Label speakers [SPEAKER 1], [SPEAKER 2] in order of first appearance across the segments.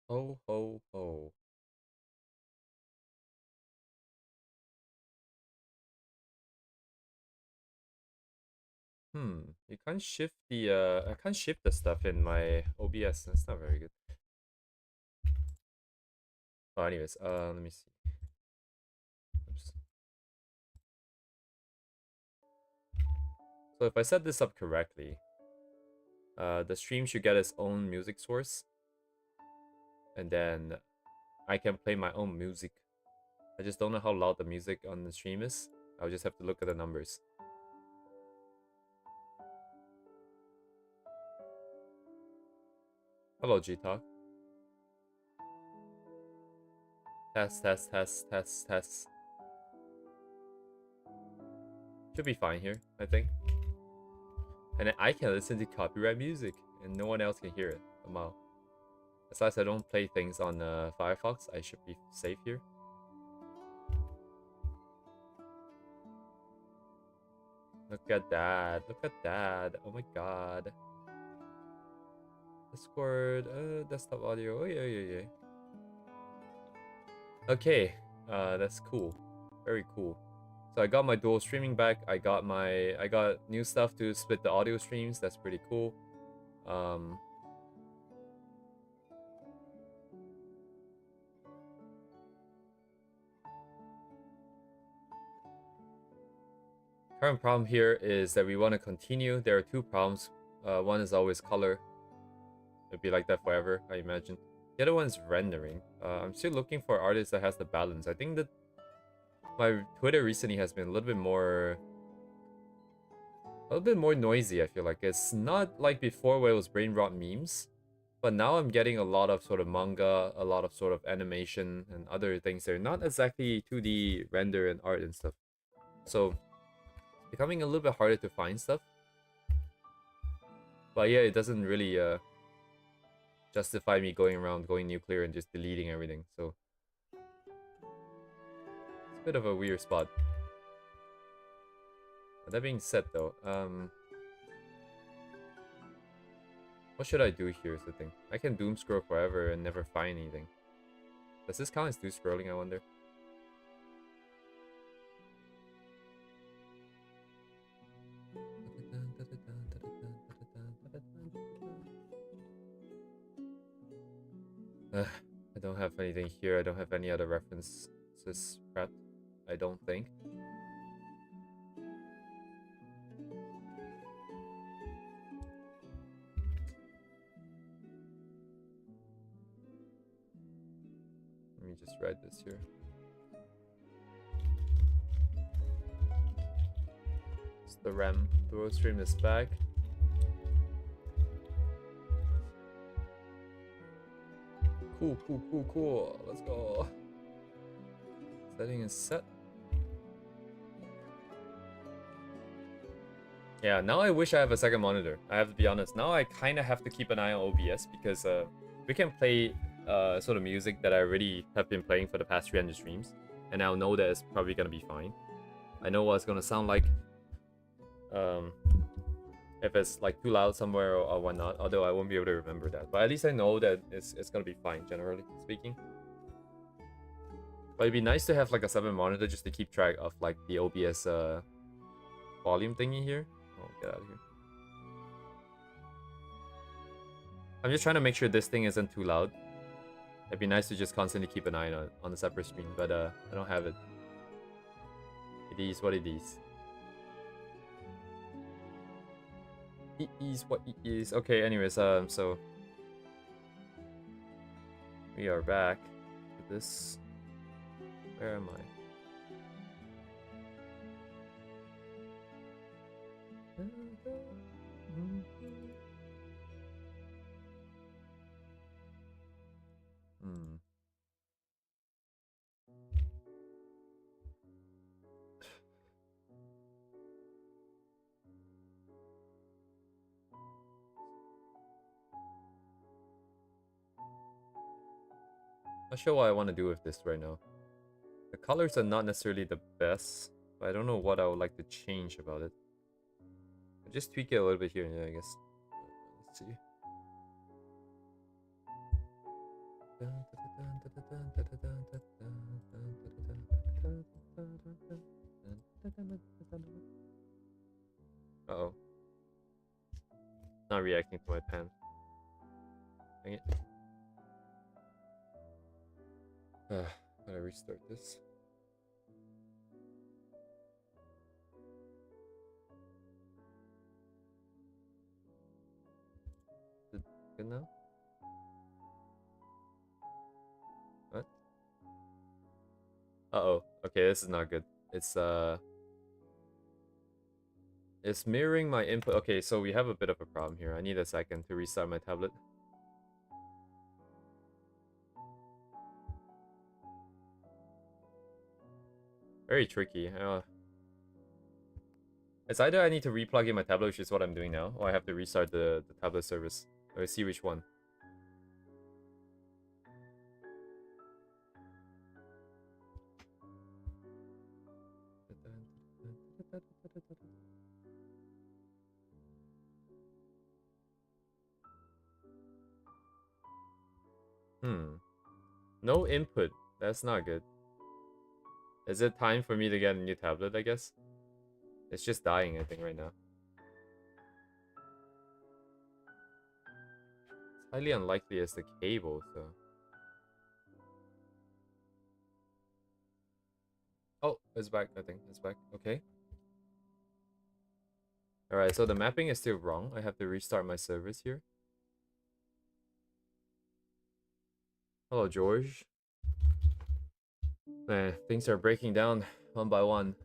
[SPEAKER 1] Ho ho ho. You can't shift the I can't shift the stuff in my OBS. That's not very good. Oh, anyways, let me see. Oops. So if I set this up correctly, the stream should get its own music source, and then I can play my own music. I just don't know how loud the music on the stream is. I'll just have to look at the numbers. Hello, G-Talk. Test, test, test, test, test. Should be fine here, I think. And then I can listen to copyright music, and no one else can hear it. Wow. As long as I don't play things on Firefox, I should be safe here. Look at that. Look at that. Oh my god. Discord, desktop audio. Oh yeah, yeah, yeah. Okay, that's cool. Very cool. So I got my dual streaming back. I got new stuff to split the audio streams. That's pretty cool. Um, Current problem here is that we want to continue. There are two problems. One is always color. It'll be like that forever, I imagine. The other one's rendering. I'm still looking for artists that has the balance. I think that my Twitter recently has been a little bit more noisy. I feel like it's not like before where it was brain rot memes, but now I'm getting a lot of sort of manga, a lot of sort of animation and other things. They're not exactly 2D render and art and stuff. So it's becoming a little bit harder to find stuff. But yeah, it doesn't really justify me going around going nuclear and just deleting everything. So it's a bit of a weird spot. But that being said though, what should I do here is the thing. I can doom scroll forever and never find anything. Does this count as doom scrolling, I wonder? I don't have anything here. I don't have any other references prepped. I don't think. Let me just write this here. It's the RAM. Dual stream is back. Cool, cool, cool, cool. Let's go. Setting is set. Yeah, now I wish I have a second monitor. I have to be honest. Now I kind of have to keep an eye on OBS because we can play sort of music that I already have been playing for the past 300 streams, and I'll know that it's probably gonna be fine. I know what it's gonna sound like. Um, if it's like too loud somewhere or whatnot, although I won't be able to remember that. But at least I know that it's gonna be fine, generally speaking. But it'd be nice to have like a 7 monitor just to keep track of like the OBS volume thingy here. Oh, get out of here. I'm just trying to make sure this thing isn't too loud. It'd be nice to just constantly keep an eye on the separate screen, but I don't have it. It is what it is. It is what it is. Okay, anyways, so we are back to this. Where am I? Hmm. Not sure what I want to do with this right now. The colors are not necessarily the best, but I don't know what I would like to change about it. I'll just tweak it a little bit here and there, I guess. Let's see. Uh-oh. Not reacting to my pen. Dang it. Gotta restart this. Is it good now? What? Uh-oh. Okay, this is not good. It's mirroring my input. Okay, so we have a bit of a problem here. I need a second to restart my tablet. Very tricky. It's either I need to replug in my tablet, which is what I'm doing now, or I have to restart the tablet service. Let's see which one. No input. That's not good. Is it time for me to get a new tablet, I guess? It's just dying, I think, right now. It's highly unlikely it's the cable, so... Oh, it's back, I think. It's back. Okay. Alright, so the mapping is still wrong. I have to restart my servers here. Hello, George. Man, things are breaking down one by one.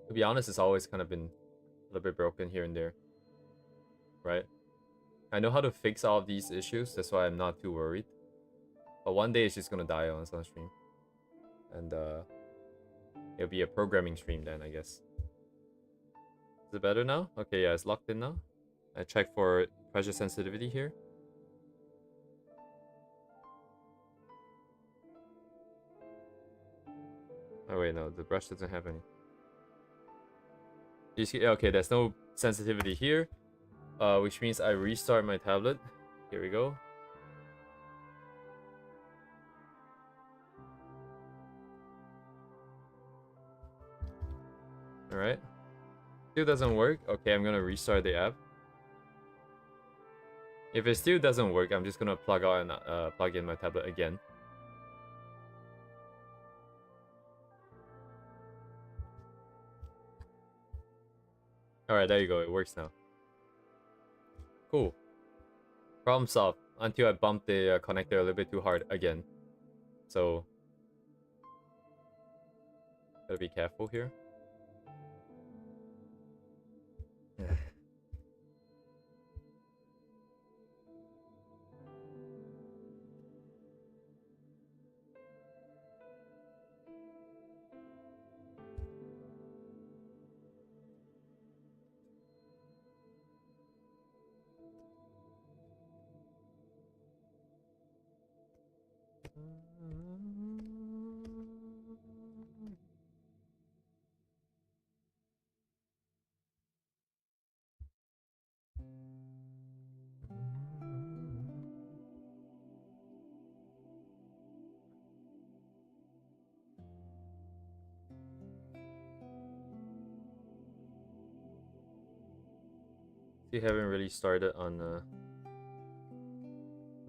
[SPEAKER 1] To be honest, it's always kind of been a little bit broken here and there. Right? I know how to fix all of these issues, that's why I'm not too worried. But one day it's just gonna die on some stream. And it'll be a programming stream then, I guess. Is it better now? Okay, yeah, it's locked in now. I check for pressure sensitivity here. Oh wait, no, the brush doesn't have any. You see, okay, there's no sensitivity here. Which means I restart my tablet. Here we go. Alright. Still doesn't work. Okay, I'm gonna restart the app. If it still doesn't work, I'm just gonna plug in my tablet again. Alright, there you go. It works now. Cool. Problem solved. Until I bumped the connector a little bit too hard again. So... gotta be careful here. You haven't really started on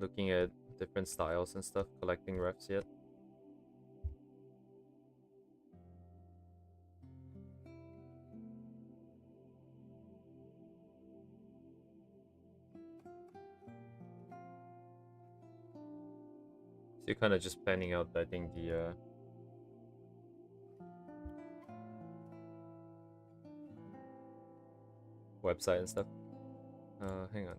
[SPEAKER 1] looking at different styles and stuff, collecting refs yet. So you're kind of just planning out, I think, the website and stuff. Hang on.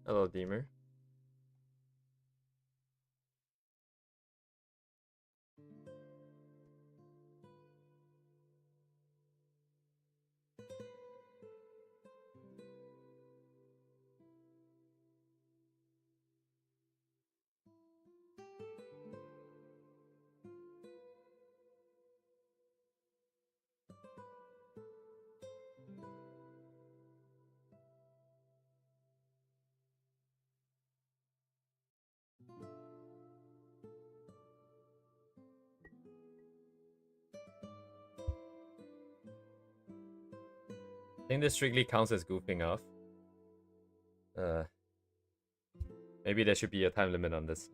[SPEAKER 1] Hello, Deemer. 'I think this strictly counts as goofing off. Maybe there should be a time limit on this.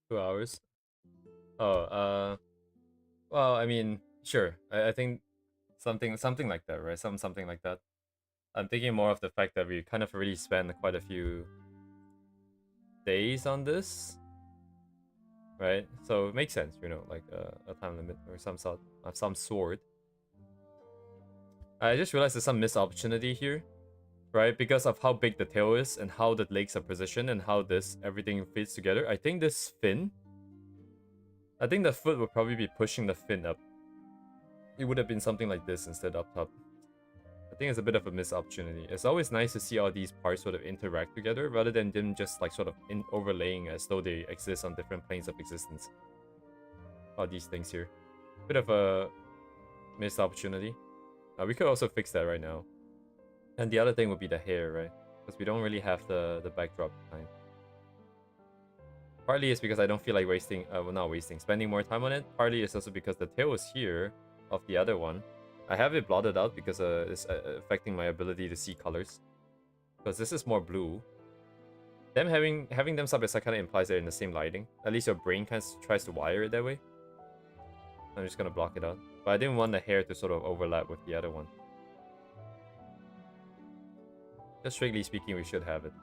[SPEAKER 1] 2 hours. Oh, well, I mean, sure. I think something like that, right? Something like that. I'm thinking more of the fact that we kind of already spent quite a few days on this, right? So it makes sense, you know, like a time limit or some sort of some sort. I just realized there's some missed opportunity here, right? Because of how big the tail is and how the legs are positioned and how this everything fits together. I think this fin, I think the foot would probably be pushing the fin up. It would have been something like this instead up top. I think it's a bit of a missed opportunity. It's always nice to see all these parts sort of interact together rather than them just like sort of overlaying as though they exist on different planes of existence. All these things here. Bit of a missed opportunity. We could also fix that right now. And the other thing would be the hair, right? Because we don't really have the backdrop behind. Partly it's because I don't feel like wasting, well, not wasting, spending more time on it. Partly it's also because the tail is here of the other one. I have it blotted out because it's affecting my ability to see colors. Because this is more blue. Them having them side by side kind of implies they're in the same lighting. At least your brain kind of tries to wire it that way. I'm just gonna block it out. But I didn't want the hair to sort of overlap with the other one. Just strictly speaking, we should have it.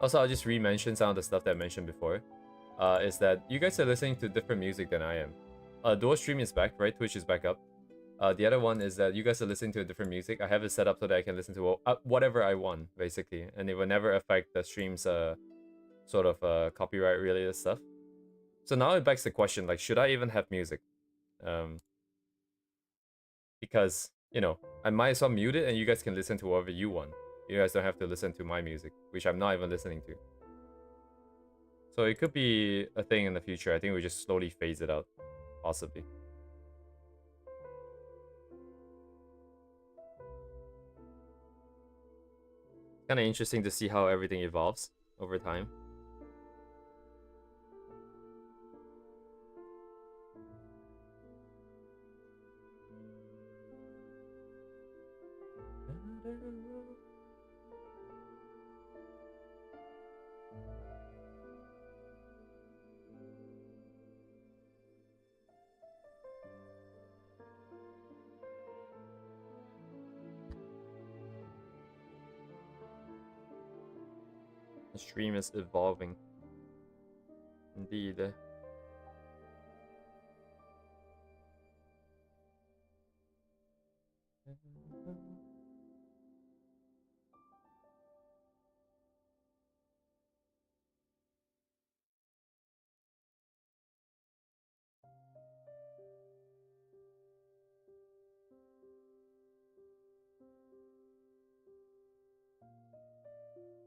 [SPEAKER 1] Also, I'll just re-mention some of the stuff that I mentioned before. Is that you guys are listening to different music than I am. Dual stream is back, right? Twitch is back up. The other one is that you guys are listening to different music. I have it set up so that I can listen to whatever I want, basically. And it will never affect the stream's sort of copyright related stuff. So now it begs the question, like, should I even have music? Because, you know, I might as well mute it and you guys can listen to whatever you want. You guys don't have to listen to my music, which I'm not even listening to. So it could be a thing in the future. I think we just slowly phase it out, possibly. Kind of interesting to see how everything evolves over time. The stream is evolving. Indeed.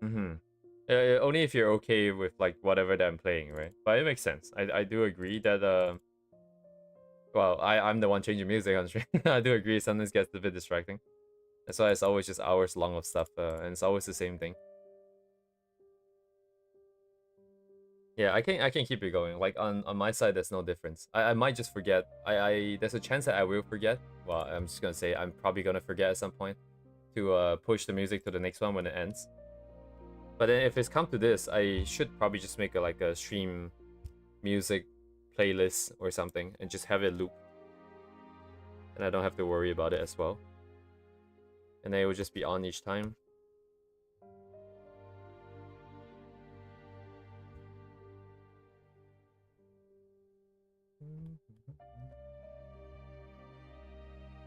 [SPEAKER 1] Mm-hmm. Only if you're okay with like whatever that I'm playing, right? But it makes sense. I do agree that well, I'm the one changing music on stream. I do agree sometimes gets a bit distracting. That's why it's always just hours long of stuff, and it's always the same thing. Yeah, I can keep it going. Like on my side, there's no difference. I might just forget. I there's a chance that I will forget. Well, I'm just gonna say I'm probably gonna forget at some point to push the music to the next one when it ends. But then if it's come to this, I should probably just make like a stream music playlist or something and just have it loop. And I don't have to worry about it as well. And then it will just be on each time.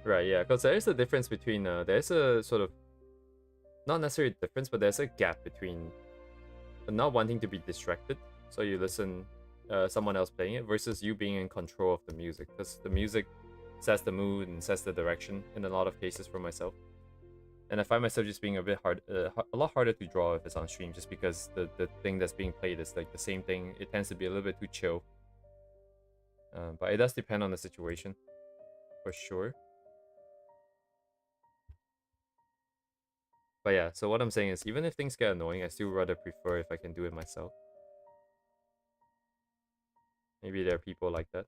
[SPEAKER 1] Right, yeah, because there is a difference between, there's a sort of, not necessarily a difference, but there's a gap between not wanting to be distracted, so you listen someone else playing it, versus you being in control of the music, because the music sets the mood and sets the direction in a lot of cases for myself. And I find myself just being a bit hard, a lot harder to draw if it's on stream, just because the thing that's being played is like the same thing. It tends to be a little bit too chill. But it does depend on the situation, for sure. But yeah, so what I'm saying is, even if things get annoying, I still rather prefer if I can do it myself. Maybe there are people like that.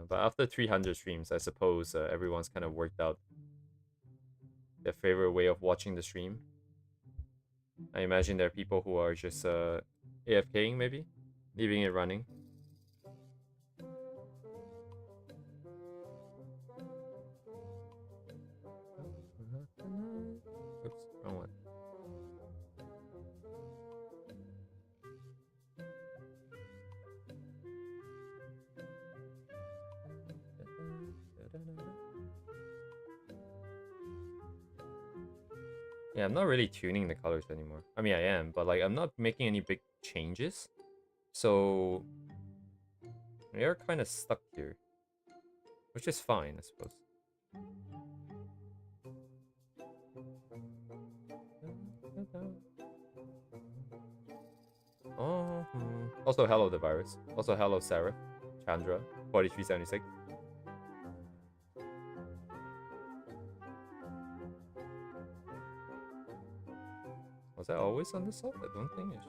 [SPEAKER 1] But after 300 streams, I suppose everyone's kind of worked out their favorite way of watching the stream. I imagine there are people who are just AFKing, maybe, leaving it running. Oops, wrong one. Yeah, I'm not really tuning the colors anymore. I mean, I am, but like I'm not making any big changes. So we are kind of stuck here, which is fine, I suppose. Oh, also hello the virus. Also hello Sarah, Chandra, 4376. Was that always on the side? I don't think it.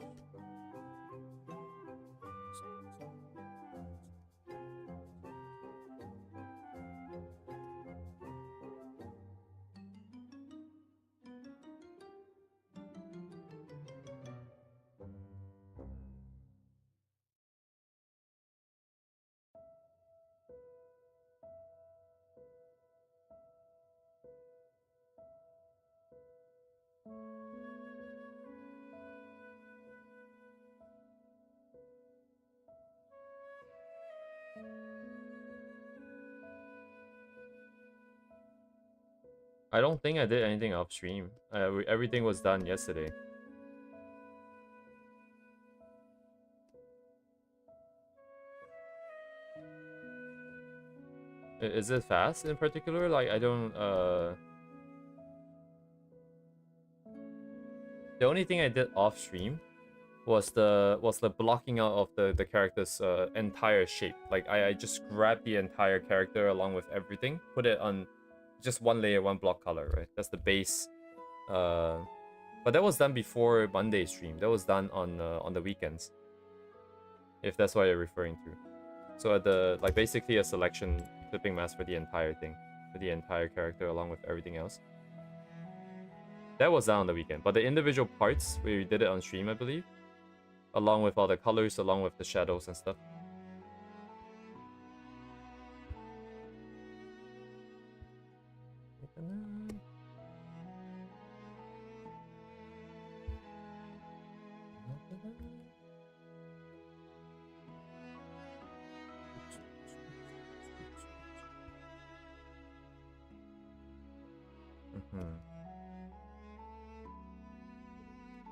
[SPEAKER 1] I don't think I did anything off stream. Everything was done yesterday. Is it fast in particular? Like I don't the only thing I did off stream was the blocking out of the character's entire shape. Like I just grabbed the entire character along with everything, put it on just one layer, one block color, right? That's the base. But that was done before Monday stream. That was done on the weekends. If that's what you're referring to. So at the like basically a selection clipping mask for the entire thing, for the entire character along with everything else. That was done on the weekend, but the individual parts, we did it on stream, I believe. Along with all the colors, along with the shadows and stuff.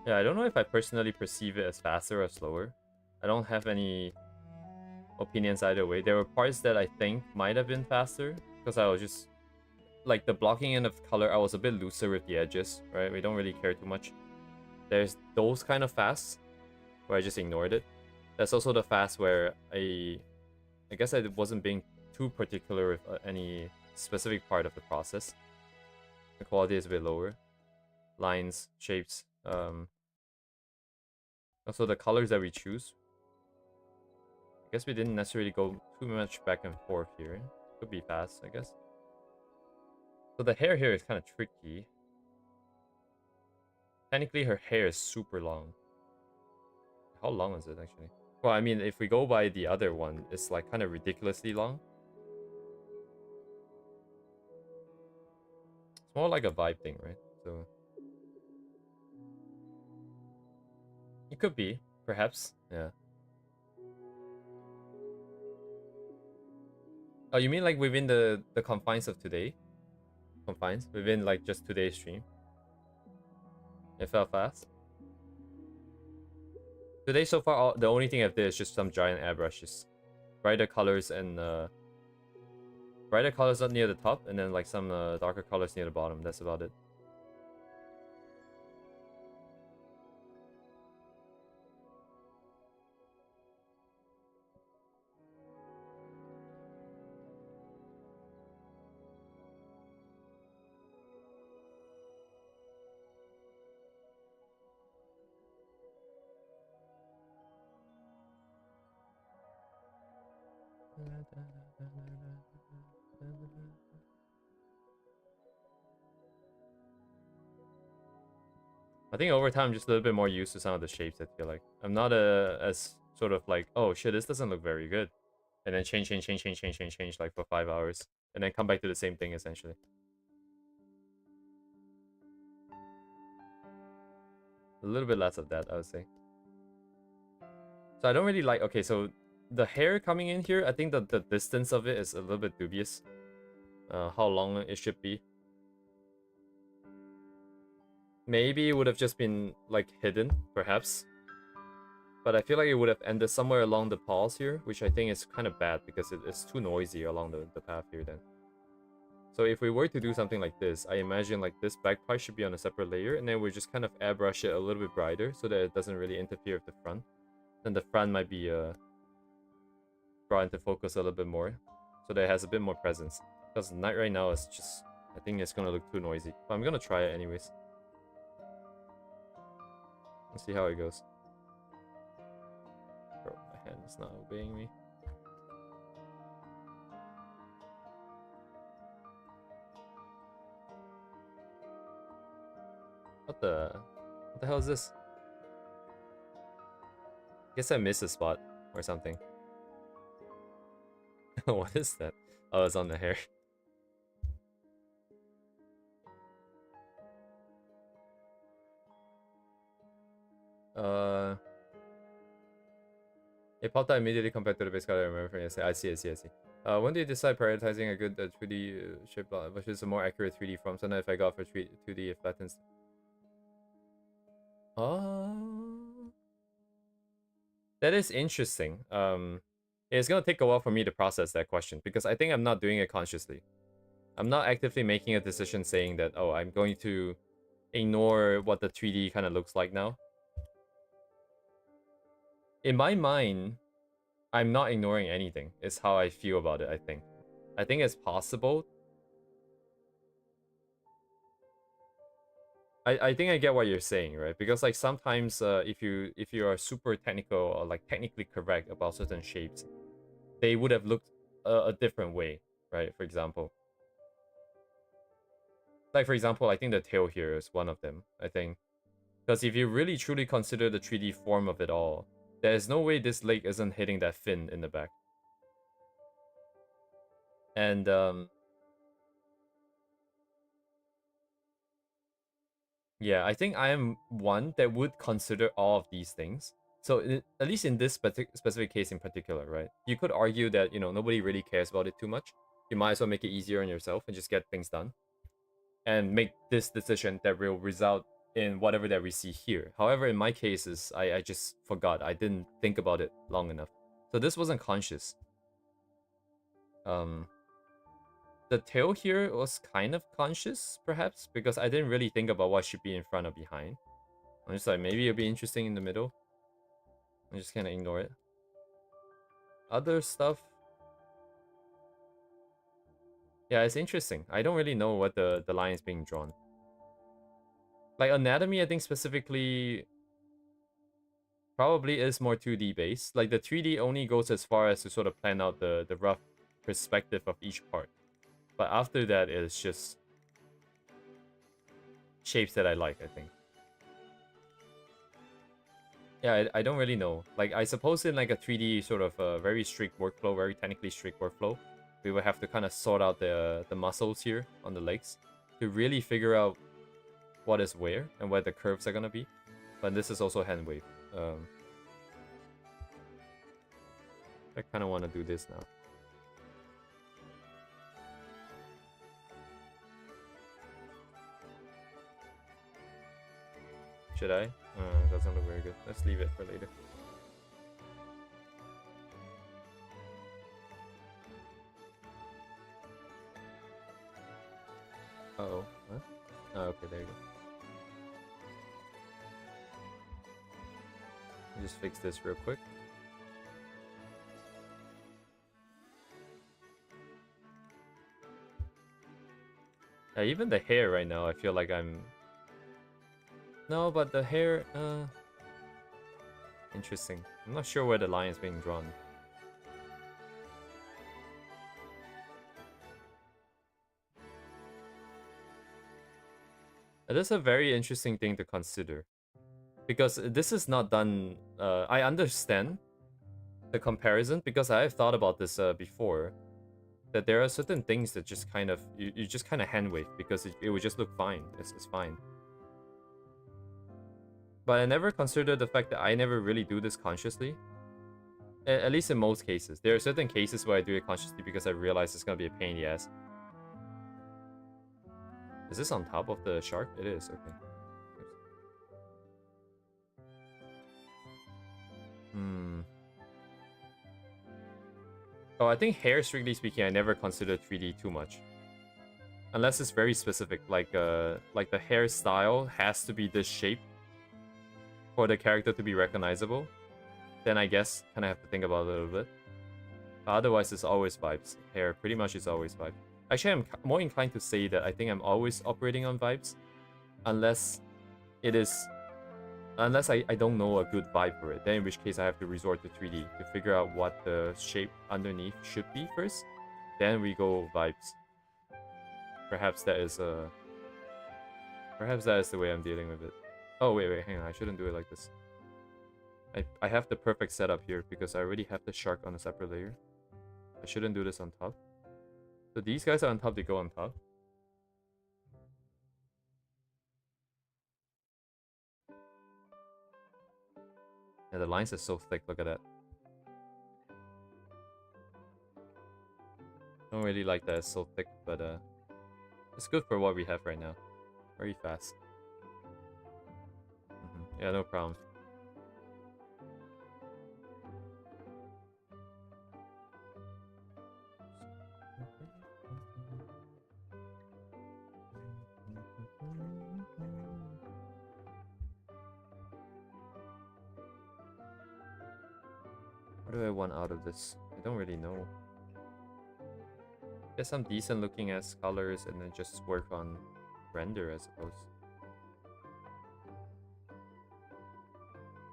[SPEAKER 1] Yeah, I don't know if I personally perceive it as faster or slower. I don't have any opinions either way. There were parts that I think might have been faster because I was just like the blocking in of color. I was a bit looser with the edges, right? We don't really care too much. There's those kind of fasts where I just ignored it. There's also the fast where I guess I wasn't being too particular with any specific part of the process. The quality is a bit lower. Lines, shapes, also the colors that we choose. I guess we didn't necessarily go too much back and forth here. Could be fast, I guess. So the hair here is kind of tricky. Technically, her hair is super long. How long is it, actually? Well, I mean, if we go by the other one, it's like kind of ridiculously long. It's more like a vibe thing, right? So it could be, perhaps. Yeah. Oh, you mean like within the confines of today? Confines? Within like just today's stream? It felt fast? Today so far, the only thing I've did is just some giant airbrushes. Brighter colors and brighter colors up near the top, and then like some darker colors near the bottom. That's about it. I think over time, I'm just a little bit more used to some of the shapes, I feel like. I'm not as sort of like, oh shit, this doesn't look very good. And then change like for 5 hours. And then come back to the same thing, essentially. A little bit less of that, I would say. So I don't really like... Okay, so the hair coming in here, I think that the distance of it is a little bit dubious. How long it should be. Maybe it would have just been, like, hidden, perhaps. But I feel like it would have ended somewhere along the paws here, which I think is kind of bad because it's too noisy along the path here then. So if we were to do something like this, I imagine like this back part should be on a separate layer, and then we just kind of airbrush it a little bit brighter so that it doesn't really interfere with the front. Then the front might be brought into focus a little bit more, so that it has a bit more presence. Because night right now is just, I think it's gonna look too noisy. But I'm gonna try it anyways. Let's see how it goes. Bro, my hand is not obeying me. What the hell is this? Guess I missed a spot or something. What is that? Oh, it's on the hair. It popped out immediately compared to the base color I remember from yesterday. I see. When do you decide prioritizing a good 2D shape versus a more accurate 3D from? So now if I go for 2D, it flattens. That is interesting. It's gonna take a while for me to process that question because I think I'm not doing it consciously. I'm not actively making a decision saying that, oh, I'm going to ignore what the 3D kind of looks like now. In my mind, I'm not ignoring anything. It's how I feel about it, I think. I think it's possible. I think I get what you're saying, right? Because like sometimes if you are super technical or like technically correct about certain shapes, they would have looked a different way, right? For example. Like, for example, I think the tail here is one of them, I think. Because if you really truly consider the 3D form of it all, there is no way this leg isn't hitting that fin in the back. And, yeah, I think I am one that would consider all of these things. So at least in this specific case in particular, right? You could argue that, you know, nobody really cares about it too much. You might as well make it easier on yourself and just get things done. And make this decision that will result in whatever that we see here. However, in my cases, I just forgot. I didn't think about it long enough. So this wasn't conscious. The tail here was kind of conscious, perhaps, because I didn't really think about what should be in front or behind. I'm just like, maybe it'll be interesting in the middle. I'm just kind of ignore it. Other stuff. Yeah, it's interesting. I don't really know what the line is being drawn. Like anatomy, I think specifically probably is more 2D based. Like the 3D only goes as far as to sort of plan out the rough perspective of each part. But after that, it's just shapes that I like, I think. Yeah, I don't really know. Like, I suppose in like a 3D sort of very strict workflow, very technically strict workflow, we would have to kind of sort out the muscles here on the legs to really figure out what is where and where the curves are gonna be. But this is also hand wave. I kind of want to do this now. Should I? Doesn't look very good. Let's leave it for later. Uh-oh. Huh? Oh, okay, there you go. Just fix this real quick. Even the hair right now, I feel like I'm... No, but the hair... Interesting. I'm not sure where the line is being drawn. It is a very interesting thing to consider. Because this is not done... I understand the comparison, because I have thought about this before. That there are certain things that just kind of... You just kind of hand wave, because it would just look fine. It's fine. But I never considered the fact that I never really do this consciously. At least in most cases. There are certain cases where I do it consciously because I realize it's gonna be a pain in the ass. Is this on top of the shark? It is, okay. Oh, I think hair, strictly speaking, I never considered 3D too much. Unless it's very specific, like the hairstyle has to be this shape for the character to be recognizable. Then I guess kind of have to think about it a little bit. But otherwise, it's always vibes. Hair pretty much is always vibes. Actually, I'm more inclined to say that I think I'm always operating on vibes. Unless it is... Unless I don't know a good vibe for it. Then in which case I have to resort to 3D to figure out what the shape underneath should be first. Then we go vibes. Perhaps that is the way I'm dealing with it. Oh, wait, hang on. I shouldn't do it like this. I have the perfect setup here because I already have the shark on a separate layer. I shouldn't do this on top. So these guys are on top, they go on top. Yeah, the lines are so thick, look at that. Don't really like that it's so thick, but it's good for what we have right now. Very fast. Yeah, no problem. What do I want out of this? I don't really know. Get some decent looking ass colors and then just work on render, I suppose.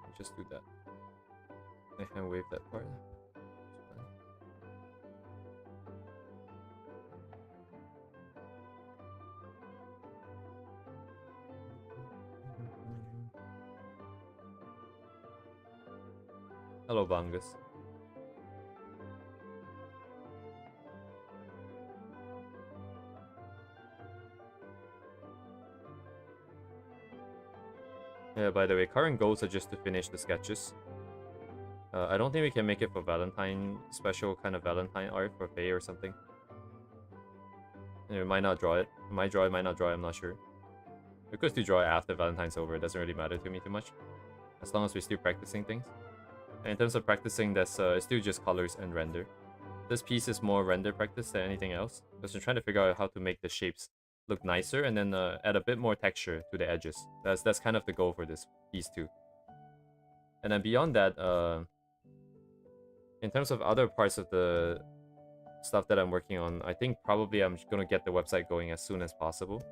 [SPEAKER 1] I'll just do that. I can wave that part. Hello, Bangus. Yeah, by the way, current goals are just to finish the sketches. I don't think we can make it for Valentine, special kind of Valentine art for Faye or something. And we might not draw it. We might draw it, might not draw it, I'm not sure. We could still draw it after Valentine's over, it doesn't really matter to me too much. As long as we're still practicing things. And in terms of practicing, that's it's still just colors and render. This piece is more render practice than anything else. Because we're trying to figure out how to make the shapes look nicer and then add a bit more texture to the edges. That's kind of the goal for these two. And then beyond that, in terms of other parts of the stuff that I'm working on, I think probably I'm gonna get the website going as soon as possible.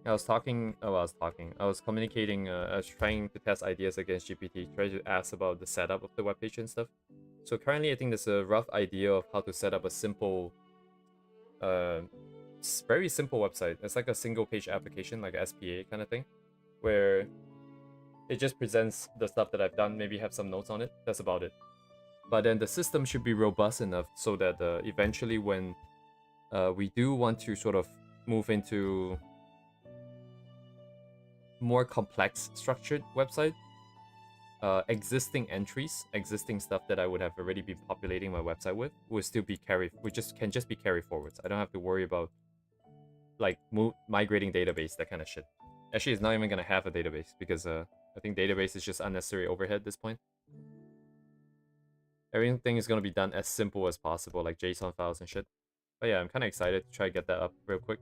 [SPEAKER 1] I was communicating, I was trying to test ideas against GPT, try to ask about the setup of the webpage and stuff. So currently I think there's a rough idea of how to set up a simple, very simple website. It's like a single page application, like SPA kind of thing, where it just presents the stuff that I've done, maybe have some notes on it, that's about it. But then the system should be robust enough so that eventually when we do want to sort of move into more complex structured website, existing entries, existing stuff that I would have already been populating my website with will still be can just be carry forwards. I don't have to worry about like migrating database, that kind of shit. Actually, it's not even gonna have a database because I think database is just unnecessary overhead at this point. Everything is gonna be done as simple as possible, like JSON files and shit. But yeah, I'm kind of excited to try to get that up real quick.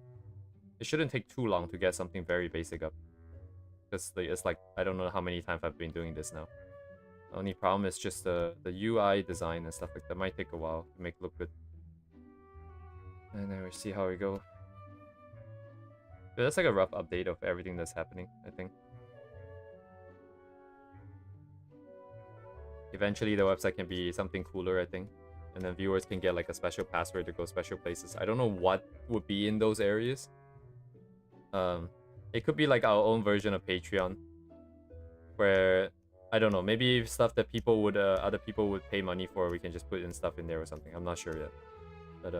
[SPEAKER 1] It shouldn't take too long to get something very basic up. Because it's like, I don't know how many times I've been doing this now. The only problem is just the UI design and stuff like that might take a while to make it look good. And then we'll see how we go. But that's like a rough update of everything that's happening, I think. Eventually the website can be something cooler, I think. And then viewers can get like a special password to go special places. I don't know what would be in those areas. It could be like our own version of Patreon, where I don't know, maybe stuff that people would other people would pay money for, we can just put in stuff in there or something. I'm not sure yet, but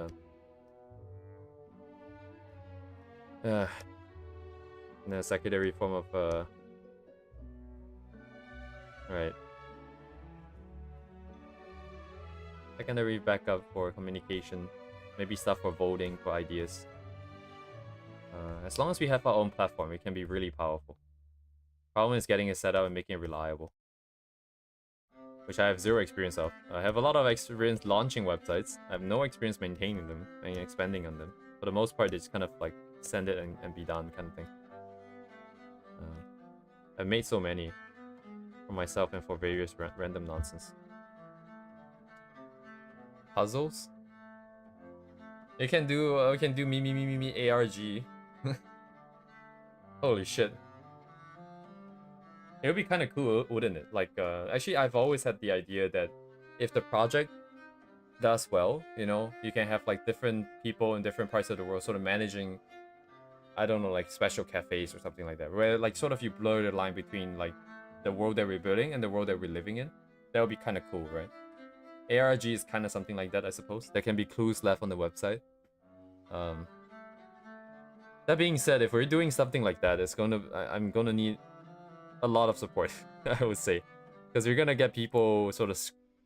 [SPEAKER 1] in a secondary form of right, secondary backup for communication, maybe stuff for voting for ideas. As long as we have our own platform, it can be really powerful. Problem is getting it set up and making it reliable, which I have zero experience of. I have a lot of experience launching websites. I have no experience maintaining them and expanding on them. For the most part, it's kind of like send it and be done kind of thing. I've made so many for myself and for various random nonsense. Puzzles? We can do me ARG. Holy shit. It would be kind of cool, wouldn't it? Like, actually, I've always had the idea that if the project does well, you know, you can have like different people in different parts of the world sort of managing, I don't know, like special cafes or something like that, where like sort of you blur the line between like the world that we're building and the world that we're living in. That would be kind of cool, right? ARG is kind of something like that, I suppose. There can be clues left on the website. That being said, if we're doing something like that, I'm gonna need a lot of support, I would say, because we're gonna get people sort of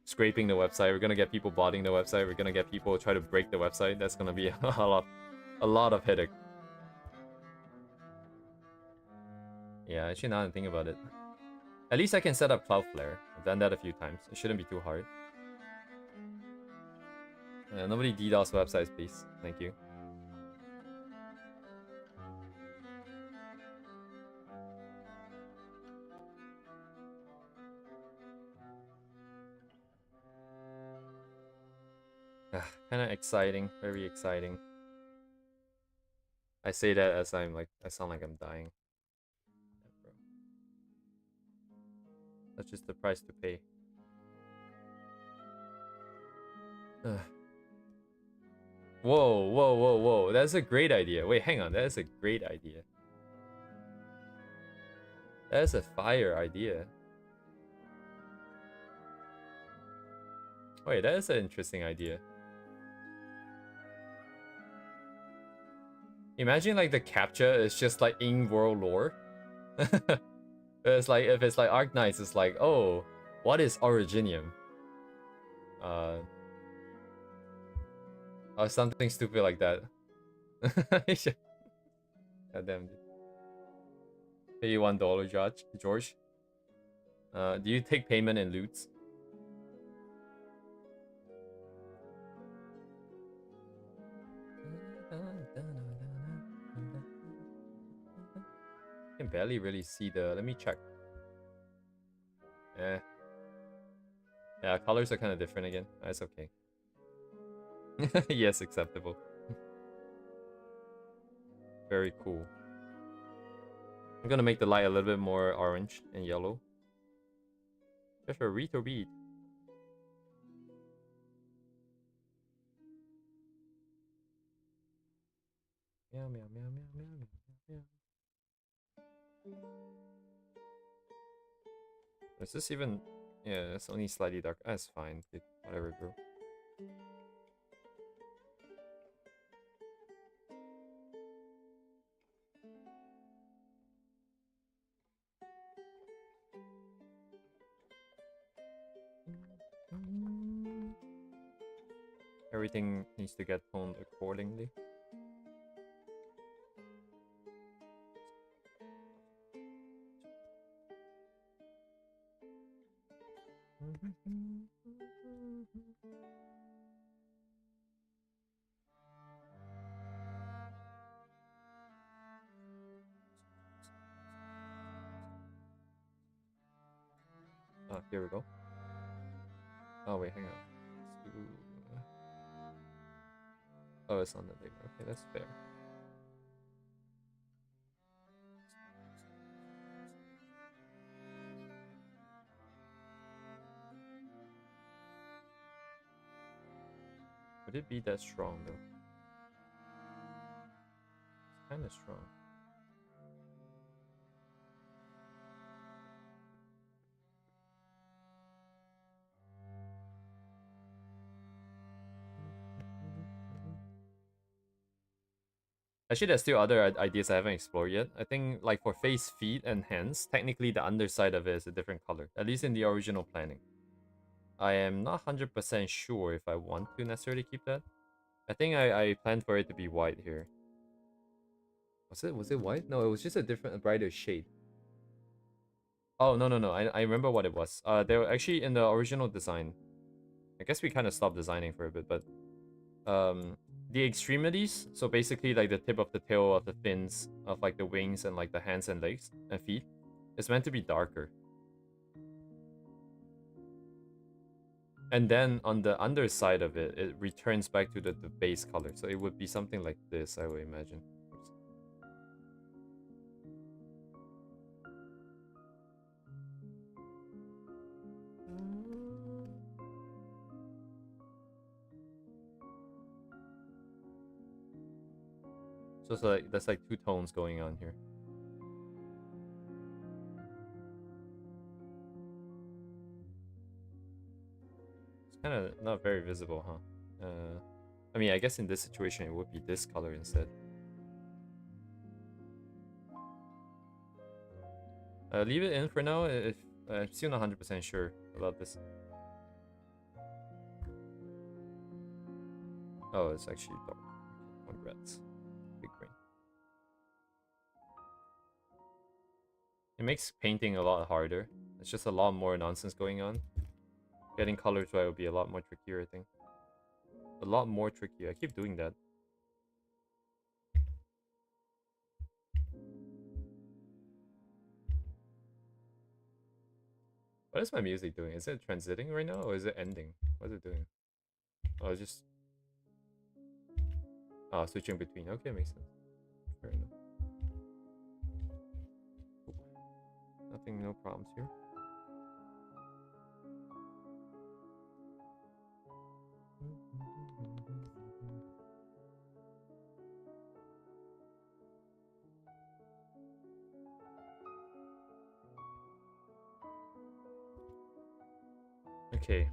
[SPEAKER 1] scraping the website. We're gonna get people botting the website. We're gonna get people try to break the website. That's gonna be a lot of headache. Yeah, actually, now I'm thinking about it, at least I can set up Cloudflare. I've done that a few times. It shouldn't be too hard. Nobody DDoS websites, please. Thank you. Kind of exciting, very exciting. I say that as I sound like I'm dying. That's just the price to pay. Whoa. That's a great idea. Wait, hang on. That is a great idea. That's a fire idea. Wait, that is an interesting idea. Imagine like the capture is just like in world lore. It's like if it's like Arknights, it's like, oh, what is Originium? Or something stupid like that. God damn it. Pay you $1, George. Do you take payment in loots? I can barely really see the. Let me check. Yeah, colors are kind of different again. That's okay. Yes, acceptable. Very cool. I'm gonna make the light a little bit more orange and yellow. Just for Rito bead. Meow meow meow meow meow meow meow. Is this even? Yeah, it's only slightly dark. That's fine. Dude. Whatever, bro. Everything needs to get toned accordingly. Ah, here we go. Oh wait, hang on. Oh, it's on the layer. Okay, that's fair. Would it be that strong though? It's kind of strong. Actually, there's still other ideas I haven't explored yet. I think like for face, feet, and hands, technically the underside of it is a different color. At least in the original planning. I am not 100% sure if I want to necessarily keep that. I think I planned for it to be white here. Was it white? No, it was just a different, a brighter shade. Oh, no. I remember what it was. They were actually in the original design. I guess we kind of stopped designing for a bit, but the extremities, so basically like the tip of the tail of the fins of like the wings and like the hands and legs and feet, is meant to be darker. And then on the underside of it, it returns back to the base color. So it would be something like this, I would imagine. So it's like that's like two tones going on here. It's kind of not very visible, huh? I mean, I guess in this situation it would be this color instead. Leave it in for now. If I'm still not 100% sure about this. Oh, it's actually dark. Congrats. Big brain. It makes painting a lot harder. It's just a lot more nonsense going on. Getting colors right will be a lot more trickier, I think. A lot more trickier. I keep doing that. What is my music doing? Is it transiting right now or is it ending? What is it doing? Oh, it's just... Oh, switching between. Okay, makes sense. Fair enough. Cool. Nothing, no problems here. Okay.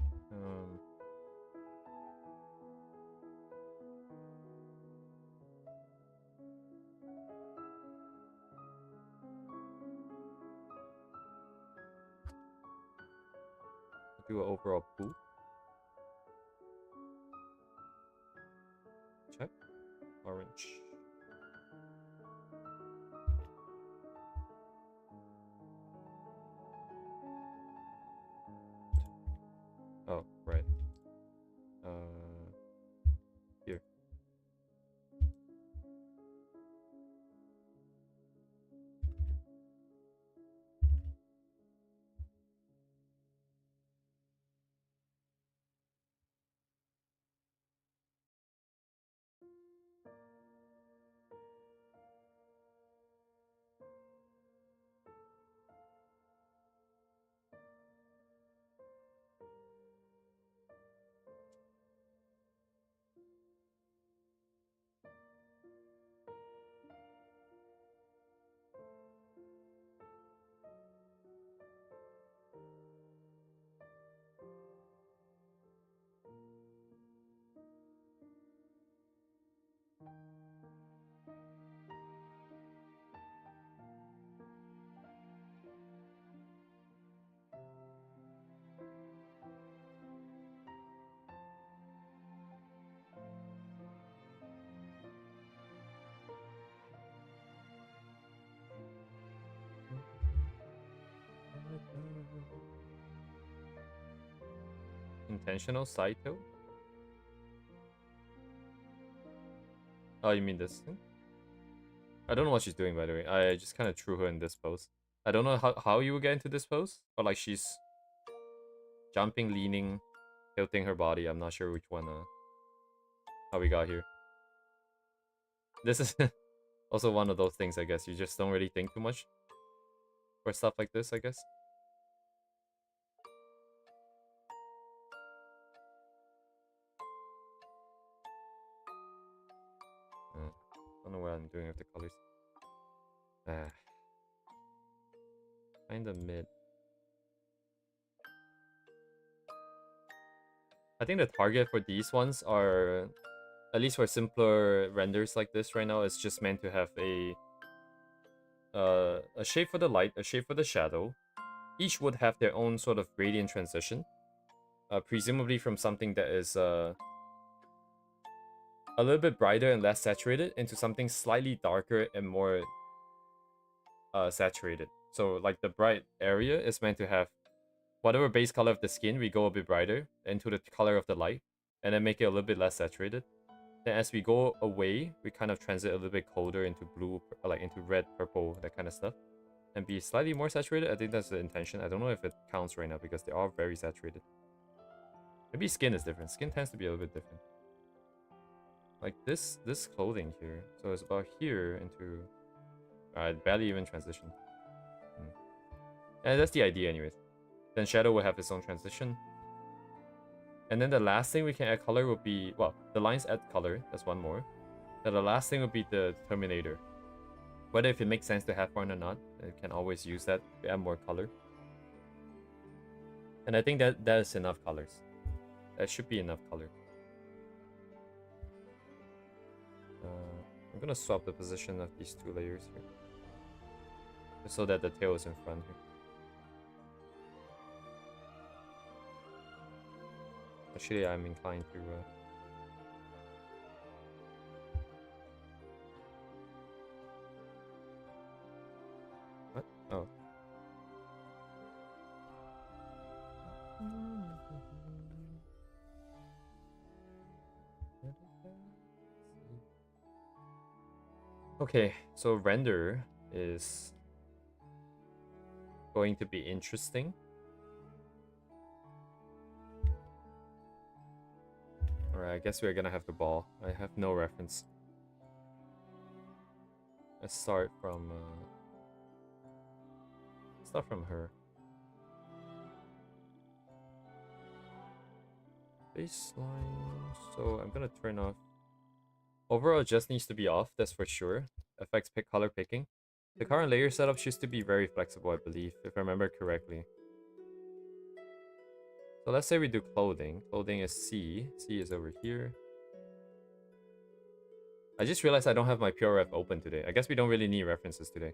[SPEAKER 1] Do an overall pool. Check. Orange. Oh, right. Here. Intentional Saito? Oh, you mean this thing? I don't know what she's doing, by the way. I just kind of threw her in this pose. I don't know how you would get into this pose, but like she's jumping, leaning, tilting her body. I'm not sure which one, how we got here. This is also one of those things, I guess. You just don't really think too much for stuff like this, I guess. Don't know what I'm doing with the colors. Kinda mid. I think the target for these ones are, at least for simpler renders like this right now, is just meant to have a shape for the light, a shape for the shadow. Each would have their own sort of gradient transition, presumably from something that is a little bit brighter and less saturated into something slightly darker and more saturated. So like the bright area is meant to have whatever base color of the skin, we go a bit brighter into the color of the light, and then make it a little bit less saturated. Then as we go away, we kind of transit a little bit colder into blue, like into red, purple, that kind of stuff, and be slightly more saturated. I think that's the intention. I don't know if it counts right now because they are very saturated. Maybe skin is different. Skin tends to be a little bit different. Like this clothing here. So it's about here into... Alright, barely even transition. And that's the idea anyways. Then shadow will have its own transition. And then the last thing we can add color will be... Well, the lines add color. That's one more. Then the last thing will be the Terminator. Whether if it makes sense to have one or not, you can always use that to add more color. And I think that is enough colors. That should be enough color. I'm gonna swap the position of these two layers here, just so that the tail is in front here. Actually, I'm inclined to... What? Oh. Okay, so render is going to be interesting. Alright, I guess we're gonna have to ball. I have no reference. Let's start from her. Baseline. So I'm gonna turn off. Overall, it just needs to be off, that's for sure. Affects color picking. The current layer setup used to be very flexible, I believe, if I remember correctly. So let's say we do clothing. Clothing is C. C is over here. I just realized I don't have my PureRef open today. I guess we don't really need references today.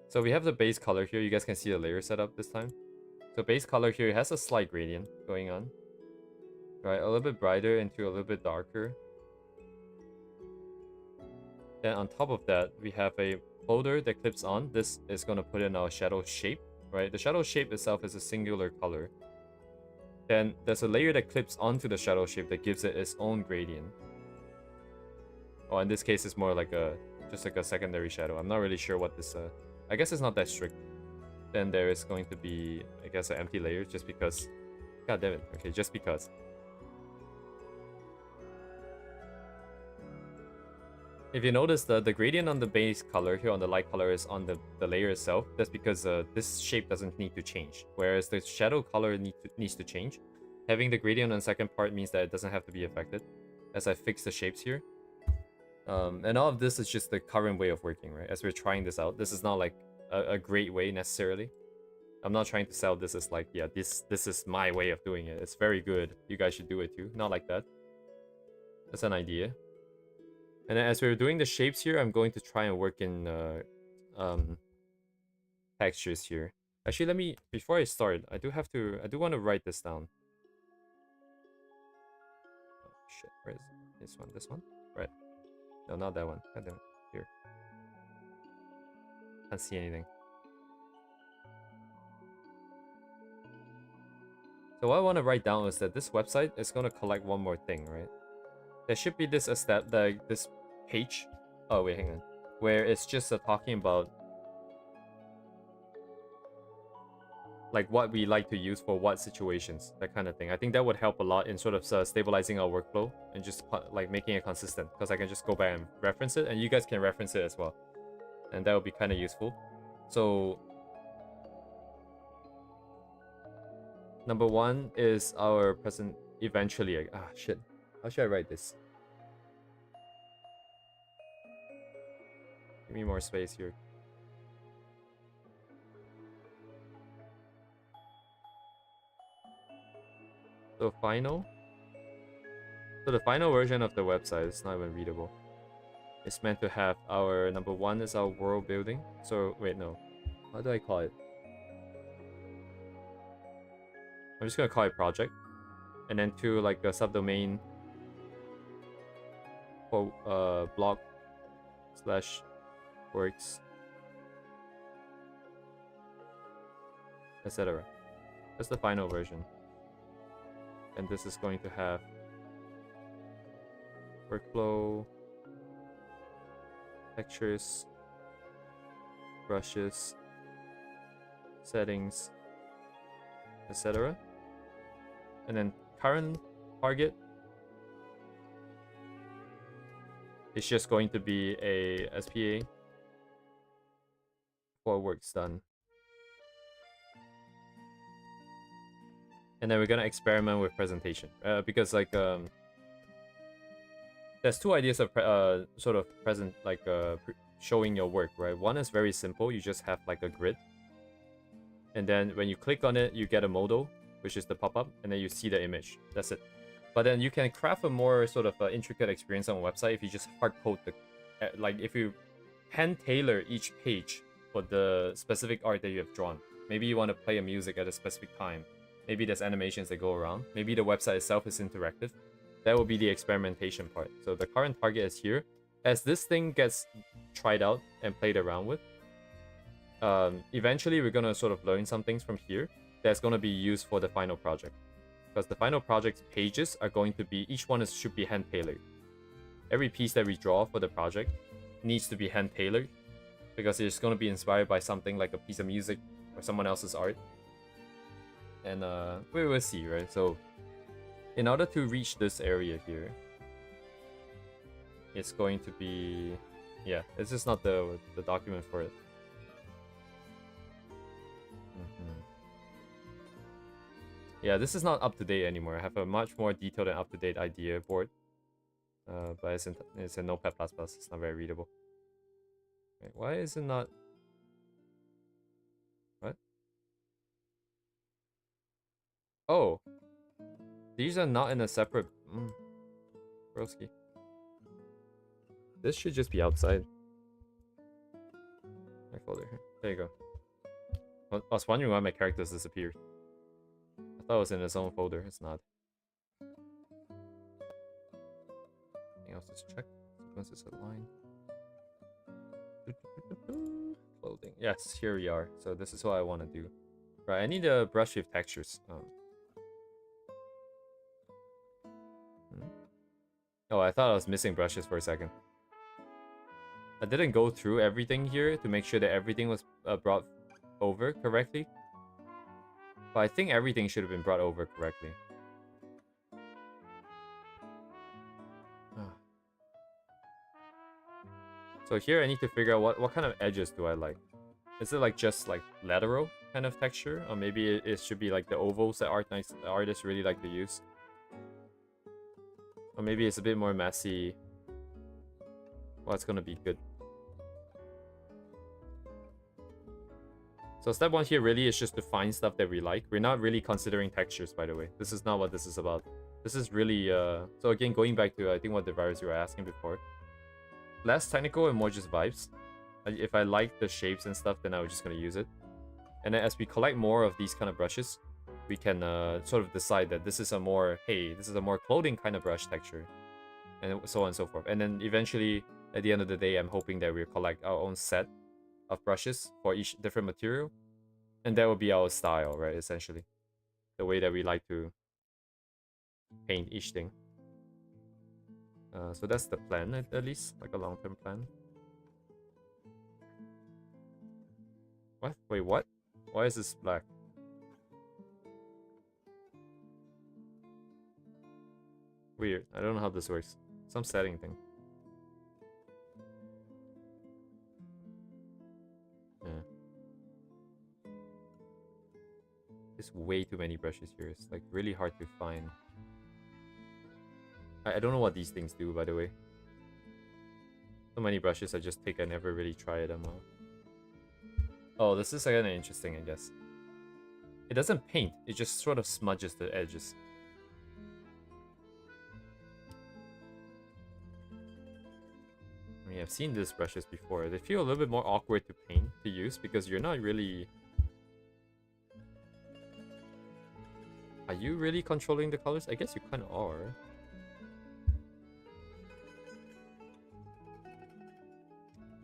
[SPEAKER 1] So we have the base color here. You guys can see the layer setup this time. So base color here has a slight gradient going on. Right, a little bit brighter into a little bit darker. Then on top of that, we have a folder that clips on. This is going to put in our shadow shape, right? The shadow shape itself is a singular color. Then there's a layer that clips onto the shadow shape that gives it its own gradient. Oh, in this case, it's more like just like a secondary shadow. I'm not really sure what this, I guess it's not that strict. Then there is going to be, I guess, an empty layer just because. God damn it. Okay, just because. If you notice the gradient on the base color here on the light color is on the layer itself, that's because this shape doesn't need to change. Whereas the shadow color needs to change. Having the gradient on the second part means that it doesn't have to be affected as I fix the shapes here. And all of this is just the current way of working, right? As we're trying this out, this is not like a great way necessarily. I'm not trying to sell this as like, yeah, this is my way of doing it. It's very good. You guys should do it too. Not like that. That's an idea. And then as we're doing the shapes here, I'm going to try and work in textures here. Actually, let me, before I start, I do want to write this down. Oh shit, where is it? This one, this one? Right. No, not that one. God damn it. Here. Can't see anything. So what I want to write down is that this website is going to collect one more thing, right? There should be this this page. Oh wait, hang on. Where it's just talking about like what we like to use for what situations, that kind of thing. I think that would help a lot in sort of stabilizing our workflow and just like making it consistent. Because I can just go back and reference it, and you guys can reference it as well, and that would be kind of useful. So number one is our present. Eventually, shit. How should I write this? Give me more space here. So final. So the final version of the website is not even readable. It's meant to have our number one is our world building. So wait, no. How do I call it? I'm just gonna call it project. And then to like a subdomain for blog / works, etc. That's the final version. And this is going to have workflow, textures, brushes, settings, etc. And then current target is just going to be a SPA for works done. And then we're gonna experiment with presentation because like there's two ideas of sort of present like showing your work, right? One is very simple. You just have like a grid, and then when you click on it, you get a modal, which is the pop-up, and then you see the image. That's it. But then you can craft a more sort of intricate experience on a website if you just hard code the like if you hand tailor each page for the specific art that you have drawn. Maybe you want to play a music at a specific time. Maybe there's animations that go around. Maybe the website itself is interactive. That will be the experimentation part. So the current target is here. As this thing gets tried out and played around with, eventually we're going to sort of learn some things from here that's going to be used for the final project. Because the final project's pages are going to be, each one should be hand-tailored. Every piece that we draw for the project needs to be hand-tailored because it's going to be inspired by something like a piece of music or someone else's art. And we will see, right? So in order to reach this area here, it's going to be, yeah, it's just not the document for it. Yeah, this is not up to date anymore. I have a much more detailed and up to date idea board, but it's in Notepad++. It's not very readable. Wait, why is it not? What? Oh, these are not in a separate... Broski. This should just be outside. My folder here. There you go. I was wondering why my characters disappeared. I thought it was in its own folder. It's not. Anything else to check? Sequence is aligned. Clothing. Yes, here we are. So this is what I want to do. Right, I need a brush with textures. Oh, I thought I was missing brushes for a second. I didn't go through everything here to make sure that everything was brought over correctly. But I think everything should have been brought over correctly. So here I need to figure out what kind of edges do I like. Is it like just like lateral kind of texture? Or maybe it should be like the ovals that artists really like to use. Or maybe it's a bit more messy. Well, it's gonna be good. So step one here really is just to find stuff that we like. We're not really considering textures, by the way. This is not what this is about. This is really, so again, going back to, I think what the virus you were asking before. Less technical and more just vibes. If I like the shapes and stuff, then I'm just gonna use it. And then as we collect more of these kind of brushes, we can sort of decide that this is a more, hey, this is a more clothing kind of brush texture. And so on and so forth. And then eventually, at the end of the day, I'm hoping that we'll collect our own set of brushes for each different material, and that will be our style, right? Essentially, the way that we like to paint each thing. So that's the plan, at least, like a long-term plan. What? Wait, what? Why is this black? Weird. I don't know how this works. Some setting thing. Yeah. There's way too many brushes here. It's like really hard to find. I don't know what these things do, by the way. So many brushes I just take. I never really try them out. Oh, this is again interesting, I guess. It doesn't paint. It just sort of smudges the edges. I mean, I've seen these brushes before. They feel a little bit more awkward to paint, to use, because you're not really... Are you really controlling the colors? I guess you kind of are.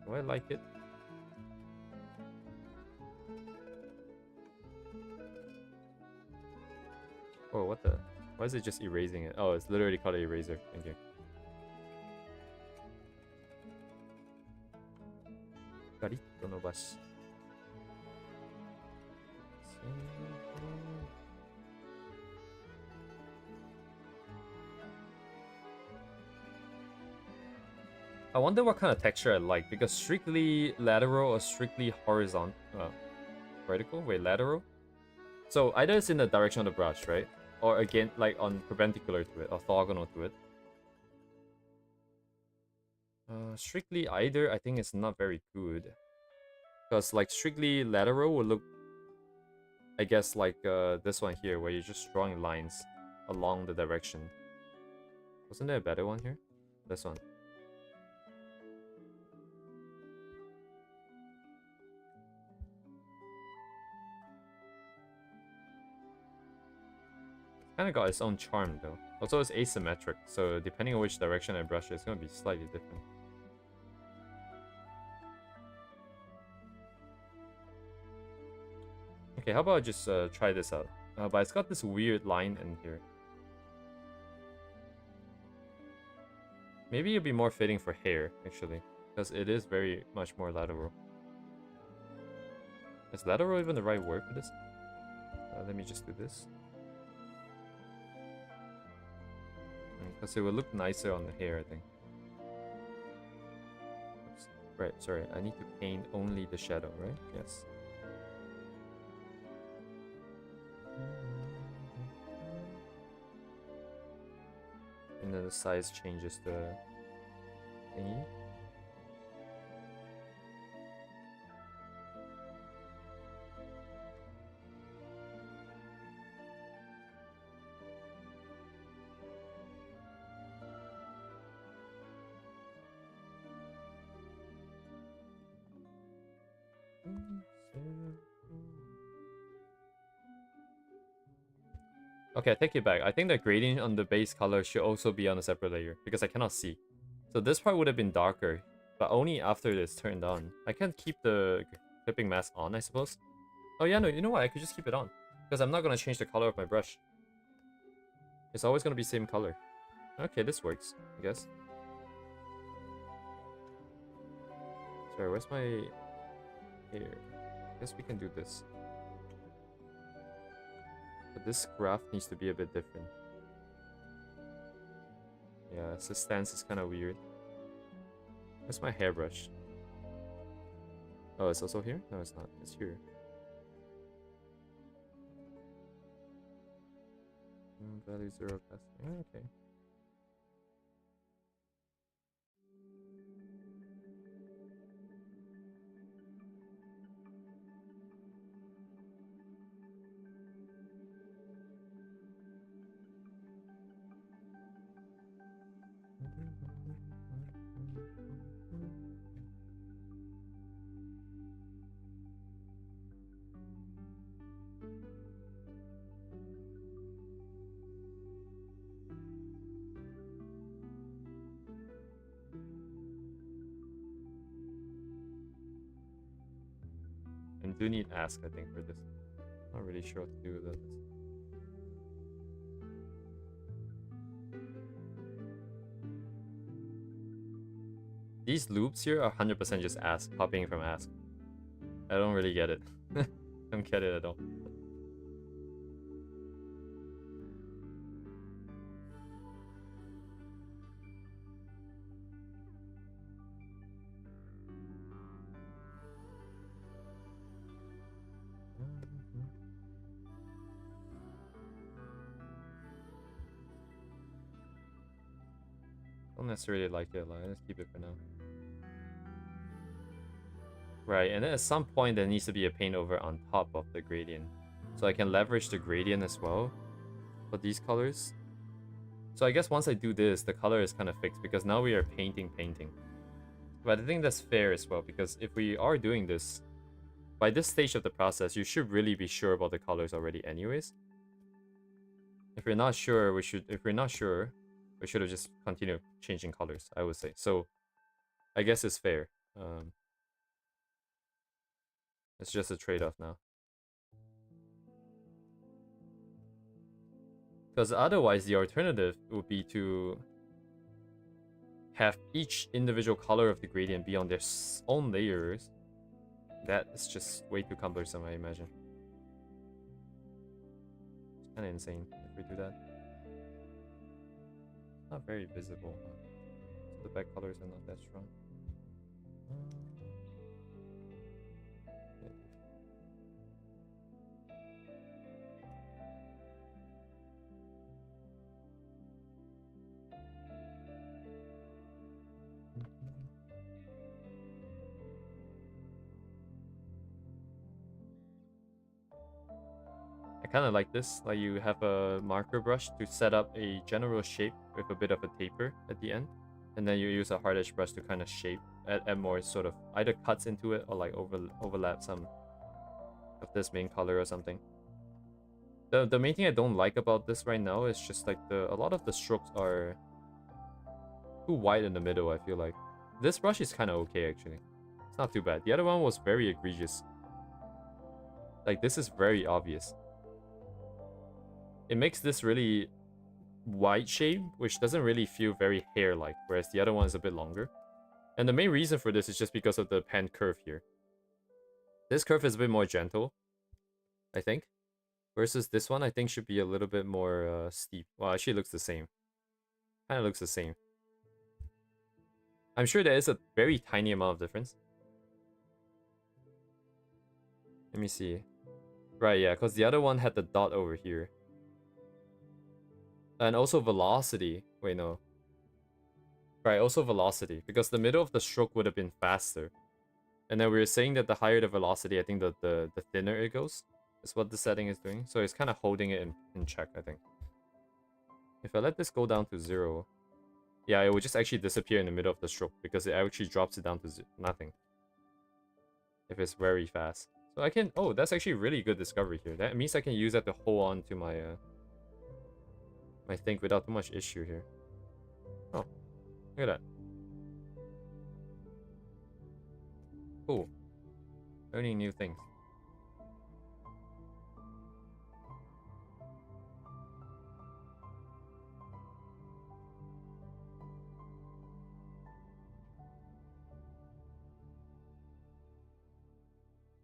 [SPEAKER 1] Do I like it? Oh, what the? Why is it just erasing it? Oh, it's literally called an eraser. Thank you. Garito no bashi. I wonder what kind of texture I like, because strictly lateral or strictly horizontal, vertical? Wait, lateral? So either it's in the direction of the brush, right? Or again, like on perpendicular to it, orthogonal to it. Strictly either, I think it's not very good. Because like strictly lateral would look, I guess, like this one here, where you're just drawing lines along the direction. Wasn't there a better one here? This one. Kind of got its own charm though. Also, it's asymmetric, so depending on which direction I brush it, it's gonna be slightly different. Okay, how about I just try this out? But it's got this weird line in here. Maybe it'd be more fitting for hair, actually, because it is very much more lateral. Is lateral even the right word for this? Let me just do this. Because it would look nicer on the hair, I think. Oops. Right, sorry, I need to paint only the shadow, right? Yes. And then the size changes the thingy. Okay, I take it back. I think the gradient on the base color should also be on a separate layer because I cannot see. So this part would have been darker, but only after it's turned on. I can't keep the clipping mask on, I suppose. Oh yeah, no, you know what? I could just keep it on because I'm not going to change the color of my brush. It's always going to be same color. Okay, this works, I guess. Sorry, where's my... Here. I guess we can do this. But this graph needs to be a bit different. Yeah, so stance is kind of weird. Where's my hairbrush? Oh, it's also here? No, it's not. It's here. Value 0 plus. Okay. And do need ask, I think, for this. Not really sure what to do with this. These loops here are 100% just ask, copying from ask. I don't really get it. Don't get it at all. Don't necessarily like it. Let's keep it for now. Right, and then at some point there needs to be a paint over on top of the gradient. So I can leverage the gradient as well for these colors. So I guess once I do this, the color is kind of fixed because now we are painting. But I think that's fair as well because if we are doing this, by this stage of the process, you should really be sure about the colors already anyways. If we're not sure, we should have just continued changing colors, I would say. So I guess it's fair. It's just a trade-off now. Because otherwise, the alternative would be to have each individual color of the gradient be on their own layers. That is just way too cumbersome, I imagine. It's kind of insane if we do that. Not very visible, huh? So the back colors are not that strong. I kind of like this, like you have a marker brush to set up a general shape with a bit of a taper at the end. And then you use a hard edge brush to kind of shape, add more sort of either cuts into it or like overlap some of this main color or something. The main thing I don't like about this right now is just like a lot of the strokes are too wide in the middle, I feel like. This brush is kind of okay actually. It's not too bad. The other one was very egregious. Like this is very obvious. It makes this really wide shape, which doesn't really feel very hair-like, whereas the other one is a bit longer. And the main reason for this is just because of the pen curve here. This curve is a bit more gentle, I think. Versus this one, I think should be a little bit more steep. Well, actually it looks the same. Kind of looks the same. I'm sure there is a very tiny amount of difference. Let me see. Right, yeah, because the other one had the dot over here. And also velocity. Wait, no. Right, also velocity. Because the middle of the stroke would have been faster. And then we were saying that the higher the velocity, I think the thinner it goes. Is what the setting is doing. So it's kind of holding it in check, I think. If I let this go down to 0... Yeah, it will just actually disappear in the middle of the stroke. Because it actually drops it down to nothing. If it's very fast. So I can... Oh, that's actually really good discovery here. That means I can use that to hold on to my... I think, without too much issue here. Oh, look at that. Cool. Learning new things.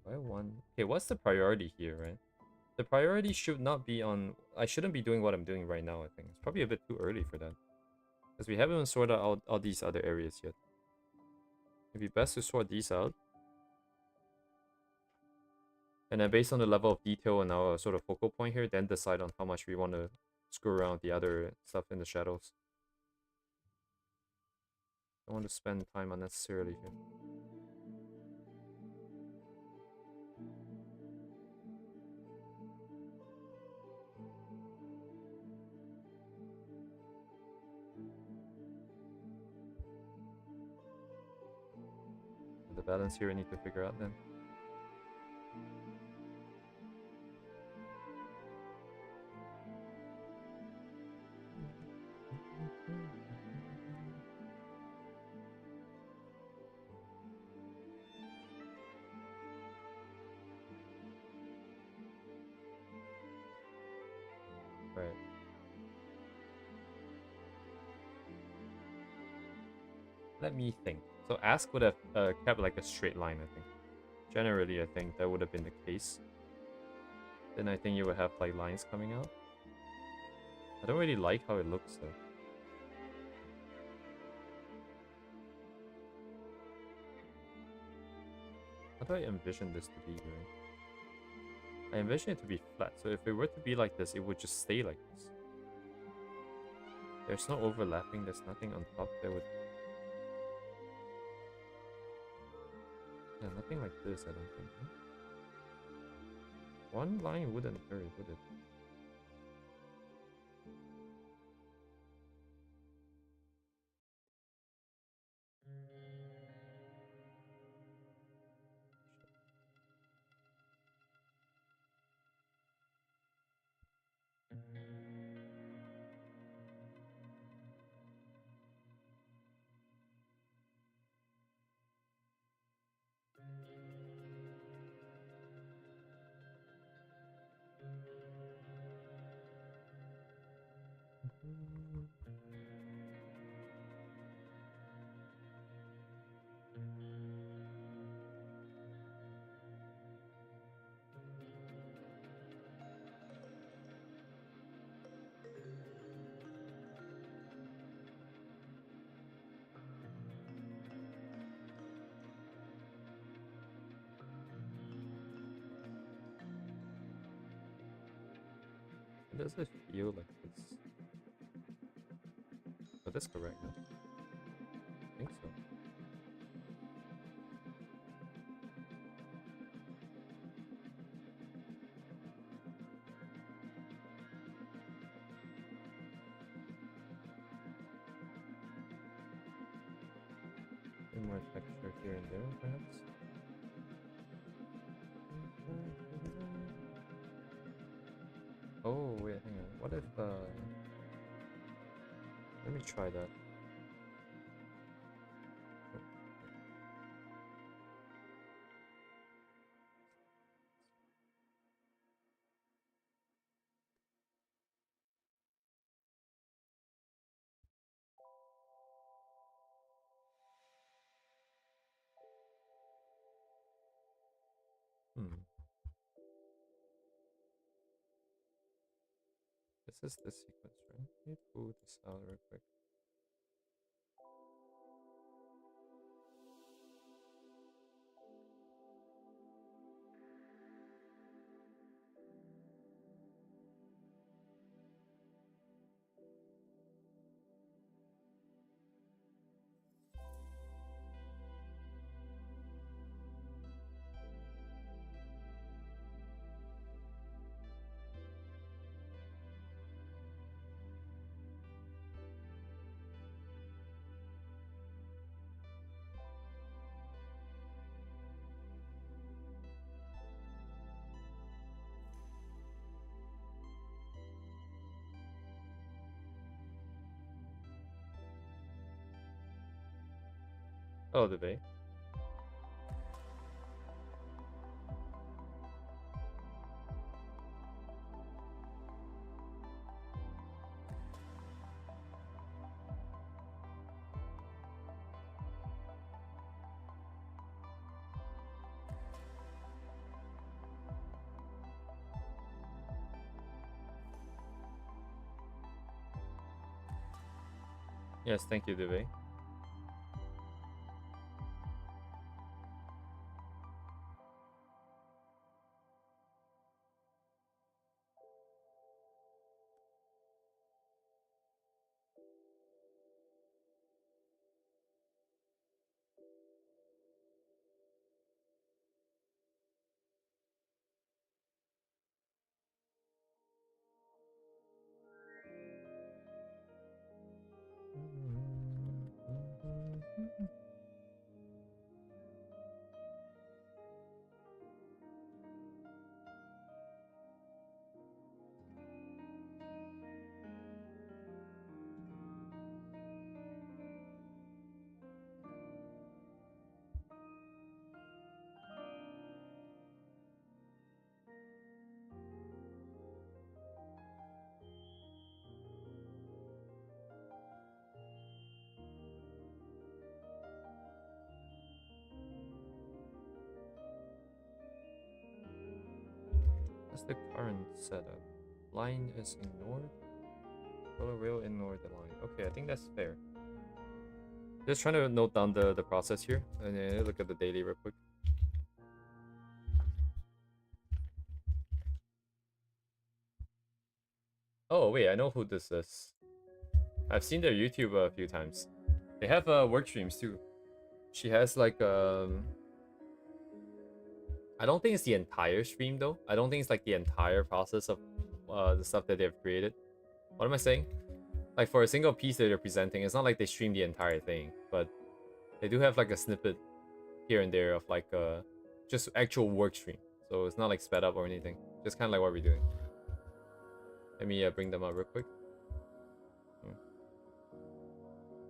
[SPEAKER 1] Why one? Okay, what's the priority here, right? The priority should not be on... I shouldn't be doing what I'm doing right now, I think. It's probably a bit too early for that. Because we haven't even sorted out all these other areas yet. It'd be best to sort these out. And then based on the level of detail and our sort of focal point here, then decide on how much we want to screw around with the other stuff in the shadows. I don't want to spend time unnecessarily here. The balance here I need to figure out then. Right. Let me think. So ask would have kept like a straight line, I think. Generally, I think that would have been the case. Then I think you would have like lines coming out. I don't really like how it looks though. How do I envision this to be here? I envision it to be flat, so if it were to be like this, it would just stay like this. There's no overlapping, there's nothing on top that would... Yeah, nothing like this, I don't think. One line wouldn't hurt, would it? Does it feel like this? Oh, that's correct, no? I think so. More texture here and there, perhaps. Oh, wait, hang on. What if, let me try that. Hmm. This is this sequence, right? Let me pull this out real quick. Oh, the bay. Yes, thank you, Dubey. That's the current setup. Line is ignored. Color will ignore the line. Okay, I think that's fair. Just trying to note down the process here, and then look at the daily real quick. Oh wait, I know who this is. I've seen their YouTube a few times. They have work streams too. She has like I don't think it's the entire stream though. I don't think it's like the entire process of the stuff that they've created. What am I saying? Like for a single piece that they're presenting, it's not like they stream the entire thing, but they do have like a snippet here and there of like just actual work stream. So it's not like sped up or anything. Just kind of like what we're doing. Let me bring them up real quick.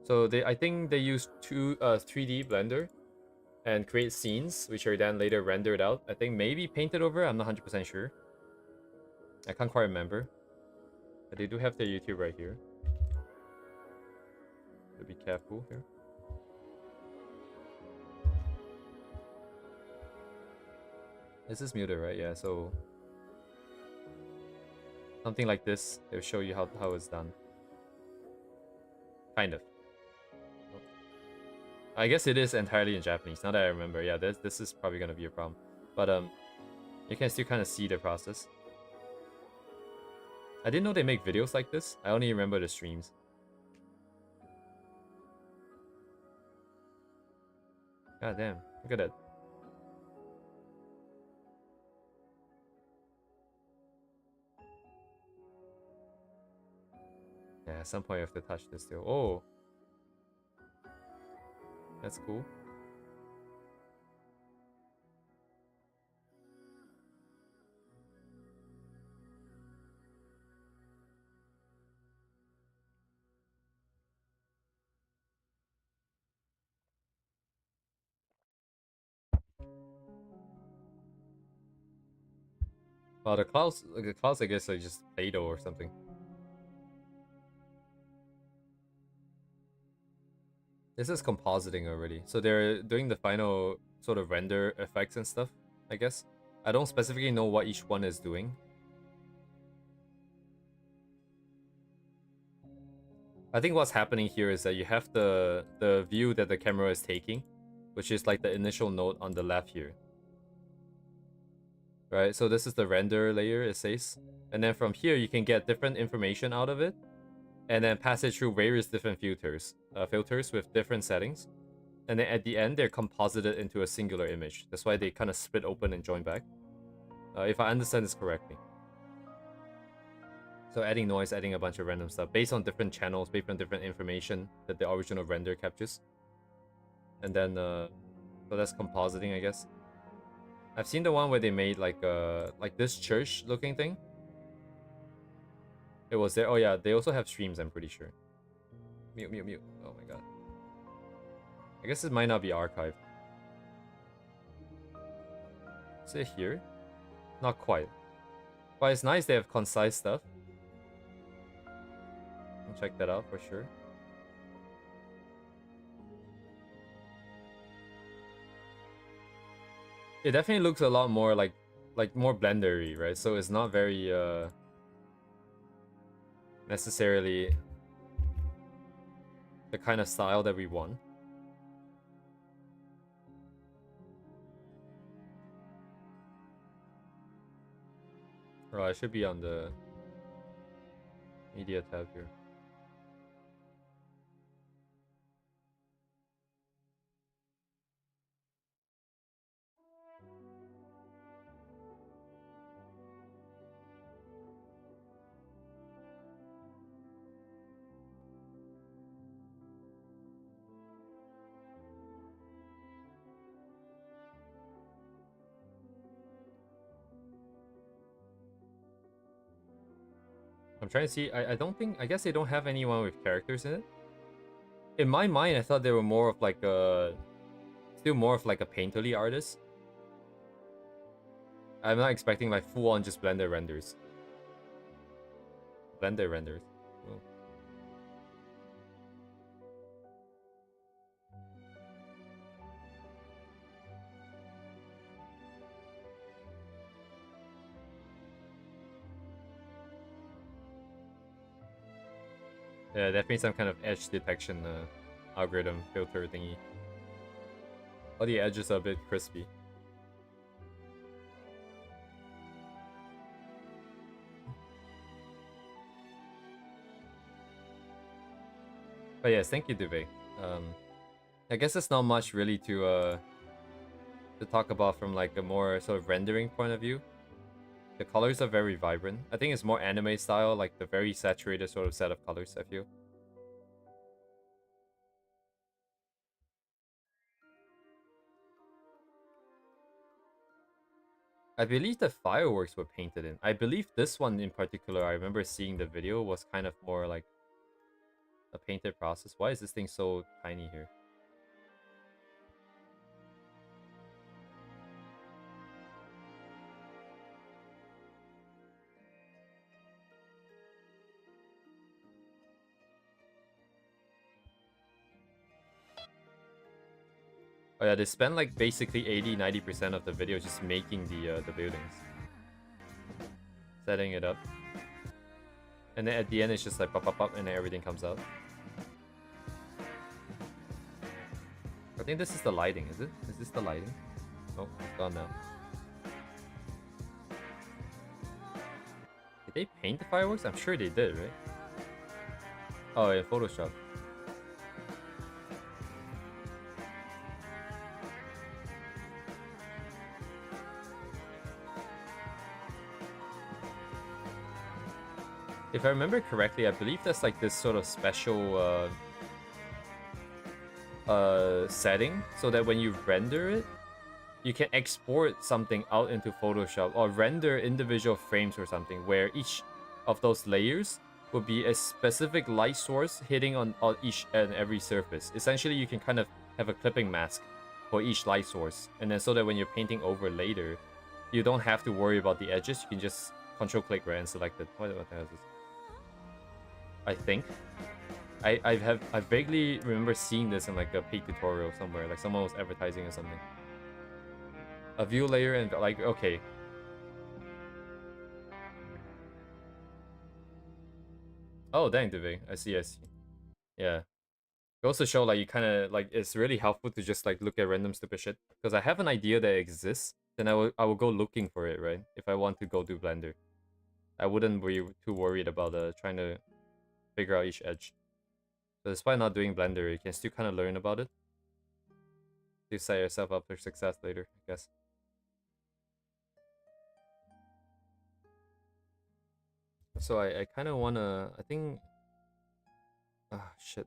[SPEAKER 1] So I think they use 3D Blender and create scenes, which are then later rendered out. I think maybe painted over. I'm not 100% sure. I can't quite remember. But they do have their YouTube right here. So be careful here. This is muted, right? Yeah, so something like this. They'll show you how it's done. Kind of. I guess it is entirely in Japanese. Now that I remember, yeah, this is probably gonna be a problem. But you can still kind of see the process. I didn't know they make videos like this. I only remember the streams. God damn, look at that. Yeah, at some point you have to touch this still. Oh, that's cool. Well, the clouds, I guess, are just Play-Doh or something. This is compositing already, so they're doing the final sort of render effects and stuff, I guess. I don't specifically know what each one is doing. I think what's happening here is that you have the view that the camera is taking, which is like the initial node on the left here. Right, so this is the render layer, it says. And then from here, you can get different information out of it, and then pass it through various different filters with different settings. And then at the end, they're composited into a singular image. That's why they kind of split open and join back. If I understand this correctly. So adding noise, adding a bunch of random stuff based on different channels, based on different information that the original render captures. And then, so that's compositing, I guess. I've seen the one where they made like this church looking thing. It was there. Oh yeah, they also have streams, I'm pretty sure. Mute. Oh my god. I guess it might not be archived. Is it here? Not quite. But it's nice they have concise stuff. I'll check that out for sure. It definitely looks a lot more like more blendery, right? So it's not very necessarily the kind of style that we want. Oh, I should be on the media tab here. I'm trying to see. I don't think. I guess they don't have anyone with characters in it. In my mind, I thought they were more of like a, still more of like a painterly artist. I'm not expecting like full on just Blender renders. Blender renders. Oh. Yeah, definitely some kind of edge detection algorithm filter thingy. All the edges are a bit crispy. But yes, thank you, Duve. I guess there's not much really to talk about from like a more sort of rendering point of view. The colors are very vibrant. I think it's more anime style, like the very saturated sort of set of colors, I feel. I believe the fireworks were painted in. I believe this one in particular, I remember seeing the video, was kind of more like a painted process. Why is this thing so tiny here? Oh yeah, they spend like basically 80-90% of the video just making the buildings. Setting it up. And then at the end it's just like pop pop pop and then everything comes out. I think this is the lighting, is it? Is this the lighting? Oh, it's gone now. Did they paint the fireworks? I'm sure they did, right? Oh yeah, Photoshop. If I remember correctly, I believe that's like this sort of special setting so that when you render it, you can export something out into Photoshop or render individual frames or something where each of those layers would be a specific light source hitting on each and every surface. Essentially, you can kind of have a clipping mask for each light source, and then so that when you're painting over later, you don't have to worry about the edges. You can just control click right and select it. What the hell is this? I think. I vaguely remember seeing this in like a paid tutorial somewhere, like someone was advertising or something. A view layer and like, okay. Oh dang, Divi. I see, I see. Yeah. It goes to show like you kinda like it's really helpful to just like look at random stupid shit. Because I have an idea that exists, then I will go looking for it, right? If I want to go do Blender. I wouldn't be too worried about trying to figure out each edge. So despite not doing Blender, you can still kind of learn about it to set yourself up for success later, I guess. So I kind of want to, I think, ah, shit.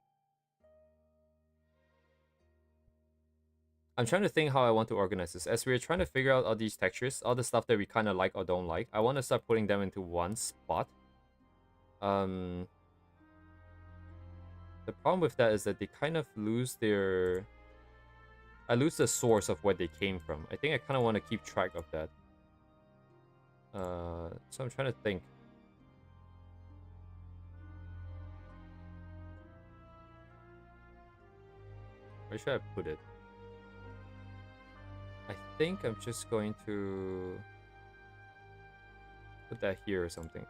[SPEAKER 1] I'm trying to think how I want to organize this. As we're trying to figure out all these textures, all the stuff that we kind of like or don't like, I want to start putting them into one spot. The problem with that is that they kind of lose their I lose the source of where they came from. I think I kind of want to keep track of that. So I'm trying to think. Where should I put it? I think I'm just going to put that here or something.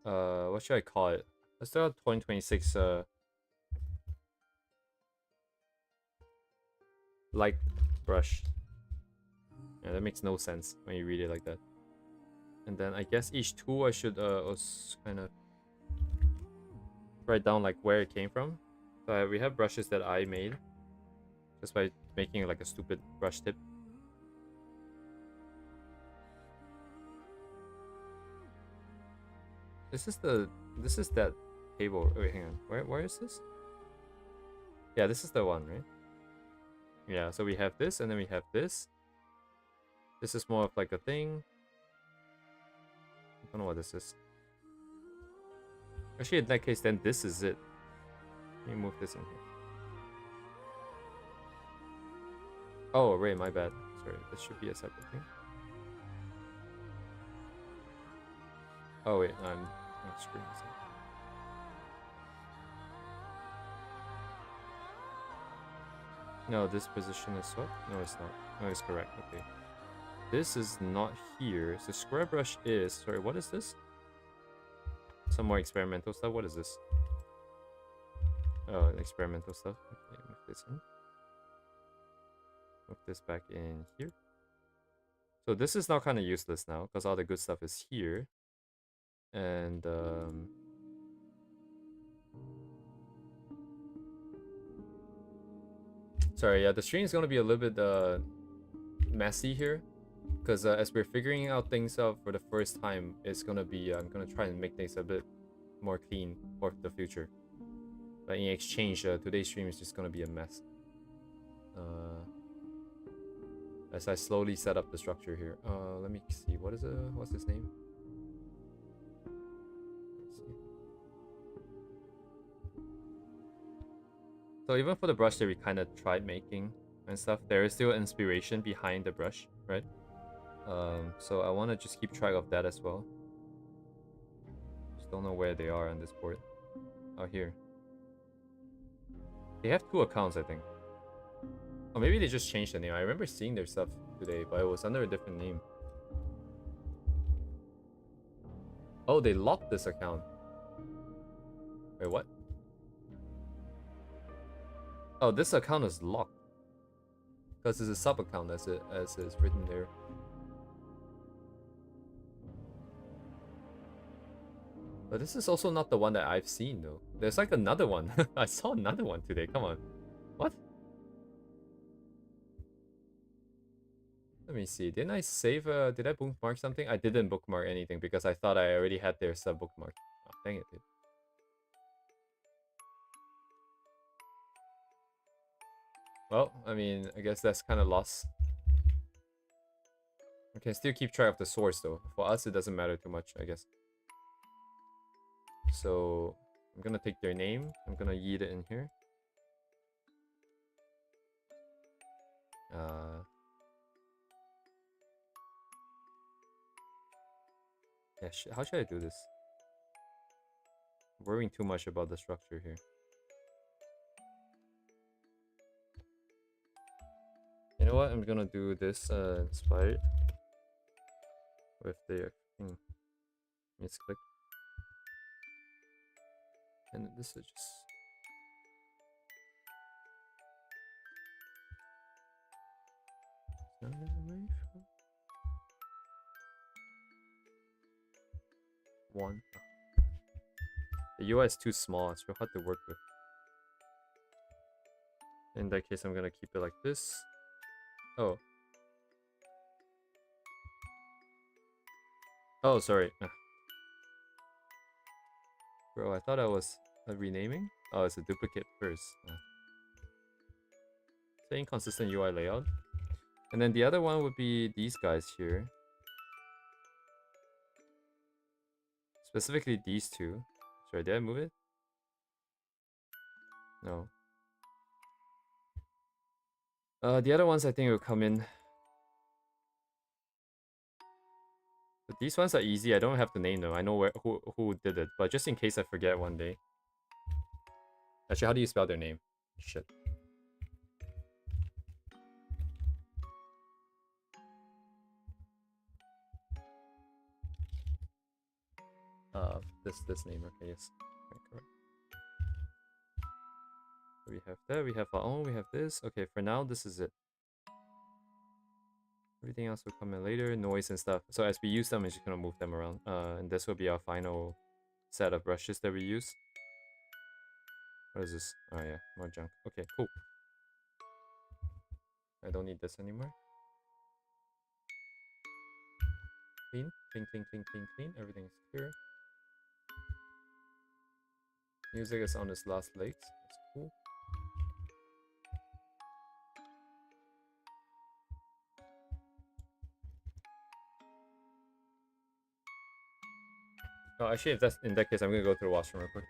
[SPEAKER 1] What should I call it? Let's start 2026 light brush. Yeah, that makes no sense when you read it like that. And then I guess each tool I should kind of write down like where it came from. So we have brushes that I made just by making like a stupid brush tip. This is that table. Wait, hang on. Where is this? Yeah, this is the one, right? Yeah, so we have this and then we have this. This is more of like a thing. I don't know what this is. Actually, in that case, then this is it. Let me move this in here. Oh, Ray, my bad. Sorry, this should be a separate thing. Oh wait, I'm screwing this up. No, this position is what? No, it's not. No, it's correct. Okay. This is not here. So square brush is... Sorry, what is this? Some more experimental stuff. What is this? Oh, experimental stuff. Okay, move this in. Move this back in here. So this is now kind of useless now because all the good stuff is here. And sorry, yeah, the stream is gonna be a little bit messy here because as we're figuring out things out for the first time, it's gonna be I'm gonna try and make things a bit more clean for the future. But in exchange, today's stream is just gonna be a mess. As I slowly set up the structure here. Let me see. What's his name? Let's see. So even for the brush that we kind of tried making and stuff, there is still inspiration behind the brush, right? So I want to just keep track of that as well. Just don't know where they are on this board. Oh, here. They have 2 accounts, I think. Or maybe they just changed the name. I remember seeing their stuff today, but it was under a different name. Oh, they locked this account. Wait, what? Oh, this account is locked. Because it's a sub-account as is written there. But this is also not the one that I've seen, though. There's like another one. I saw another one today. Come on. What? Let me see. Didn't I save... did I bookmark something? I didn't bookmark anything because I thought I already had their sub-bookmark. Oh, dang it, dude. Well, I mean, I guess that's kind of lost. We can still keep track of the source, though. For us, it doesn't matter too much, I guess. So, I'm gonna take their name. I'm gonna yeet it in here. Yeah, how should I do this? I'm worrying too much about the structure here. You know what? I'm gonna do this inspired with the misclick. And this is just... One. The UI is too small. It's real hard to work with. In that case, I'm gonna keep it like this. Oh. Oh, sorry. Bro, I thought I was renaming. Oh, it's a duplicate first. It's an inconsistent UI layout. And then the other one would be these guys here. Specifically these two. Sorry, did I move it? No. The other ones I think will come in. But these ones are easy. I don't have to name them. I know who did it, but just in case I forget one day. Actually, how do you spell their name? Shit. This name. Okay, yes. Okay, correct. So we have that. We have our own. We have this. Okay, for now, this is it. Everything else will come in later. Noise and stuff. So as we use them, we're just gonna move them around. And this will be our final set of brushes that we use. What is this? Oh yeah, more junk. Okay, cool. I don't need this anymore. Clean, clean, clean, clean, clean, clean. Everything's clear. Music is on its last legs. That's cool. Oh, actually, if that's in that case, I'm gonna go to the washroom real quick.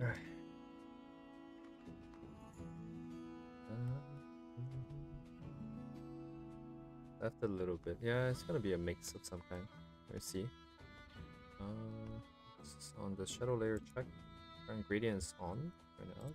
[SPEAKER 1] Alright. Left a little bit. Yeah, it's gonna be a mix of some kind. Let's see. On the shadow layer check. Our ingredients on. Turn it up.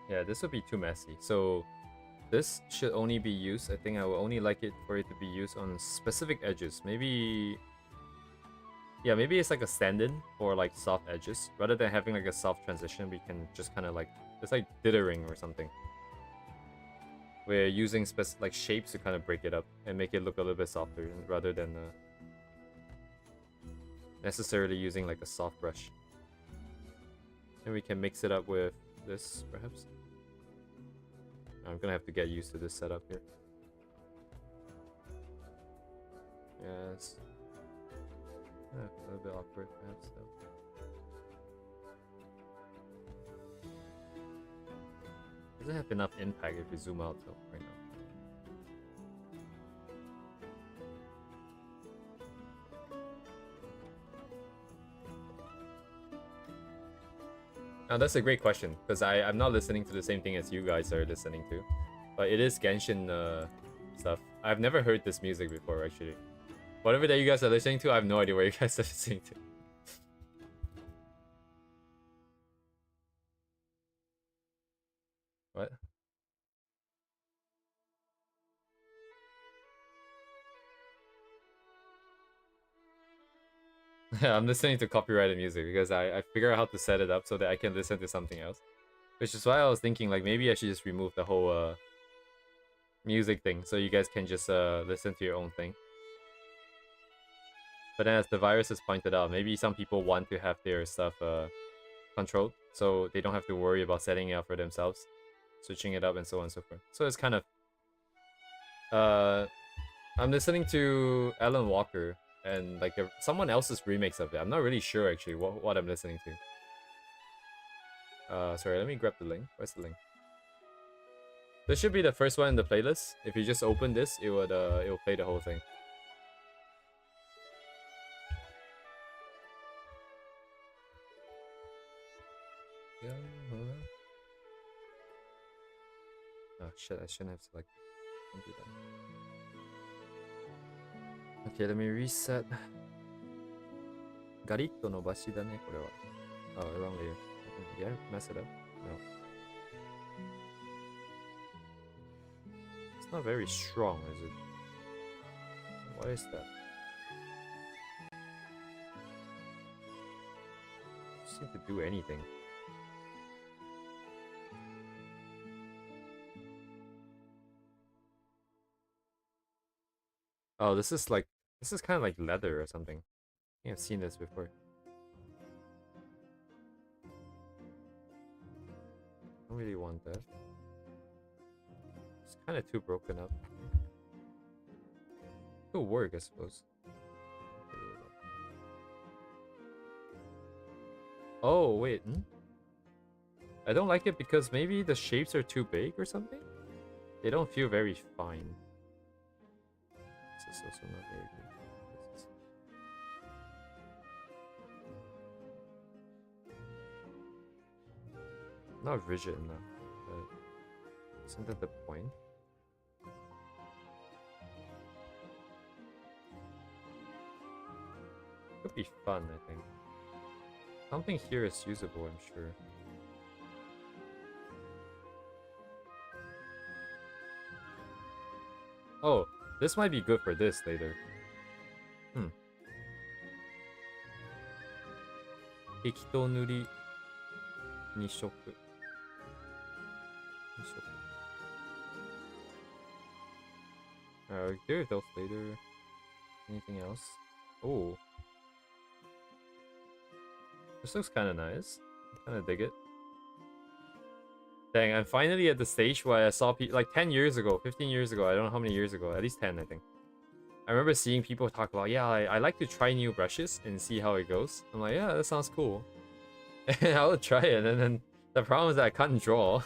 [SPEAKER 1] Yeah, this would be too messy. So this should only be used. I think I will only like it for it to be used on specific edges. Maybe, yeah, maybe it's like a stand-in for like soft edges. Rather than having like a soft transition, we can just kind of like, it's like dithering or something. We're using like shapes to kind of break it up and make it look a little bit softer rather than necessarily using like a soft brush. And we can mix it up with this, perhaps. I'm gonna have to get used to this setup here. Yes. A little bit awkward, perhaps, though. Doesn't have enough impact if we zoom out, though, right now. Now, that's a great question, because I'm not listening to the same thing as you guys are listening to. But it is Genshin stuff. I've never heard this music before, actually. Whatever that you guys are listening to, I have no idea what you guys are listening to. What? Yeah, I'm listening to copyrighted music because I figure out how to set it up so that I can listen to something else. Which is why I was thinking like maybe I should just remove the whole music thing so you guys can just listen to your own thing. But then as the virus has pointed out, maybe some people want to have their stuff controlled, so they don't have to worry about setting it up for themselves, switching it up, and so on and so forth. So it's kind of... I'm listening to Alan Walker and like someone else's remix of it. I'm not really sure actually what I'm listening to. Sorry, let me grab the link. Where's the link? This should be the first one in the playlist. If you just open this, it will play the whole thing. Oh shit, I shouldn't have selected. Don't do that. Okay, let me reset. Garitto no bashi da ne, kore wa. Oh, wrong layer. Did I mess it up? No. It's not very strong, is it? What is that? Doesn't seem to do anything. Oh, this is kind of like leather or something. I think I've seen this before. I don't really want that. It's kind of too broken up. It'll work, I suppose. Oh, wait. I don't like it because maybe the shapes are too big or something? They don't feel very fine. This is also not very good. Not rigid enough, but isn't that the point? Could be fun, I think. Something here is usable, I'm sure. Oh, this might be good for this later. Hikito nuri 2色 do those later. Anything else? Oh, this looks kind of nice. I kind of dig it. Dang, I'm finally at the stage where I saw people like 10 years ago, 15 years ago. I don't know how many years ago. At least 10, I think. I remember seeing people talk about, yeah, I like to try new brushes and see how it goes. I'm like, yeah, that sounds cool. And I would try it, and then the problem is that I can't draw.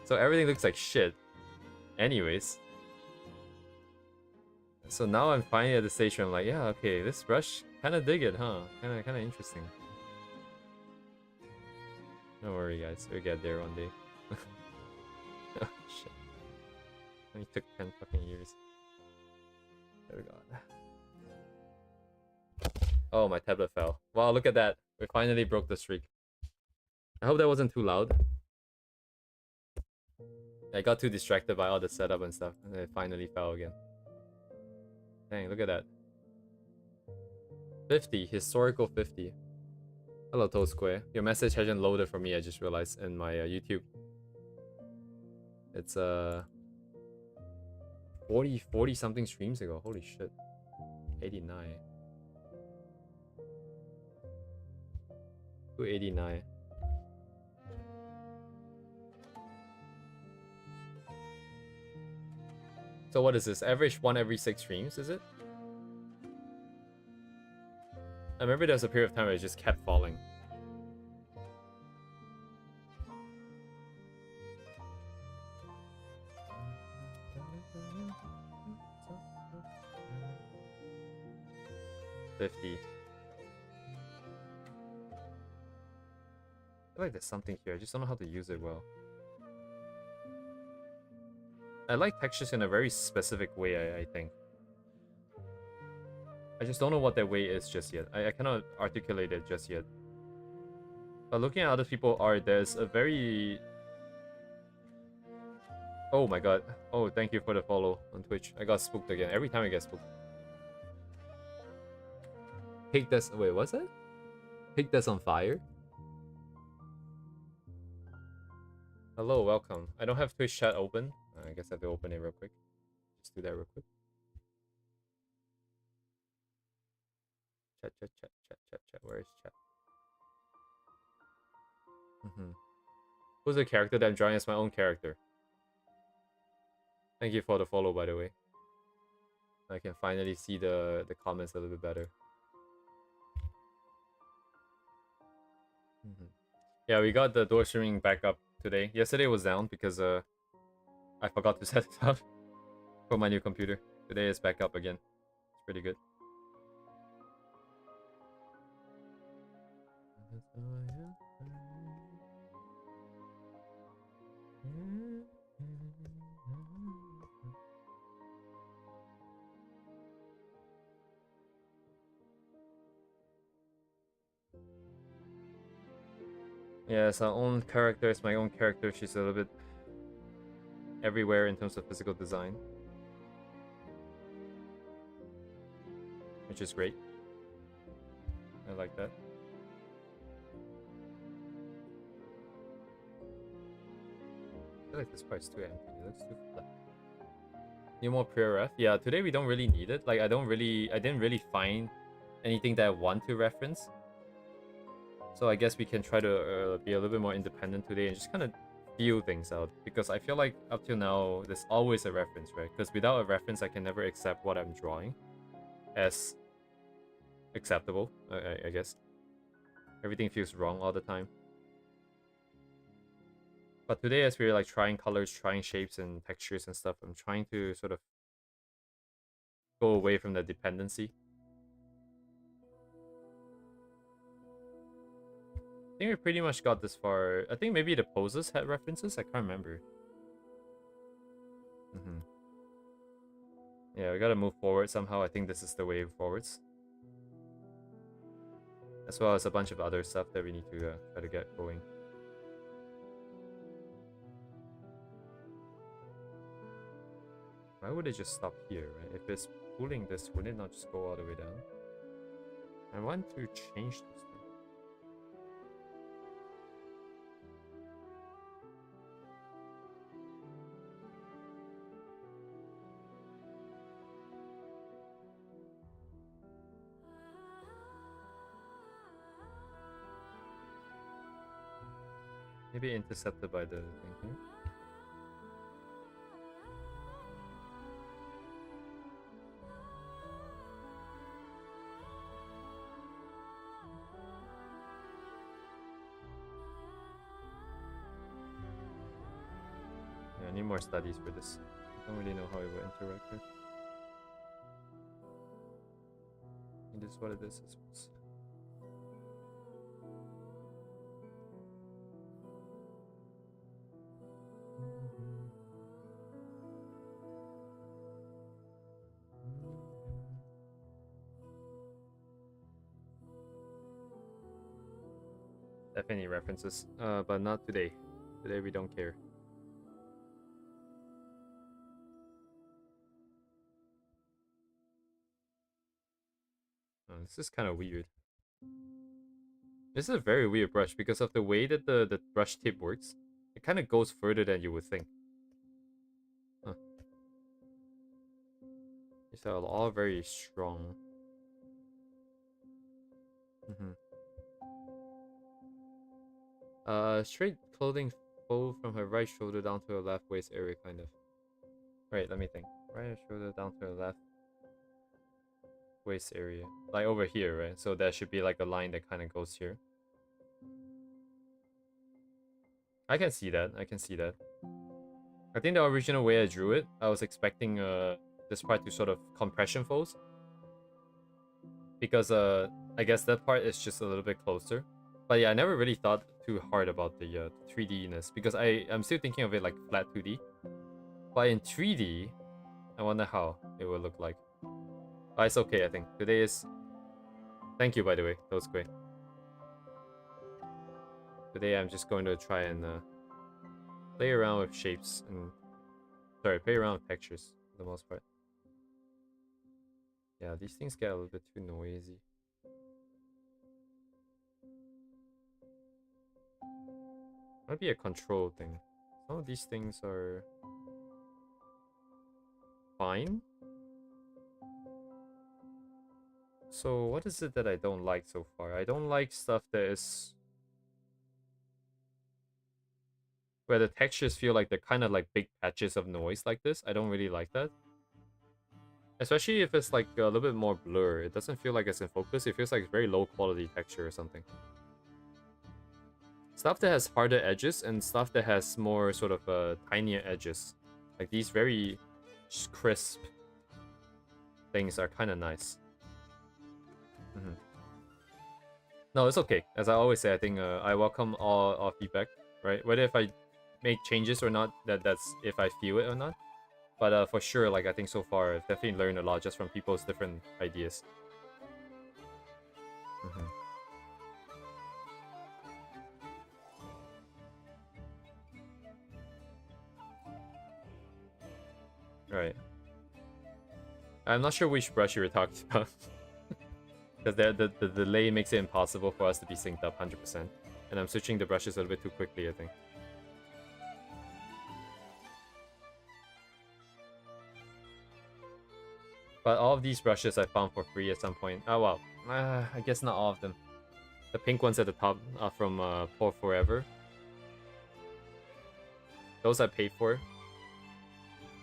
[SPEAKER 1] So everything looks like shit. Anyways. So now I'm finally at the stage where I'm like, yeah, okay, this brush, kind of dig it, huh? Kind of interesting. Don't worry, guys. We'll get there one day. Oh, shit. Only took 10 fucking years. There we go. Oh, my tablet fell. Wow, look at that. We finally broke the streak. I hope that wasn't too loud. I got too distracted by all the setup and stuff, and it finally fell again. Dang, look at that. 50, historical 50. Hello, Toad Square. Your message hasn't loaded for me, I just realized, in my YouTube. It's 40 something streams ago. Holy shit. 89. 289. So what is this? Average 1 every 6 streams, is it? I remember there was a period of time where it just kept falling. $50. I feel like there's something here. I just don't know how to use it well. I like textures in a very specific way, I think. I just don't know what that way is just yet. I cannot articulate it just yet. But looking at other people's art, there's a very... Oh my god. Oh, thank you for the follow on Twitch. I got spooked again. Every time I get spooked. Take this... Wait, what's that? Take this on fire? Hello, welcome. I don't have Twitch chat open. I guess I have to open it real quick. Just do that real quick. Chat. Where is chat? Who's the character that I'm drawing as my own character? Thank you for the follow, by the way. I can finally see the comments a little bit better. Yeah, we got the door streaming back up today. Yesterday was down because I forgot to set it up for my new computer. Today it's back up again. It's pretty good. Yeah, it's our own character. It's my own character. She's a little bit everywhere in terms of physical design, which is great. I like that. I feel like this part's too empty. It looks too flat. Need more pre-ref? Yeah, today we don't really need it. Like, I didn't really find anything that I want to reference. So I guess we can try to be a little bit more independent today and just kind of feel things out. Because I feel like up till now, there's always a reference, right? Because without a reference, I can never accept what I'm drawing as acceptable, I guess. Everything feels wrong all the time. But today, as we're like trying colors, trying shapes and textures and stuff, I'm trying to sort of go away from the dependency. I think we pretty much got this far. I think maybe the poses had references. I can't remember. Yeah, we gotta move forward somehow. I think this is the way forwards. As well as a bunch of other stuff that we need to try to get going. Why would it just stop here, right? If it's pulling this, would it not just go all the way down? I want to change this thing. Maybe intercepted by the thing here. Yeah, I need more studies for this. I don't really know how it will interact with. It is what it is, I suppose. Definitely references, but not today. Today we don't care. Oh, this is kind of weird. This is a very weird brush because of the way that the brush tip works. It kind of goes further than you would think. Huh. These are all very strong. Straight clothing fold from her right shoulder down to her left waist area, kind of. Right, let me think. Right shoulder down to her left waist area. Like over here, right? So there should be like a line that kind of goes here. I can see that. I can see that. I think the original way I drew it, I was expecting this part to sort of compression folds. Because I guess that part is just a little bit closer. But yeah, I never really thought too hard about the 3D-ness because I'm still thinking of it like flat 2D. But in 3D, I wonder how it will look like. But it's okay, I think. Today is... Thank you, by the way. That was great. Today I'm just going to try and play around with shapes and... Sorry, play around with textures for the most part. Yeah, these things get a little bit too noisy. Might be a control thing. Some of these things are fine. So what is it that I don't like so far? I don't like stuff that is where the textures feel like they're kind of like big patches of noise like this. I don't really like that. Especially if it's like a little bit more blur. It doesn't feel like it's in focus. It feels like it's very low quality texture or something. Stuff that has harder edges and stuff that has more sort of tinier edges. Like these very crisp things are kind of nice. No, it's okay. As I always say, I think I welcome all feedback, right? Whether if I make changes or not, that's if I feel it or not. But for sure, like I think so far, I've definitely learned a lot just from people's different ideas. Right. I'm not sure which brush you were talking about. Because the delay makes it impossible for us to be synced up 100%. And I'm switching the brushes a little bit too quickly, I think. But all of these brushes I found for free at some point. Oh, well. I guess not all of them. The pink ones at the top are from Pour Forever. Those I paid for.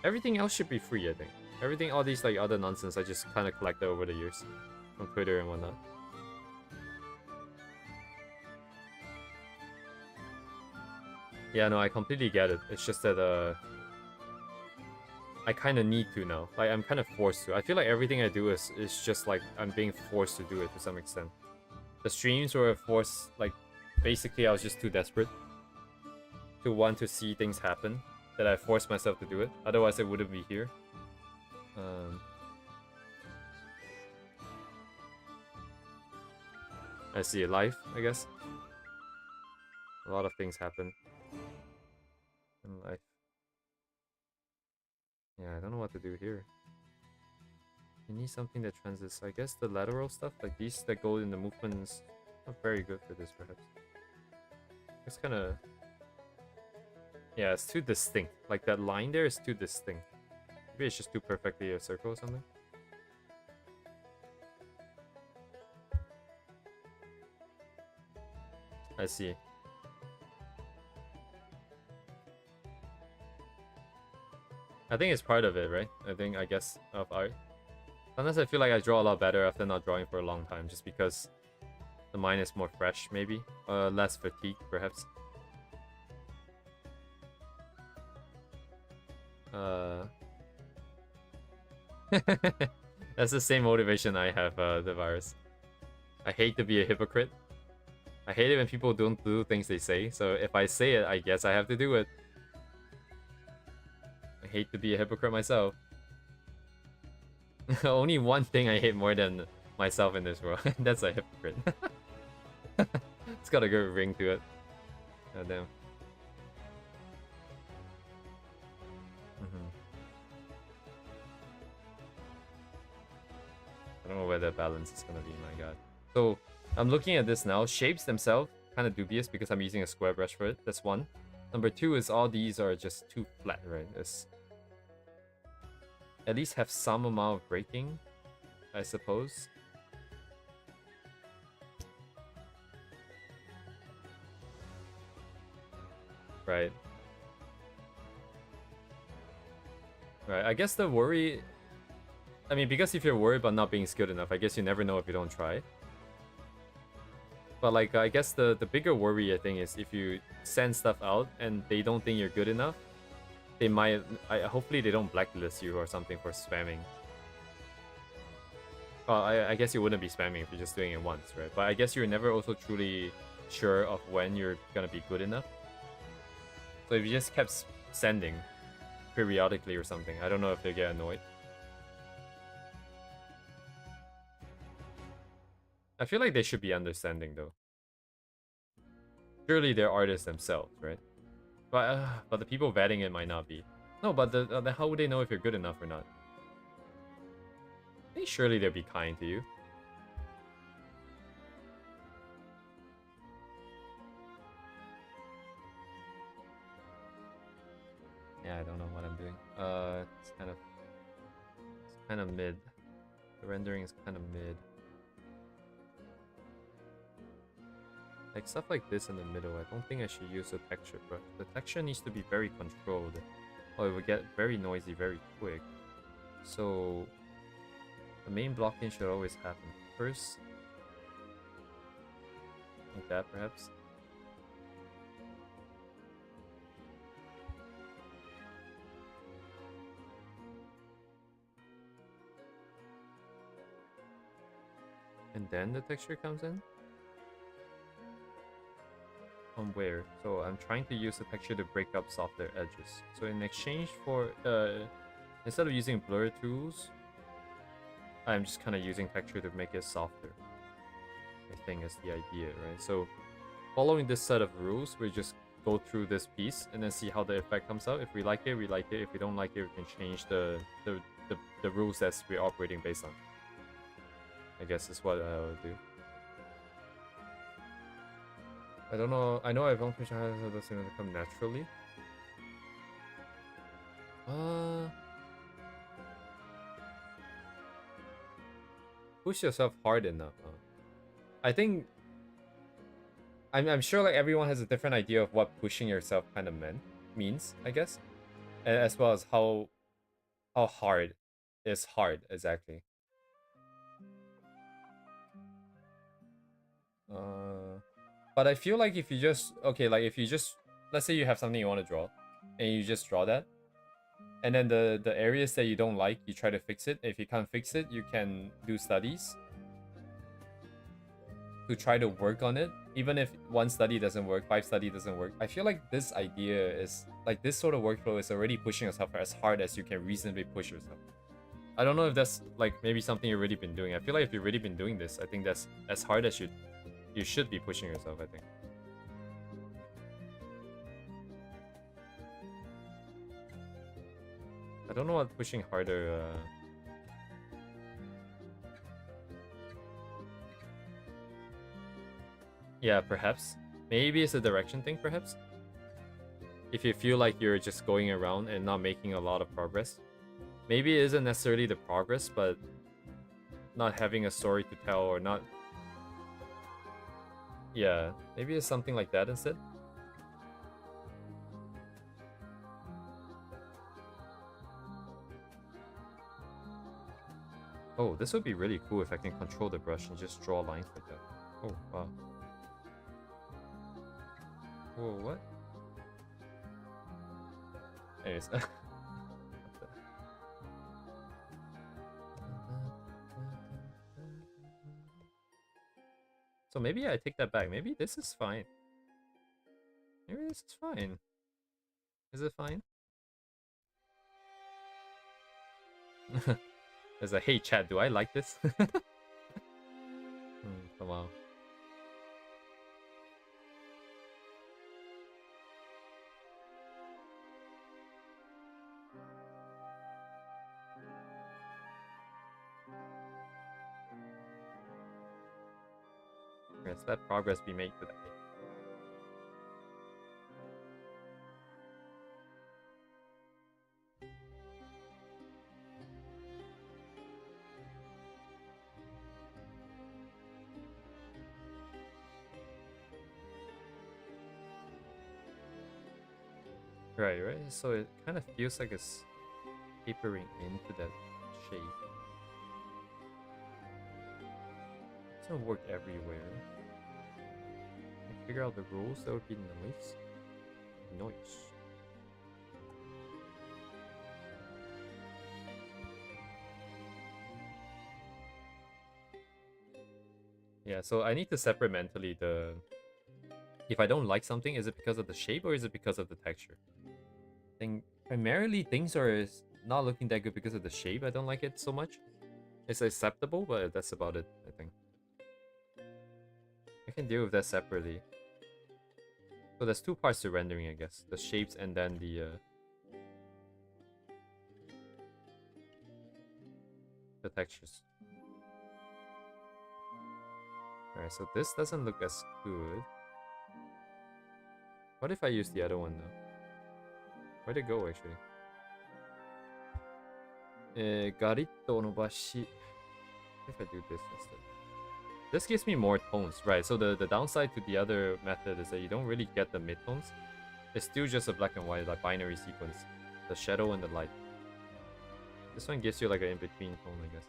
[SPEAKER 1] Everything else should be free, I think. Everything, all these like other nonsense, I just kind of collected over the years. From Twitter and whatnot. Yeah, no, I completely get it. It's just that, I kind of need to now. Like, I'm kind of forced to. I feel like everything I do is just like I'm being forced to do it to some extent. The streams were forced, like, basically I was just too desperate to want to see things happen that I forced myself to do it. Otherwise, I wouldn't be here. I see life, I guess. A lot of things happen in life. Yeah, I don't know what to do here. You need something that transits. I guess the lateral stuff, like these that go in the movements, not very good for this, perhaps. It's kind of... Yeah, it's too distinct. Like, that line there is too distinct. Maybe it's just too perfectly a circle or something. I see. I think it's part of it, right? I guess, of art. Sometimes I feel like I draw a lot better after not drawing for a long time, just because the mind is more fresh, maybe. Less fatigued, perhaps. That's the same motivation I have, the virus. I hate to be a hypocrite. I hate it when people don't do things they say, so if I say it, I guess I have to do it. I hate to be a hypocrite myself. Only one thing I hate more than myself in this world. That's a hypocrite. It's got a good ring to it. God damn. I don't know where that balance is gonna be, my god. So, I'm looking at this now. Shapes themselves, kind of dubious because I'm using a square brush for it. That's one. Number two is all these are just too flat, right? It's at least have some amount of breaking, I suppose. Right. Right. I guess the worry... I mean, because if you're worried about not being skilled enough, I guess you never know if you don't try. But like, I guess the bigger worry, I think, is if you send stuff out and they don't think you're good enough, they might... hopefully they don't blacklist you or something for spamming. Well, I guess you wouldn't be spamming if you're just doing it once, right? But I guess you're never also truly sure of when you're gonna be good enough. So if you just kept sending periodically or something, I don't know if they get annoyed. I feel like they should be understanding, though. Surely they're artists themselves, right? But the people vetting it might not be. No, but how would they know if you're good enough or not? I think surely they'll be kind to you. Yeah, I don't know what I'm doing. It's kind of mid. The rendering is kind of mid. Like stuff like this in the middle, I don't think I should use the texture brush. The texture needs to be very controlled, or it will get very noisy very quick. So the main blocking should always happen first. Like that, perhaps. And then the texture comes in? On where? So I'm trying to use the texture to break up softer edges. So in exchange for, instead of using blur tools, I'm just kind of using texture to make it softer. I think is the idea, right? So following this set of rules, we just go through this piece and then see how the effect comes out. If we like it, we like it. If we don't like it, we can change the rules that we're operating based on. I guess is what I would do. I don't know. I know I don't think how that's gonna come naturally. Push yourself hard enough. I think I'm sure like everyone has a different idea of what pushing yourself kind of means, I guess, as well as how hard is hard exactly. But I feel like if you just like if you just let's say you have something you want to draw, and you just draw that, and then the areas that you don't like, you try to fix it. If you can't fix it, you can do studies to try to work on it. Even if one study doesn't work, 5 study doesn't work. I feel like this idea is like this sort of workflow is already pushing yourself as hard as you can reasonably push yourself. I don't know if that's like maybe something you've already been doing. I feel like if you've already been doing this, I think that's as hard as you should be pushing yourself, I think. I don't know what pushing harder yeah, perhaps. Maybe it's a direction thing, perhaps. If you feel like you're just going around and not making a lot of progress. Maybe it isn't necessarily the progress, but not having a story to tell or not... Yeah, maybe it's something like that instead. Oh, this would be really cool if I can control the brush and just draw lines like that. Oh, wow. Whoa, what? Anyways. So maybe I take that back. Maybe this is fine. Maybe this is fine. Is it fine? There's a hey chat, do I like this? Come on. Yes, let progress be made today. Right. So it kind of feels like it's tapering into that shape. It doesn't work everywhere. Figure out the rules, that would be nice. Nice. Yeah, so I need to separate mentally the... If I don't like something, is it because of the shape or is it because of the texture? I think primarily things are not looking that good because of the shape. I don't like it so much. It's acceptable, but that's about it, I think. I can deal with that separately. So there's 2 parts to rendering, I guess. The shapes and then the textures. Alright, so this doesn't look as good. What if I use the other one though? Where'd it go actually? Garitto nobashi. If I do this instead. This gives me more tones, right? So the downside to the other method is that you don't really get the midtones. It's still just a black and white, like binary sequence. The shadow and the light. This one gives you like an in-between tone, I guess.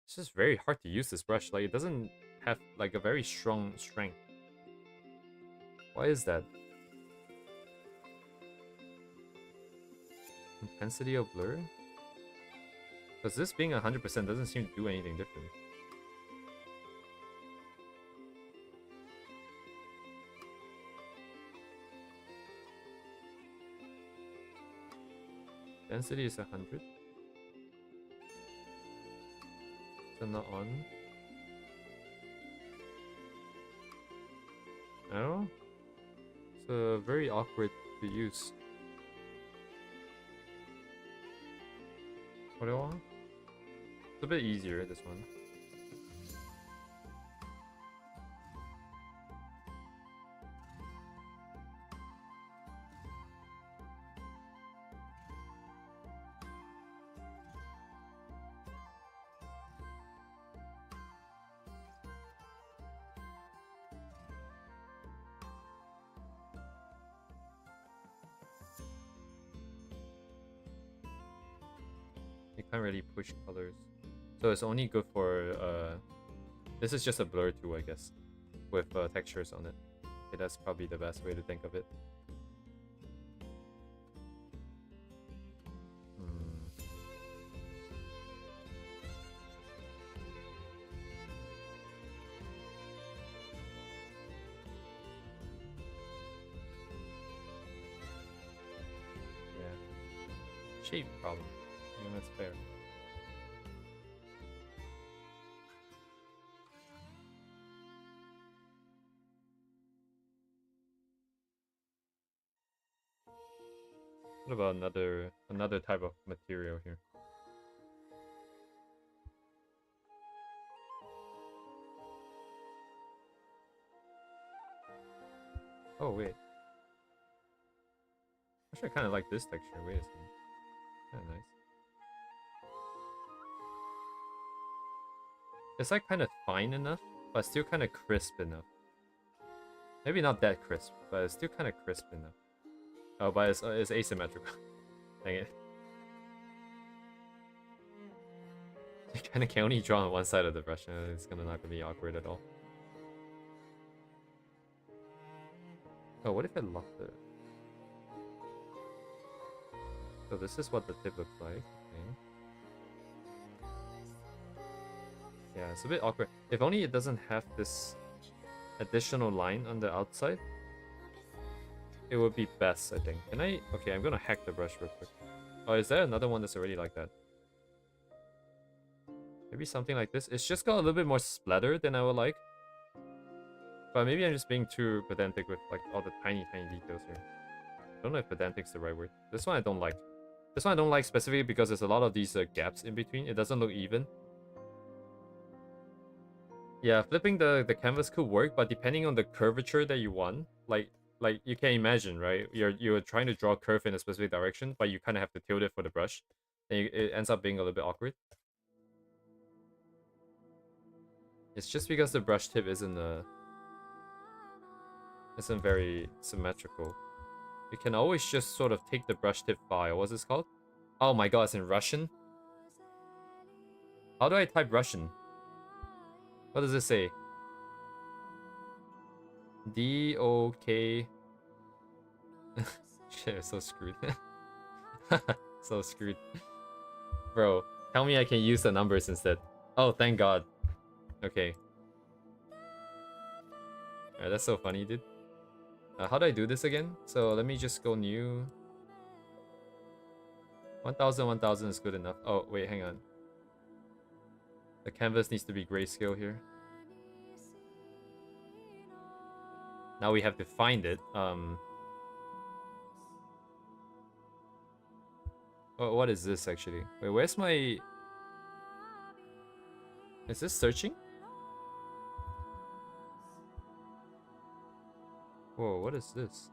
[SPEAKER 1] It's just very hard to use this brush. Like, it doesn't have like a very strong strength. Why is that? Intensity of blur? Because this being 100% doesn't seem to do anything different. Density is 100. Is that not on? I don't know. It's very awkward to use. What do I want? It's a bit easier, this one. You can't really push colors. So it's only good for, this is just a blur tool, I guess, with textures on it. Okay, that's probably the best way to think of it. Yeah. Shape problem. Yeah, that's fair. What about another type of material here? Oh wait. Actually, I kind of like this texture. Wait a second. Kind of nice. It's like kind of fine enough, but still kind of crisp enough. Maybe not that crisp, but it's still kind of crisp enough. Oh, but it's asymmetrical. Dang it. You kind of can only draw on one side of the brush, and it's not gonna be awkward at all. Oh, what if I lock the... So this is what the tip looks like. Okay. Yeah, it's a bit awkward. If only it doesn't have this additional line on the outside, it would be best, I think. Can I... Okay, I'm gonna hack the brush real quick. Oh, is there another one that's already like that? Maybe something like this. It's just got a little bit more splatter than I would like. But maybe I'm just being too pedantic with like all the tiny details here. I don't know if pedantic's the right word. This one I don't like. This one I don't like specifically because there's a lot of these gaps in between. It doesn't look even. Yeah, flipping the canvas could work, but depending on the curvature that you want, like you can imagine, right? You're trying to draw a curve in a specific direction, but you kind of have to tilt it for the brush, and it ends up being a little bit awkward. It's just because the brush tip isn't very symmetrical. You can always just sort of take the brush tip file. What's this called? Oh my god, it's in Russian? How do I type Russian? What does it say? D-O-K... Shit, so screwed. So screwed. Bro, tell me I can use the numbers instead. Oh, thank god. Okay. Alright, that's so funny, dude. How do I do this again? So let me just go new. 1000, 1000 is good enough. Oh, wait, hang on. The canvas needs to be grayscale here. Now we have to find it. What is this actually? Wait, where's my... Is this searching? Whoa, what is this?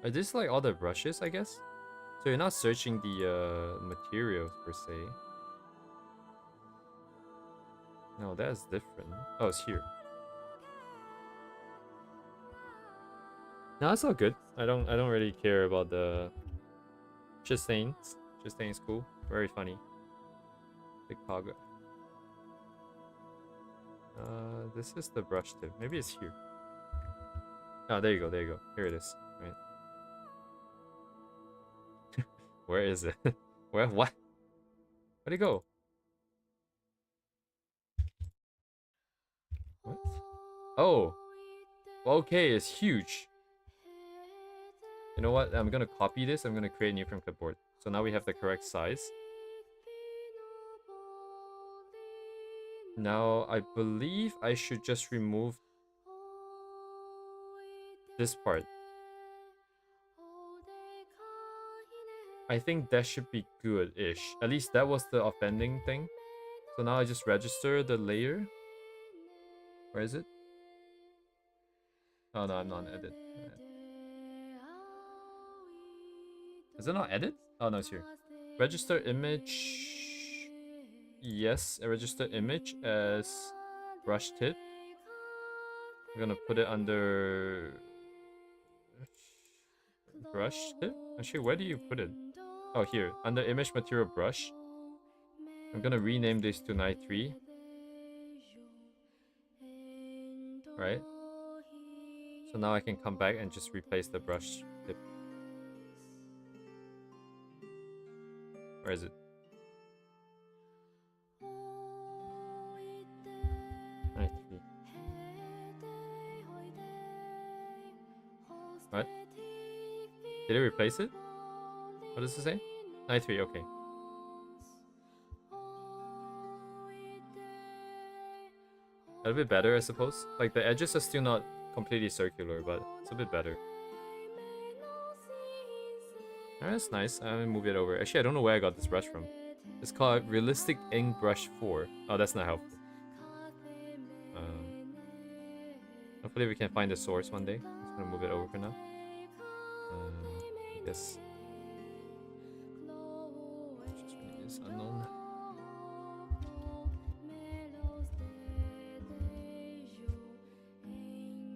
[SPEAKER 1] Are these like all the brushes, I guess? So you're not searching the materials per se. No, that's different. Oh, it's here. No, it's all good. I don't really care about the Chistains. Chistain's cool. Very funny. Big Paga. This is the brush tip. Maybe it's here. Oh, there you go, there you go. Here it is. Right. Where is it? Where? What? Where'd it go? What? Oh. Okay, it's huge. You know what? I'm gonna copy this. I'm gonna create new from clipboard. So now we have the correct size. Now, I believe I should just remove this part. I think that should be good-ish. At least that was the offending thing. So now I just register the layer. Where is it? Oh no, I'm not edit. Is it not edit? Oh no, it's here. Register image. Yes, a register image as brush tip. I'm gonna put it under brush tip. Actually, where do you put it? Oh, here, under image material brush. I'm gonna rename this to Night 3. Right? So now I can come back and just replace the brush tip. Where is it? Night 3. What? Did it replace it? What does it say? Night 3, okay. A bit better, I suppose. Like, the edges are still not completely circular, but it's a bit better. Alright, that's nice. I'm gonna move it over. Actually, I don't know where I got this brush from. It's called Realistic Ink Brush 4. Oh, that's not helpful. Hopefully we can find the source one day. I'm just gonna move it over for now. I guess. Is unknown.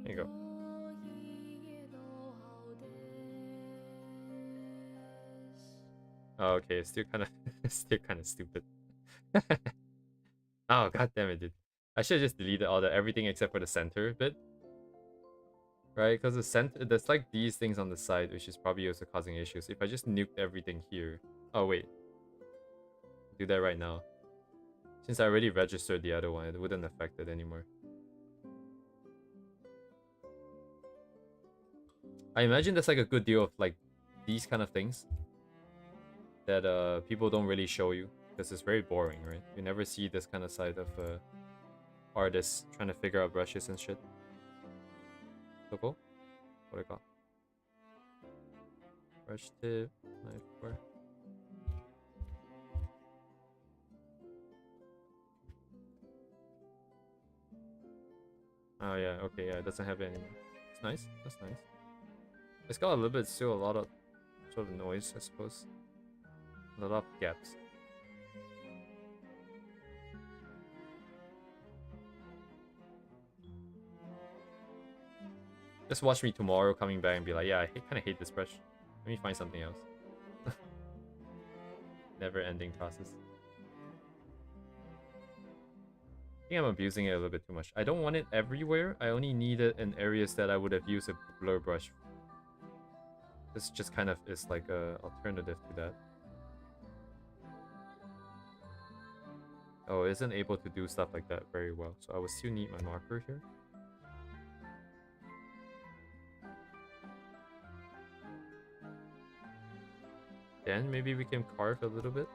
[SPEAKER 1] There you go. Oh, okay, it's still kind of stupid. Oh, god damn it, dude. I should have just deleted all the everything except for the center bit. Right? Because the center, there's like these things on the side, which is probably also causing issues. If I just nuked everything here. Oh, wait. Do that right now. Since I already registered the other one, it wouldn't affect it anymore. I imagine that's like a good deal of like these kind of things that people don't really show you because it's very boring, right? You never see this kind of side of artists trying to figure out brushes and shit. So cool. What I got? Brush tip, knife bar. Oh yeah, okay, yeah, it doesn't have it anymore. It's nice. That's nice. It's got a little bit, still a lot of sort of noise, I suppose. A lot of gaps. Just watch me tomorrow coming back and be like, yeah, I kind of hate this brush. Let me find something else. Never-ending process. I think I'm abusing it a little bit too much. I don't want it everywhere. I only need it in areas that I would have used a blur brush. This just kind of is like a alternative to that. Oh, it isn't able to do stuff like that very well. So I will still need my marker here. Then maybe we can carve a little bit.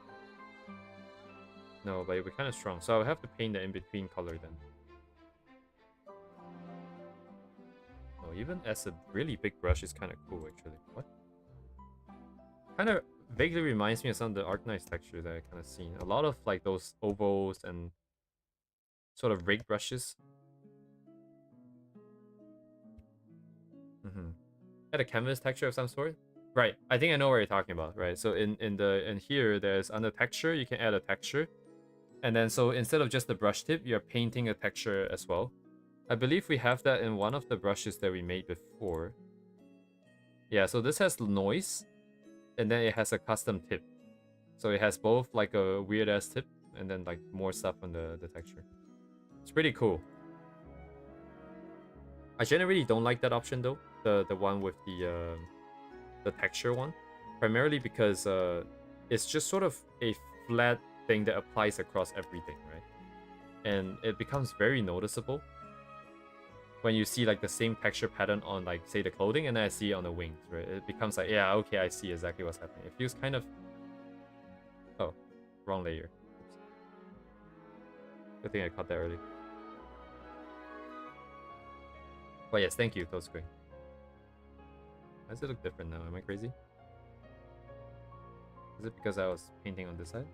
[SPEAKER 1] No, but we're kind of strong. So I'll have to paint the in-between color then. Oh, even as a really big brush is kind of cool actually. What? Kind of vaguely reminds me of some of the Arknights texture that I kind of seen. A lot of like those ovals and sort of rig brushes. Had a canvas texture of some sort. Right, I think I know what you're talking about. Right, so in here there's under texture you can add a texture, And then so instead of just the brush tip, you're painting a texture as well. I believe we have that in one of the brushes that we made before. Yeah, so this has noise, and then it has a custom tip. So it has both like a weird ass tip and then like more stuff on the texture. It's pretty cool. I generally don't like that option though, the one with the texture one, primarily because it's just sort of a flat thing that applies across everything, right? And it becomes very noticeable when you see like the same texture pattern on like say the clothing, and then I see it on the wings, right? It becomes like, yeah, okay, I see exactly what's happening. It feels kind of, oh, wrong layer. Oops. Good thing I caught that early. But yes, thank you, Toad's Queen. Why does it look different now? Am I crazy? Is it because I was painting on this side?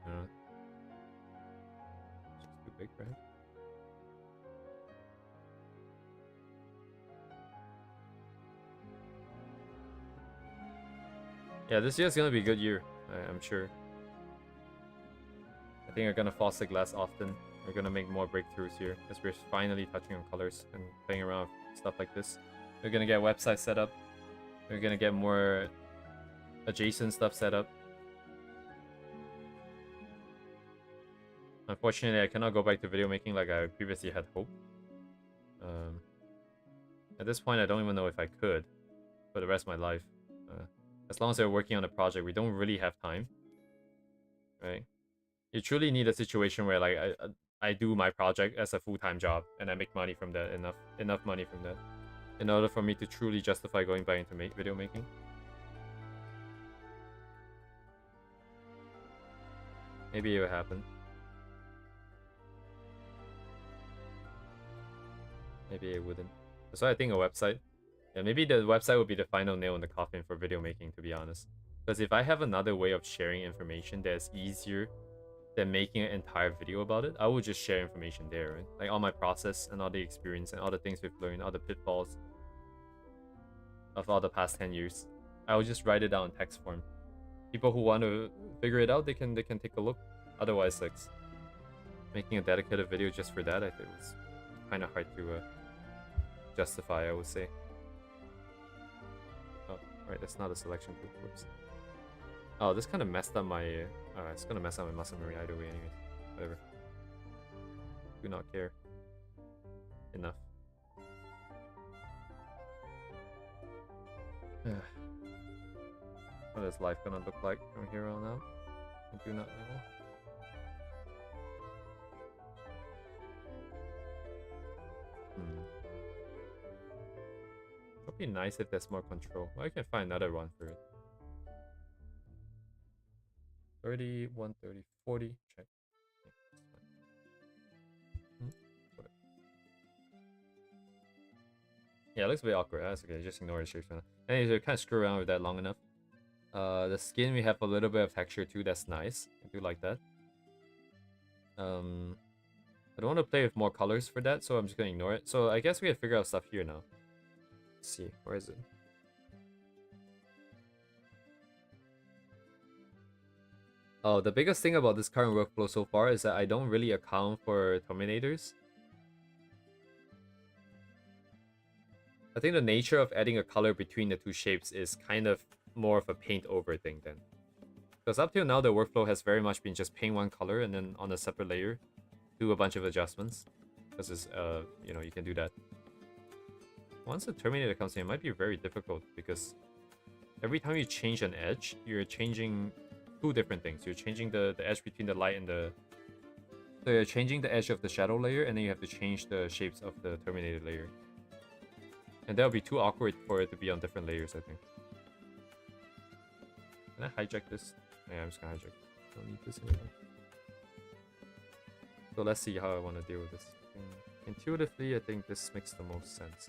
[SPEAKER 1] I don't know. It's just too big, right? Yeah, this year's gonna be a good year, I'm sure. I think we're gonna fall sick less often. We're gonna make more breakthroughs here because we're finally touching on colors and playing around with stuff like this. We're gonna get websites set up. We're gonna get more adjacent stuff set up. Unfortunately, I cannot go back to video making like I previously had hoped. At this point, I don't even know if I could for the rest of my life. As long as we're working on a project, we don't really have time, right? You truly need a situation where like I do my project as a full-time job and I make money from that, enough money from that, in order for me to truly justify going back into video making. Maybe it will happen. Maybe it wouldn't. So I think a website. Yeah, maybe the website would be the final nail in the coffin for video making, to be honest. Because if I have another way of sharing information that's easier than making an entire video about it, I would just share information there, right? Like all my process and all the experience and all the things we've learned, all the pitfalls of all the past 10 years. I would just write it down in text form. People who want to figure it out, they can take a look. Otherwise, like making a dedicated video just for that, I think was kind of hard to justify, I would say. Oh, right, that's not a selection group. Whoops. Oh, this kind of messed up my... it's gonna mess up my muscle memory either way anyways. Whatever. Do not care. Enough. What is life gonna look like from here on out? I do not know. It would be nice if there's more control. Well, I can find another one for it. 30, 130, 40. Check. Yeah, it looks a bit awkward. That's okay. Just ignore the shapes for now. And you kind of screw around with that long enough. The skin, we have a little bit of texture too. That's nice. I do like that. I don't want to play with more colors for that, so I'm just gonna ignore it. So I guess we have to figure out stuff here now. Let's see, where is it? Oh, the biggest thing about this current workflow so far is that I don't really account for terminators. I think the nature of adding a color between the two shapes is kind of more of a paint over thing then. Because up till now, the workflow has very much been just paint one color and then on a separate layer, do a bunch of adjustments. Because it's, you know, you can do that. Once the Terminator comes in, it might be very difficult because every time you change an edge, you're changing two different things. You're changing the edge between the light and the... So you're changing the edge of the shadow layer, and then you have to change the shapes of the Terminator layer. And that would be too awkward for it to be on different layers, I think. Can I hijack this? Yeah, I'm just gonna hijack it. Don't need this anymore. So let's see how I want to deal with this. Intuitively, I think this makes the most sense.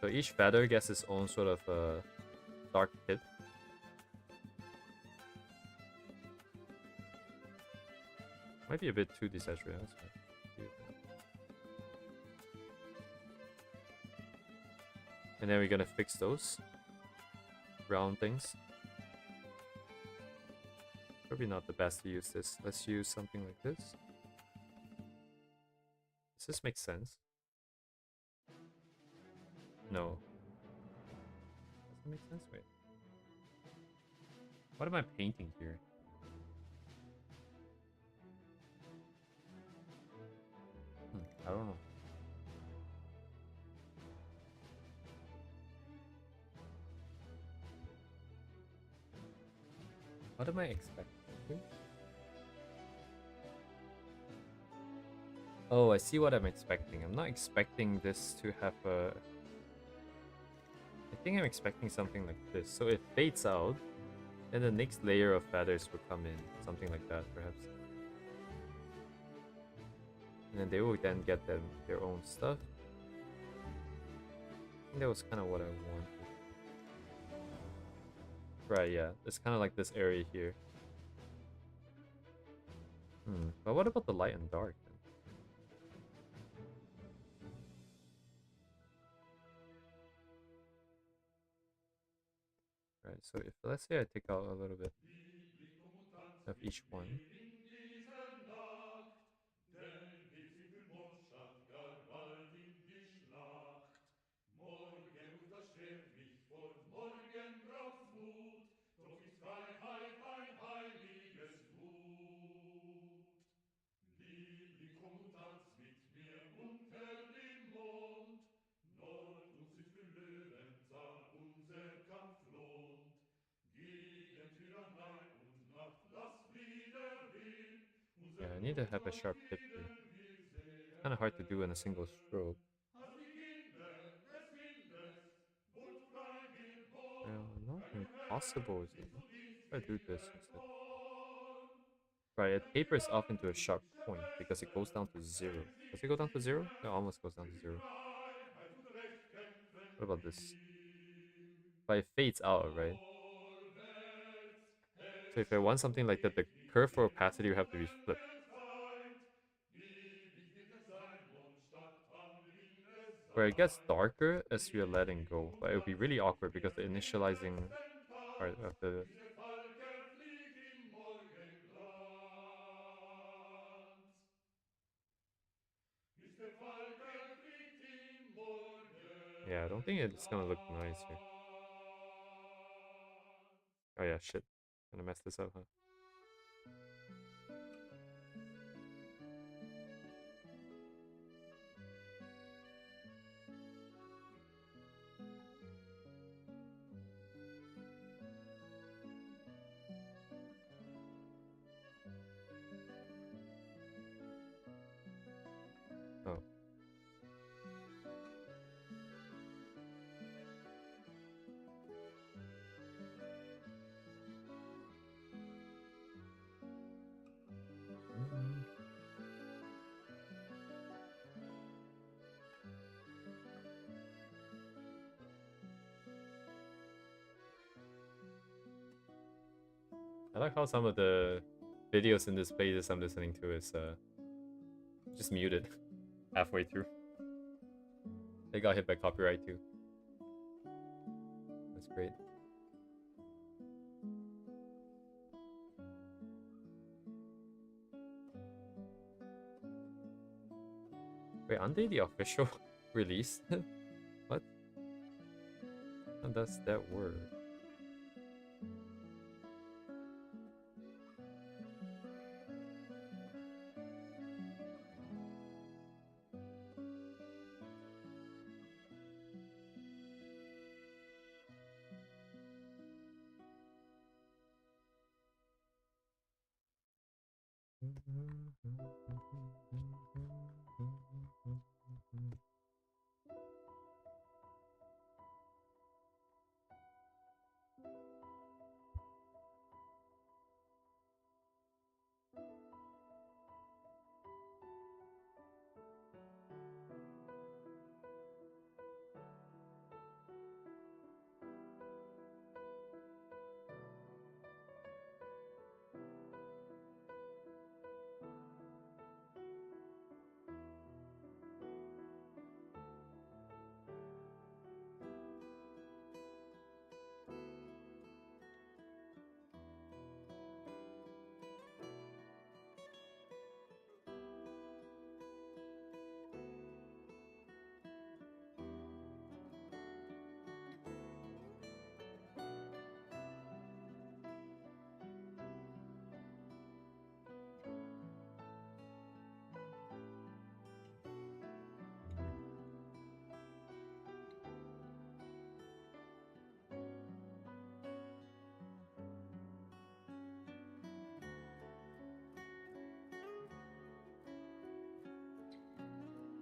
[SPEAKER 1] So each feather gets its own sort of dark tip. Might be a bit too desaturated. That's fine. And then we're gonna fix those round things. Probably not the best to use this. Let's use something like this. Does this make sense? No. Does that make sense? Wait. What am I painting here? I don't know. What am I expecting? Oh, I see what I'm expecting. I'm not expecting this to have a... I think I'm expecting something like this. So it fades out, and the next layer of feathers will come in. Something like that, perhaps. And then they will then get their own stuff. I think that was kind of what I wanted. Right, yeah. It's kind of like this area here. But what about the light and dark then? Right, so if let's say I take out a little bit of each one.
[SPEAKER 2] Morgen unterstehrt mich vor morgen braucht's Mut, doch ist Freiheit ein heiliges Gut. Liebling, komm und tanz mit mir unter dem Mond, Nord und Süd für Löwenzahn unser Kampf lohnt. Gegen Tyrannei und Macht lass Friede will, unser
[SPEAKER 1] Yeah, I need to
[SPEAKER 2] Blut
[SPEAKER 1] have a sharp tip here.
[SPEAKER 2] verlieren wir
[SPEAKER 1] It's kind of hard to do in a single stroke.
[SPEAKER 2] als die Kinder des Windes, wuldfrei
[SPEAKER 1] Well,
[SPEAKER 2] geboren,
[SPEAKER 1] not
[SPEAKER 2] deinem
[SPEAKER 1] impossible,
[SPEAKER 2] Herrn
[SPEAKER 1] is it?
[SPEAKER 2] ins Verdienst
[SPEAKER 1] Try to do this
[SPEAKER 2] wieder
[SPEAKER 1] instead.
[SPEAKER 2] torn.
[SPEAKER 1] Right, it
[SPEAKER 2] Ein
[SPEAKER 1] tapers off into a sharp
[SPEAKER 2] tyrannischer
[SPEAKER 1] point because it goes down to zero.
[SPEAKER 2] Beste,
[SPEAKER 1] Does it go down to
[SPEAKER 2] sich
[SPEAKER 1] zero? It
[SPEAKER 2] erst
[SPEAKER 1] almost goes down to
[SPEAKER 2] für
[SPEAKER 1] zero.
[SPEAKER 2] Freiheit und Recht kämpfen
[SPEAKER 1] What about this?
[SPEAKER 2] will.
[SPEAKER 1] But it fades out, right?
[SPEAKER 2] Vorwärts,
[SPEAKER 1] So if I want something like that, the curve for opacity would have to be flipped. Where it gets darker as you're letting go, but it would be really awkward because the initializing part of the... Yeah, I don't think it's gonna look nice here. Oh yeah, shit. Gonna mess this up, huh? Oh. I like how some of the videos in this playlist I'm listening to is just muted halfway through. They got hit by copyright too. That's great. Wait, aren't they the official release? What? How does that work?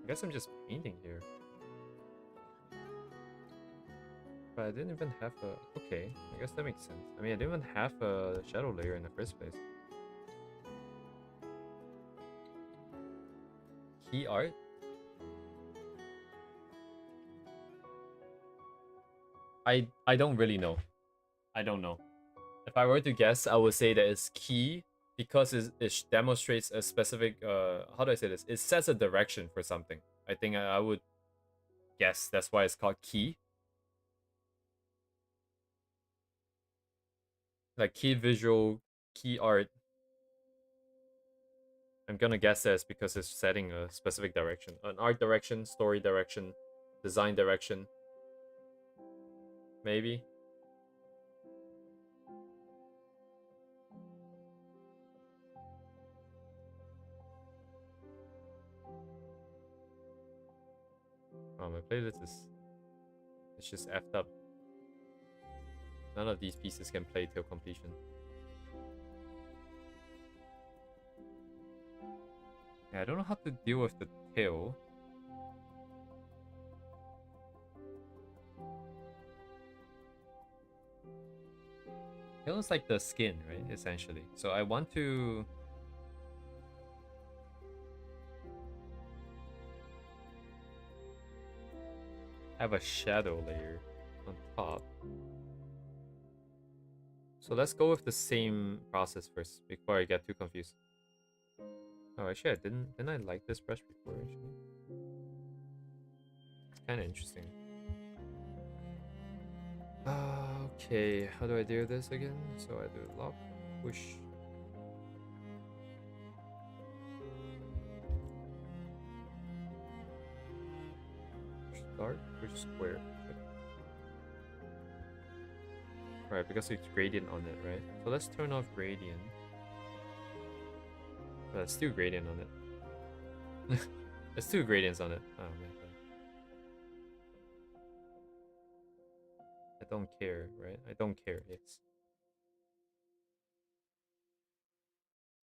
[SPEAKER 1] I guess I'm just painting here. But I didn't even have a... Okay, I guess that makes sense. I mean, I didn't even have a shadow layer in the first place. Key art? I don't really know. I don't know. If I were to guess, I would say that it's key because it demonstrates a specific... how do I say this? It sets a direction for something. I think I would guess that's why it's called key. Like key visual, key art. I'm gonna guess that it's because it's setting a specific direction. An art direction, story direction, design direction. Maybe. Oh, my playlist is... It's just effed up. None of these pieces can play till completion. Yeah, I don't know how to deal with the tail. Tail is like the skin, right? Essentially. So I want to... have a shadow layer on top. So let's go with the same process first before I get too confused. Oh, actually, didn't I like this brush before? Actually, it's kind of interesting. Okay, how do I do this again? So I do lock, push. Start, push square. Right, because it's gradient on it, right? So let's turn off gradient. But it's still gradient on it. There's two gradients on it. Oh man. I don't care, right? I don't care. It's...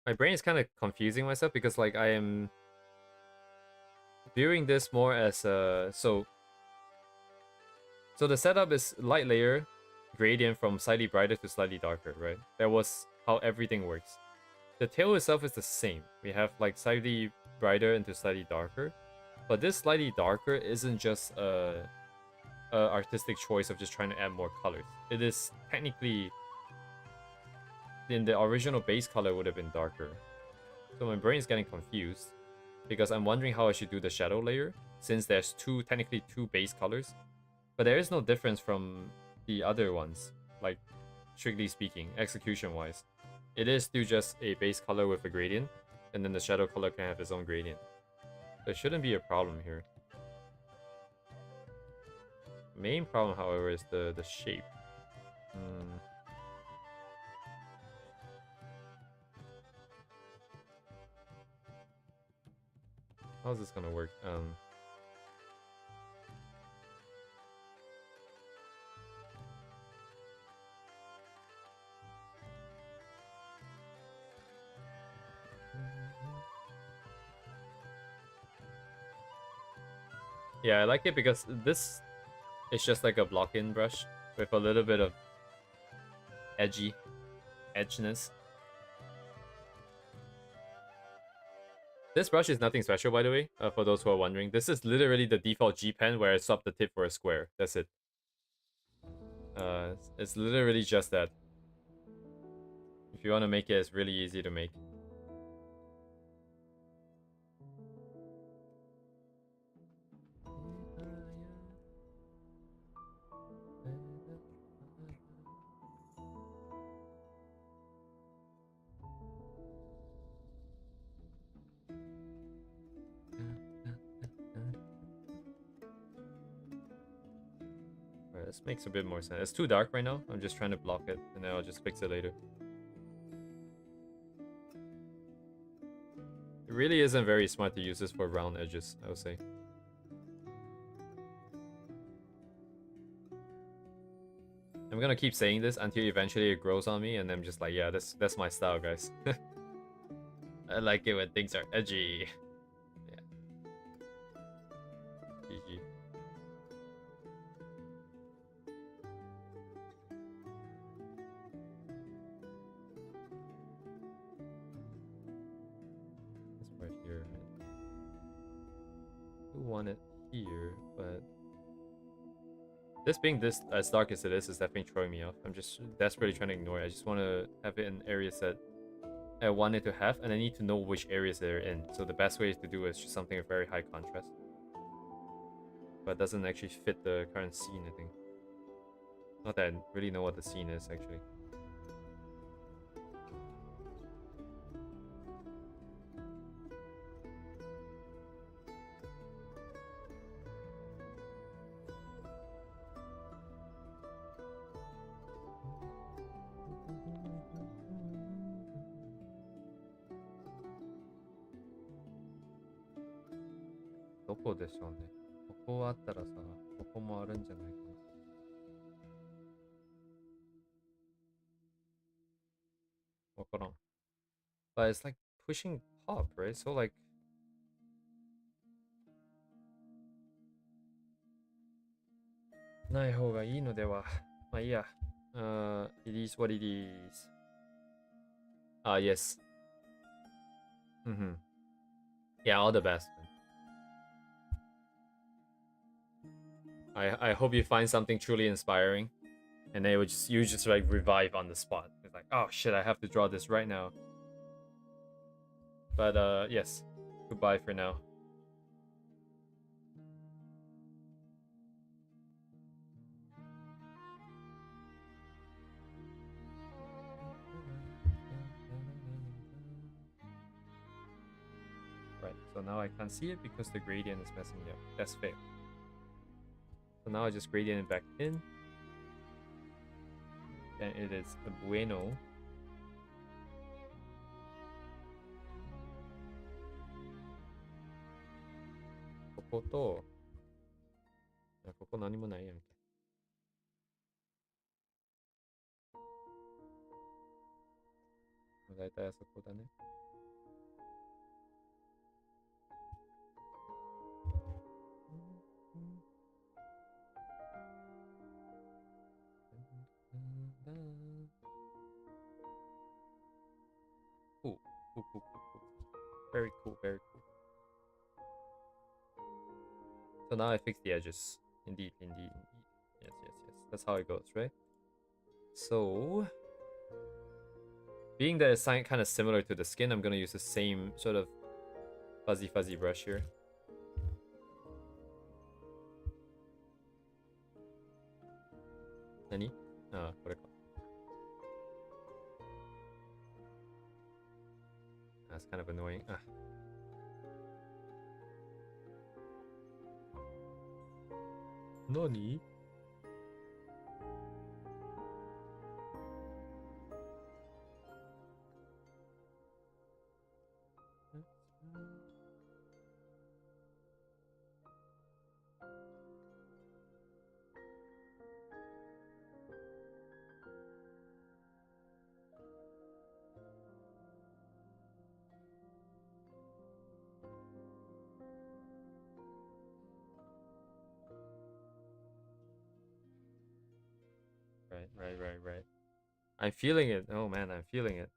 [SPEAKER 1] My brain is kind of confusing myself because like I am viewing this more as a... So the setup is light layer, gradient from slightly brighter to slightly darker, right? That was how everything works. The tail itself is the same. We have like slightly brighter into slightly darker. But this slightly darker isn't just a artistic choice of just trying to add more colors. It is technically... in the original base color would have been darker. So my brain is getting confused because I'm wondering how I should do the shadow layer since there's technically two base colors. But there is no difference from the other ones, like strictly speaking, execution-wise. It is still just a base color with a gradient, and then the shadow color can have its own gradient. There shouldn't be a problem here. Main problem, however, is the shape. How's this gonna work? Yeah, I like it because this is just like a block-in brush with a little bit of edginess. This brush is nothing special, by the way, for those who are wondering. This is literally the default G pen where I swap the tip for a square. That's it. It's literally just that. If you want to make it, it's really easy to make. This makes a bit more sense. It's too dark right now. I'm just trying to block it, and then I'll just fix it later. It really isn't very smart to use this for round edges, I would say. I'm gonna keep saying this until eventually it grows on me, and I'm just like, yeah, that's my style, guys. I like it when things are edgy. Yeah. want it here, but this being this as dark as it is definitely throwing me off. I'm just desperately trying to ignore it. I just want to have it in areas that I want it to have, and I need to know which areas they're in. So the best way to do is just something with very high contrast. But it doesn't actually fit the current scene, I think. Not that I really know what the scene is, actually. Where どこでしょうね。ここあったらさ、ここもあるんじゃないかな。わからん。But it's like pushing pop, right? So like, ない方がいいのでは。まあいいや。It is what it is. Ah, yes. Yeah, all the best. I hope you find something truly inspiring, and then you just like revive on the spot. It's like, oh shit, I have to draw this right now. But yes, goodbye for now. Right, so now I can't see it because the gradient is messing me up. That's fair. So now I just gradient it back in. And it is a bueno. Koko to. ここ何もないやんけ。だいたいあそこだね。Cool. Very cool, very cool. So now I fix the edges. Indeed. Yes. That's how it goes, right? So, being that it's kind of similar to the skin, I'm gonna use the same sort of fuzzy brush here. Nani? Ah, これか。That's kind of annoying. Ah. Nani? Right. I'm feeling it. Oh man, I'm feeling it.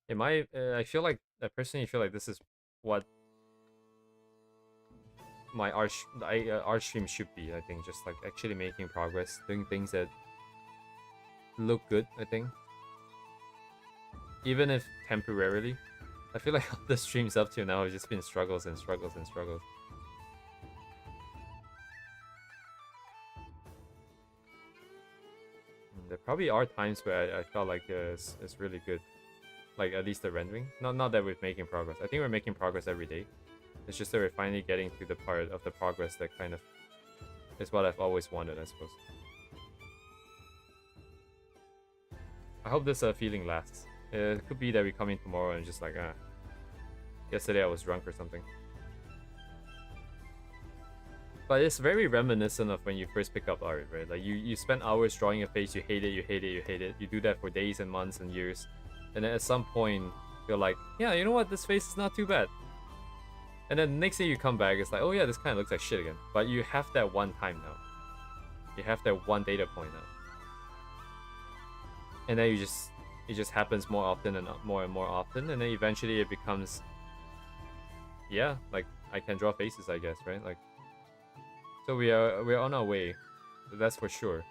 [SPEAKER 1] I feel like, I personally feel like this is what my art stream should be. I think just like actually making progress, doing things that look good. I think, even if temporarily, I feel like all the streams up to now have just been struggles. There probably are times where I felt like it's really good, like at least the rendering. Not that we're making progress. I think we're making progress every day. It's just that we're finally getting to the part of the progress that kind of is what I've always wanted, I suppose. I hope this feeling lasts. It could be that we come in tomorrow and just like, yesterday I was drunk or something. But it's very reminiscent of when you first pick up art, right? Like you spend hours drawing a face, you hate it. You do that for days and months and years. And then at some point, you're like, yeah, you know what? This face is not too bad. And then the next day you come back, it's like, oh yeah, this kind of looks like shit again. But you have that one time now. You have that one data point now. And then it just happens more often and more often. And then eventually it becomes, yeah, like I can draw faces, I guess, right? Like, so we're on our way. That's for sure.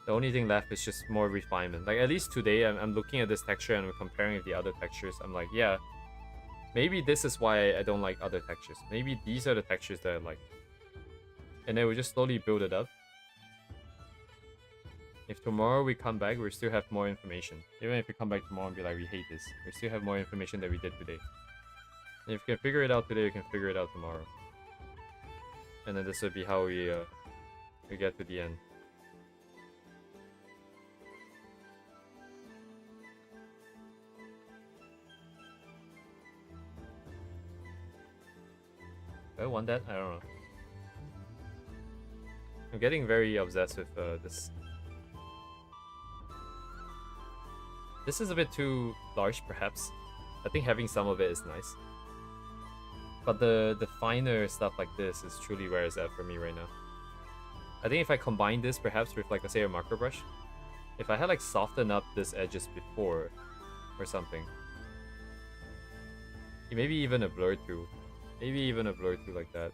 [SPEAKER 1] The only thing left is just more refinement. Like, at least today, I'm looking at this texture and I'm comparing with the other textures. I'm like, yeah, maybe this is why I don't like other textures. Maybe these are the textures that I like. And then we just slowly build it up. If tomorrow we come back, we still have more information. Even if we come back tomorrow and be like, we hate this, we still have more information than we did today. And if we can figure it out today, we can figure it out tomorrow. And then this would be how we get to the end. Do I want that? I don't know. I'm getting very obsessed with this. This is a bit too large, perhaps. I think having some of it is nice. But the finer stuff like this is truly where it's at for me right now. I think if I combine this perhaps with, like, say, a marker brush, if I had like softened up this edges before or something, maybe even a blur tool, like that,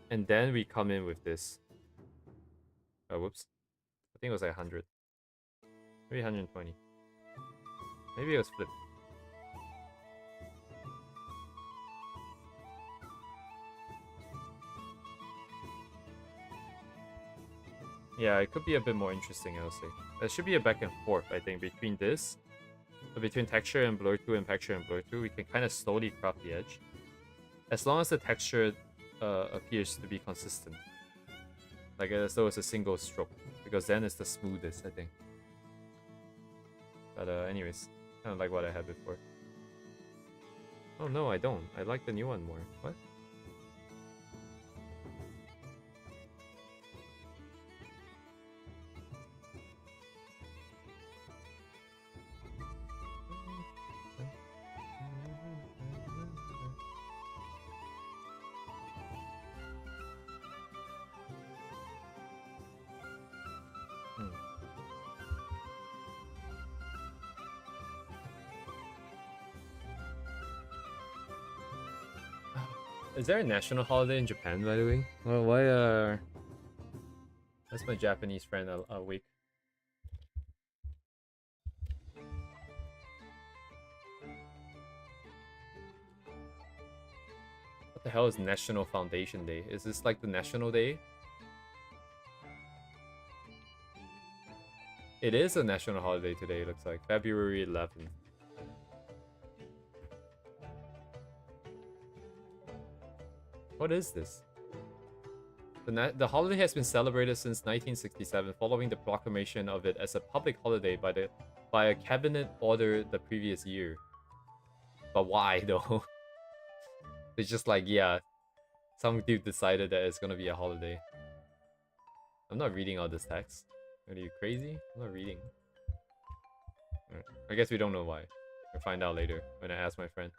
[SPEAKER 1] and then we come in with this. Oh, whoops! I think it was like 100, maybe 120. Maybe it was flipped. Yeah, it could be a bit more interesting, I'll say. There should be a back and forth, I think, between this. So between texture and blur 2 and texture and blur 2, we can kind of slowly craft the edge. As long as the texture appears to be consistent. Like as though it's a single stroke. Because then it's the smoothest, I think. But anyways, kind of like what I had before. Oh no, I don't. I like the new one more. What? Is there a national holiday in Japan, by the way? Well, why that's my Japanese friend awake. What the hell is National Foundation Day? Is this like the National Day? It is a national holiday today, it looks like. February 11th. What is this? The holiday has been celebrated since 1967, following the proclamation of it as a public holiday by a cabinet order the previous year. But why, though? It's just like, yeah, some dude decided that it's gonna be a holiday. I'm not reading all this text. Are you crazy? I'm not reading. Right. I guess we don't know why. We'll find out later when I ask my friend.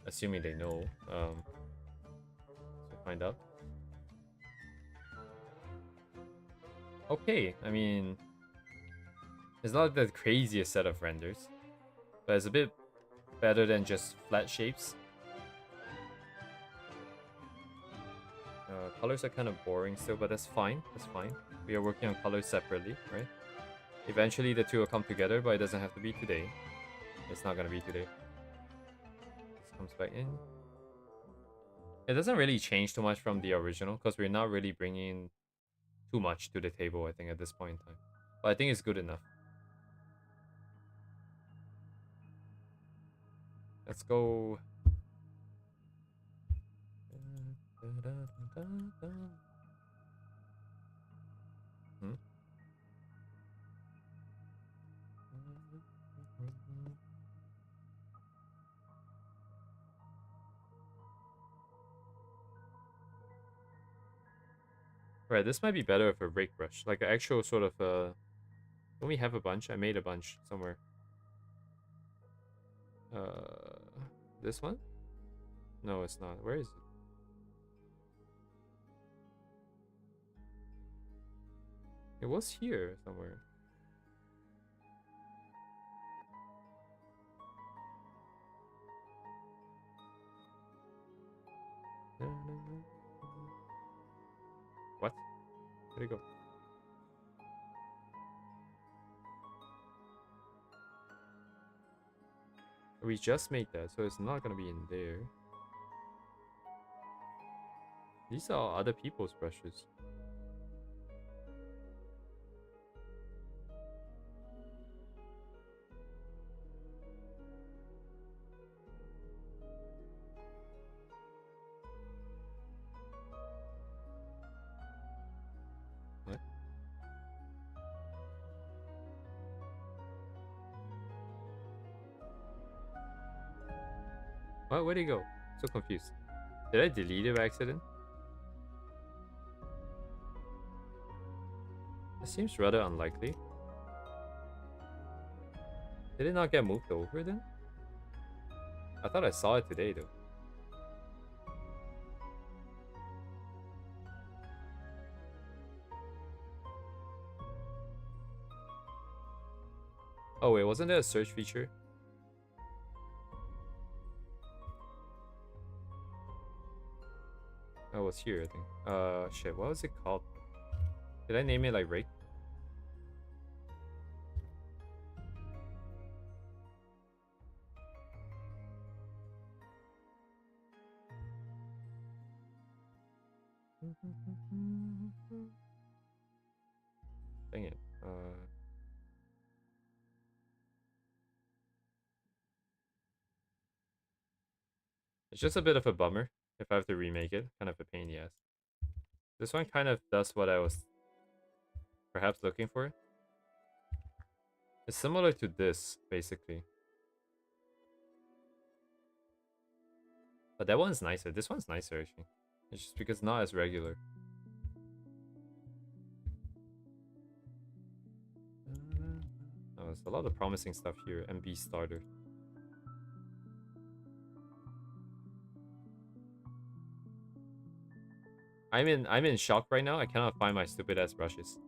[SPEAKER 1] Assuming they know. So find out. Okay, I mean, it's not the craziest set of renders, but it's a bit better than just flat shapes. Colors are kind of boring still, but that's fine. That's fine. We are working on colors separately, right? Eventually the two will come together, but it doesn't have to be today. It's not gonna be today. This comes back in. It doesn't really change too much from the original, because we're not really bringing too much to the table, I think, at this point in time. But I think it's good enough. Let's go. Hmm? Right, this might be better with a rake brush, like an actual sort of don't we have a bunch? I made a bunch somewhere. This one? No, it's not. Where is it? It was here somewhere. What? Where'd it go? We just made that, so it's not gonna be in there. These are other people's brushes. What? What? Where'd he go? So confused. Did I delete it by accident? That seems rather unlikely. Did it not get moved over then? I thought I saw it today though. Oh wait, wasn't there a search feature? Oh, it was here, I think. Shit, what was it called? Did I name it like Rake? Dang it. It's just a bit of a bummer if I have to remake it. Kind of a pain in the ass. This one kind of does what I was perhaps looking for. It's similar to this, basically. But that one's nicer. This one's nicer, actually. It's just because it's not as regular. Oh, there's a lot of promising stuff here. MB starter. I'm in shock right now. I cannot find my stupid ass brushes.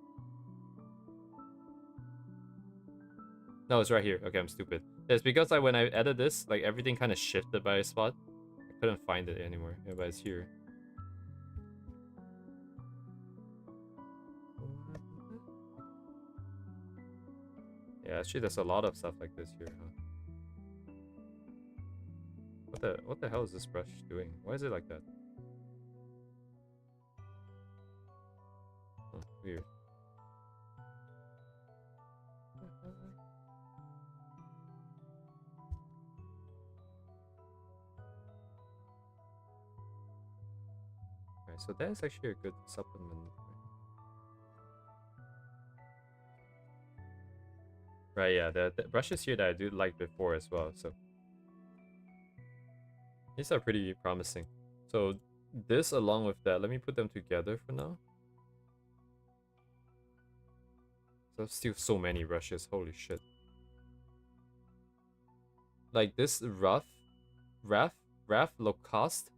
[SPEAKER 1] No, it's right here. Okay, I'm stupid. It's because when I added this, like everything kind of shifted by a spot. I couldn't find it anymore. Yeah, but it's here. Yeah, actually, there's a lot of stuff like this here, huh? What the hell is this brush doing? Why is it like that? Oh, weird. Alright, so that's actually a good supplement. Right, yeah, the brushes here that I do like before as well, so these are pretty promising. So this along with that, let me put them together for now. So still so many brushes, holy shit. Like this Raf Lacoste.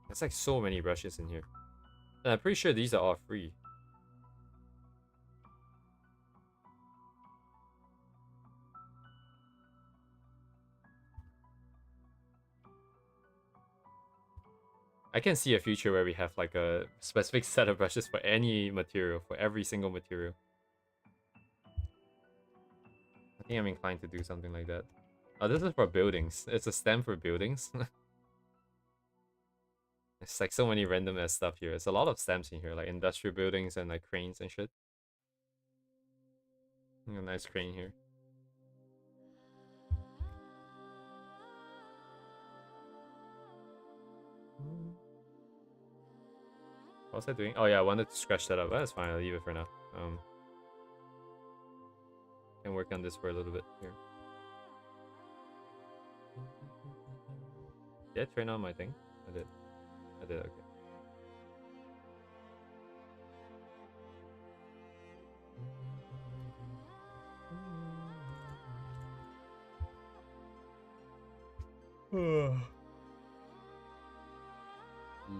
[SPEAKER 1] That's like so many brushes in here. And I'm pretty sure these are all free. I can see a future where we have like a specific set of brushes for any material, for every single material. I think I'm inclined to do something like that. Oh, this is for buildings. It's a stem for buildings. It's like so many random ass stuff here. It's a lot of stamps in here, like industrial buildings and like cranes and shit. A nice crane here. What was I doing? Oh yeah, I wanted to scratch that up. That's fine, I'll leave it for now. Can work on this for a little bit here. Did I turn on my thing? I did. I did, okay.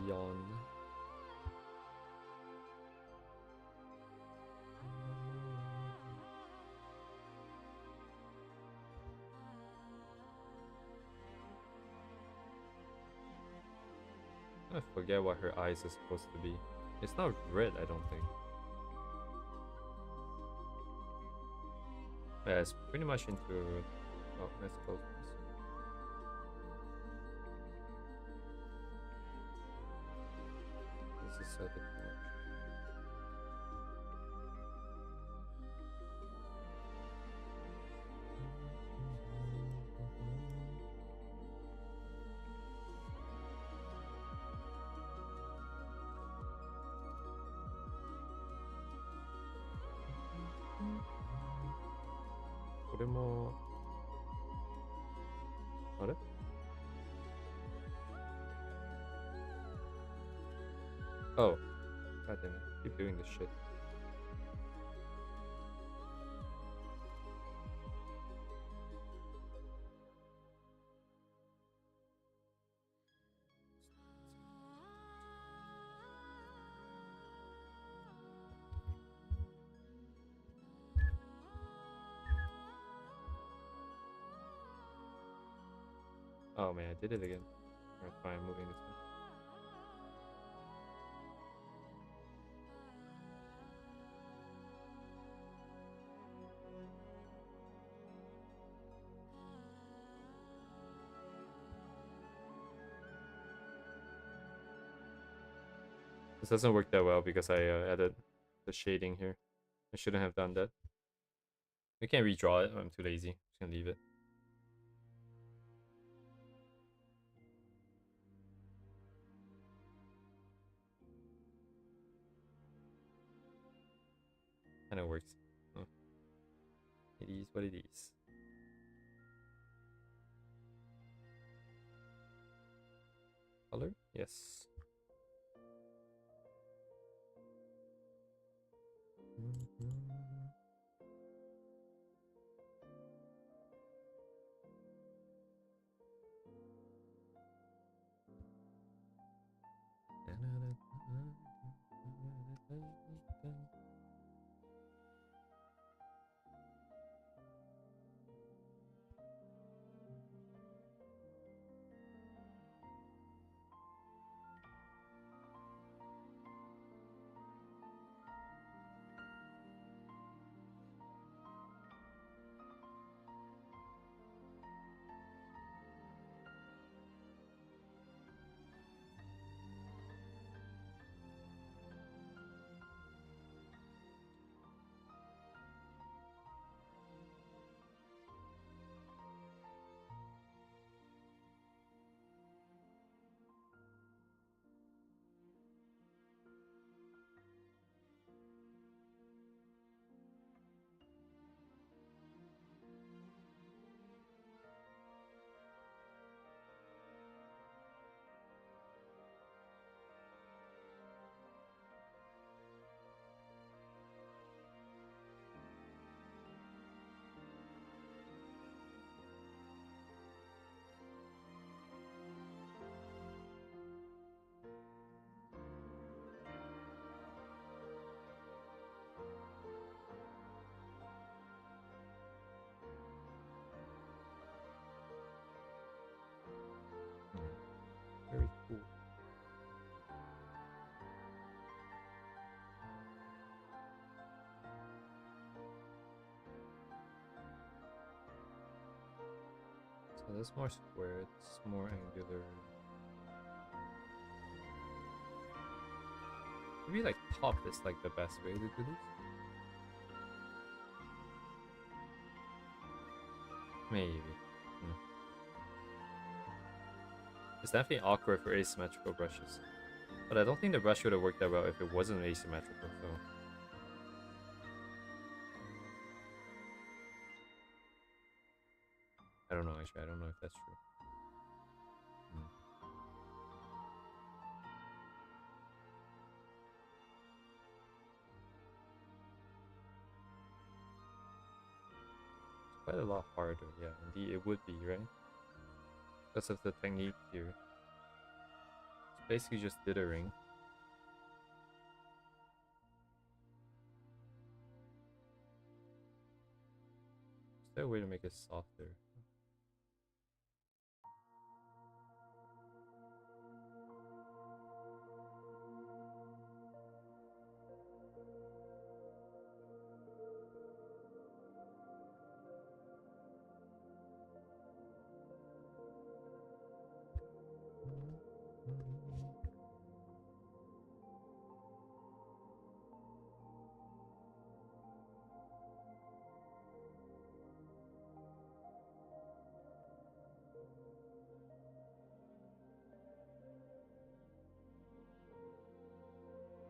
[SPEAKER 1] Yawn. I forget what her eyes are supposed to be. It's not red, I don't think. Yeah, it's pretty much into... Oh, let's close this. This is so difficult. Oh, god damn it. Keep doing this shit. Oh man, I did it again. Alright, fine, I'm moving this way. This doesn't work that well because I added the shading here. I shouldn't have done that. We can't redraw it. I'm too lazy. Just gonna leave it. Kinda works. Oh. It is what it is. Color? Yes. Very cool. So that's more square, it's more angular. Maybe like top is like the best way to do this. Maybe. It's definitely awkward for asymmetrical brushes. But I don't think the brush would have worked that well if it wasn't asymmetrical, so... I don't know, actually. I don't know if that's true. It's quite a lot harder, yeah. Indeed, it would be, right? Because of the technique here. It's basically just dithering. Is there a way to make it softer?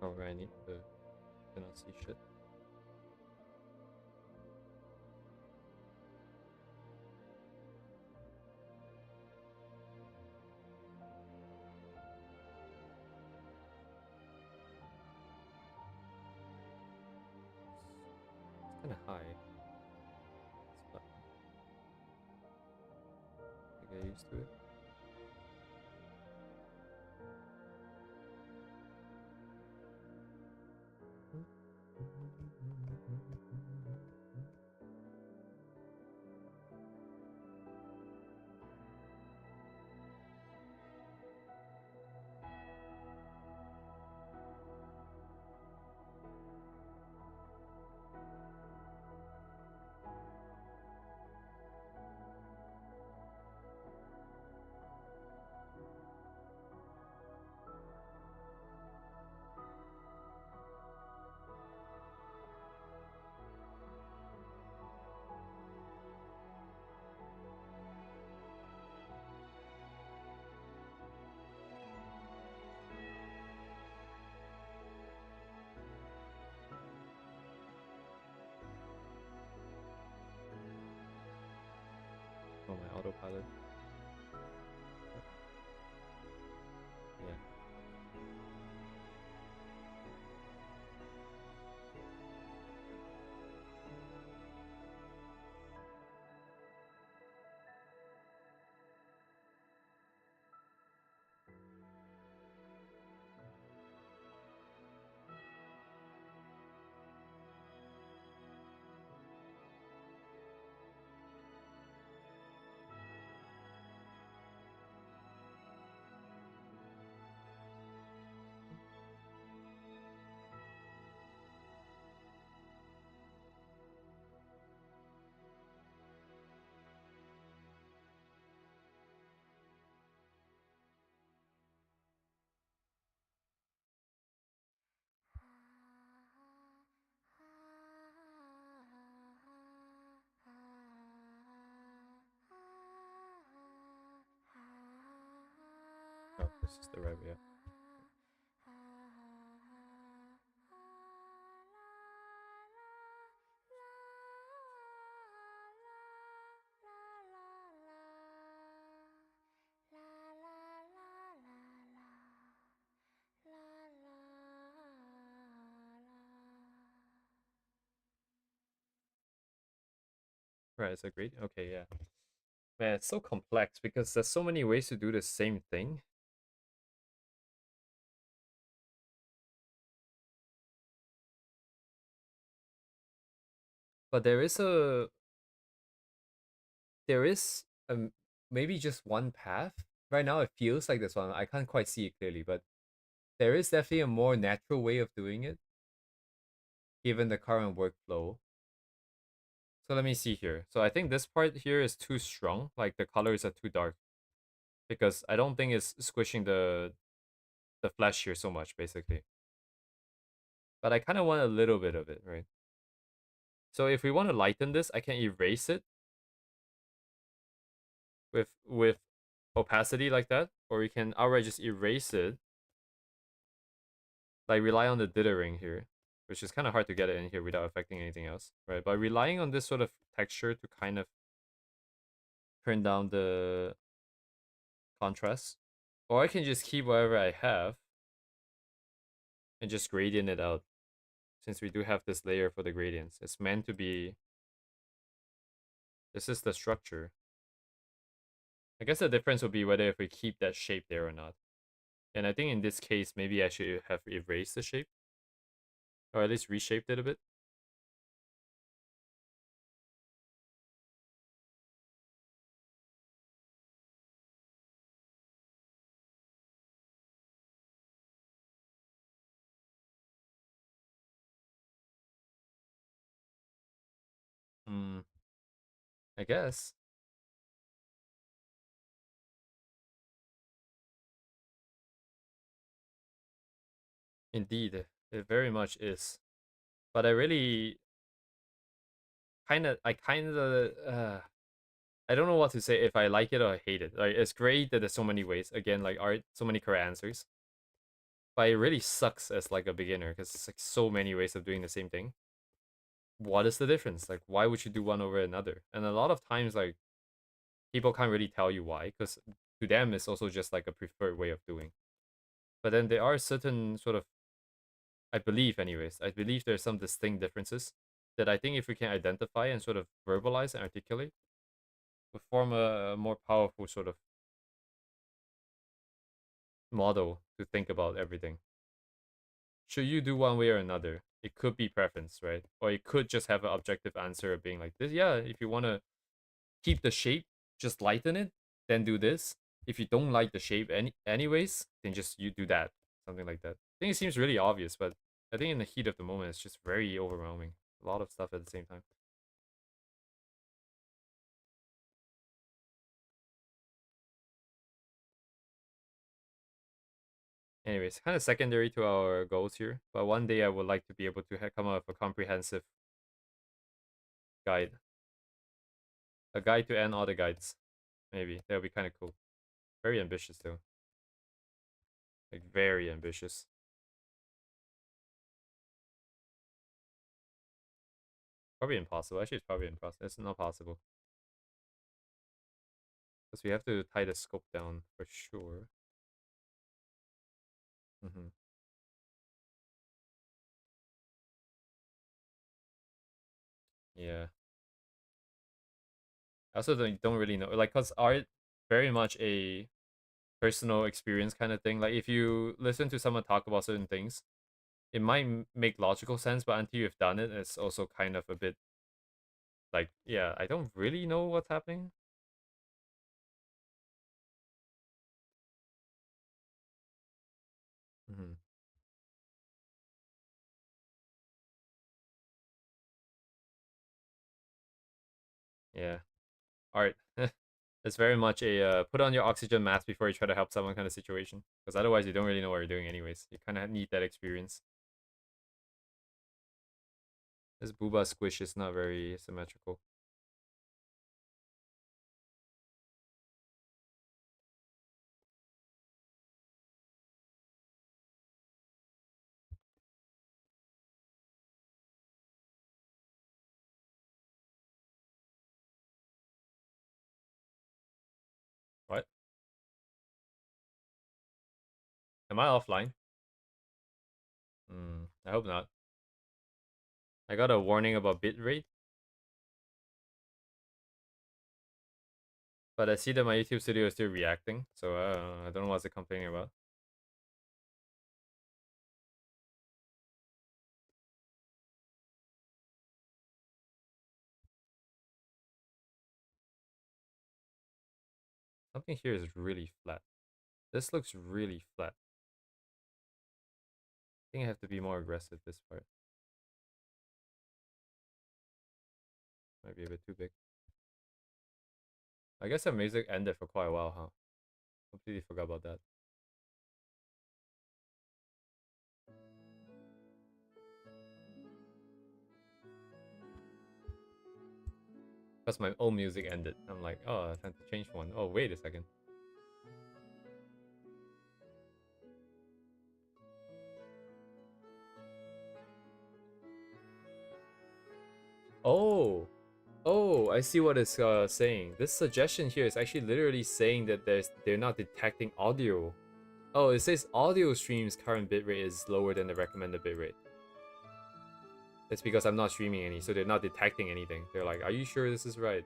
[SPEAKER 1] However, I need to cannot see shit. It's kind of high. But I get used to it. Oh, my autopilot. Yeah. Oh, this is the right way up. Right, it's agreed. Okay, yeah. Man, it's so complex because there's so many ways to do the same thing. But there is maybe just one path. Right now it feels like this one. I can't quite see it clearly, but there is definitely a more natural way of doing it given the current workflow. So let me see here. So I think this part here is too strong, like the colors are too dark because I don't think it's squishing the flesh here so much basically. But I kind of want a little bit of it, right? So if we want to lighten this, I can erase it with opacity like that, or we can outright just erase it, like rely on the dithering here, which is kind of hard to get it in here without affecting anything else, right? But relying on this sort of texture to kind of turn down the contrast, or I can just keep whatever I have and just gradient it out, since we do have this layer for the gradients. It's meant to be, this is the structure. I guess the difference would be whether if we keep that shape there or not. And I think in this case, maybe I should have erased the shape, or at least reshaped it a bit. Hmm, I guess. Indeed, it very much is. But I really I don't know what to say if I like it or I hate it. Like, it's great that there's so many ways. Again, like art, so many correct answers. but it really sucks as like a beginner because it's like so many ways of doing the same thing. What is the difference? Like, why would you do one over another? And a lot of times, like, people can't really tell you why because to them it's also just like a preferred way of doing. But then there are certain sort of, I believe, anyways, I believe there's some distinct differences that I think if we can identify and sort of verbalize and articulate, would form a more powerful sort of model to think about everything. Should you do one way or another? It could be preference, right? Or it could just have an objective answer of being like this. Yeah, if you want to keep the shape, just lighten it, then do this. If you don't like the shape anyways, then just you do that. Something like that. I think it seems really obvious, but I think in the heat of the moment, it's just very overwhelming. A lot of stuff at the same time. Anyways, kind of secondary to our goals here, but one day I would like to be able to come up with a comprehensive guide. A guide to end all the guides. Maybe. That would be kind of cool. Very ambitious though. Like very ambitious. Probably impossible. Actually, it's probably impossible. It's not possible. Because we have to tie the scope down for sure. Yeah. I also don't really know. Like, because art very much a personal experience kind of thing. Like, if you listen to someone talk about certain things, it might make logical sense, but until you've done it, it's also kind of a bit like, yeah, I don't really know what's happening. hmm Yeah. Art. It's very much a put on your oxygen mask before you try to help someone kind of situation. Because otherwise, you don't really know what you're doing, anyways. You kind of need that experience. This booba squish is not very symmetrical. What? Am I offline? I hope not. I got a warning about bitrate, but I see that my YouTube studio is still reacting, so I don't know what's it complaining about. Something here is really flat. This looks really flat. I think I have to be more aggressive this part. Might be a bit too big. I guess the music ended for quite a while, huh? Completely forgot about that. Because my old music ended. I'm like, oh, time to change one. Oh, wait a second. Oh, oh, I see what it's saying. This suggestion here is actually literally saying that they're not detecting audio. Oh, it says audio streams current bitrate is lower than the recommended bitrate. It's because I'm not streaming any, so they're not detecting anything. They're like, are you sure this is right?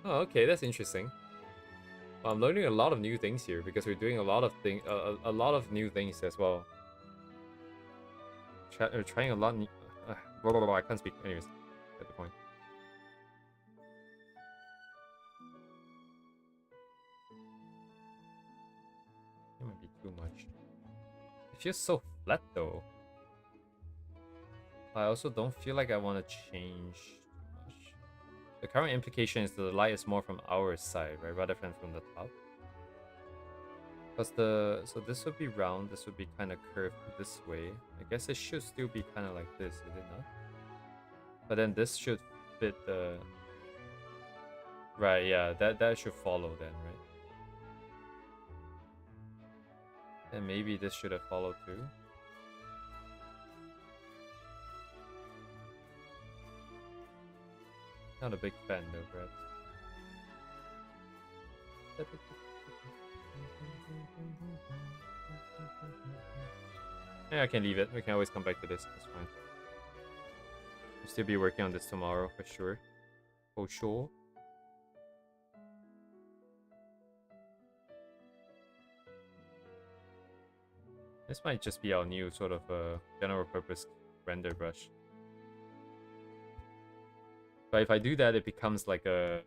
[SPEAKER 1] Oh, okay, that's interesting. Well, I'm learning a lot of new things here because we're doing a lot of a lot of new things as well. We're trying a lot. Blah, blah, blah, I can't speak. Anyways, at the point. It might be too much. It feels so flat though. I also don't feel like I want to change too much. The current implication is that the light is more from our side, right, rather than from the top. Because so this would be round, this would be kind of curved this way. I guess it should still be kind of like this, is it not? But then this should fit the right. Yeah, that should follow then, right? And maybe this should have followed too. Not a big fan though, perhaps. Yeah, I can leave it. We can always come back to this. That's fine. We'll still be working on this tomorrow for sure. For sure. This might just be our new sort of general purpose render brush. But if I do that, it becomes like a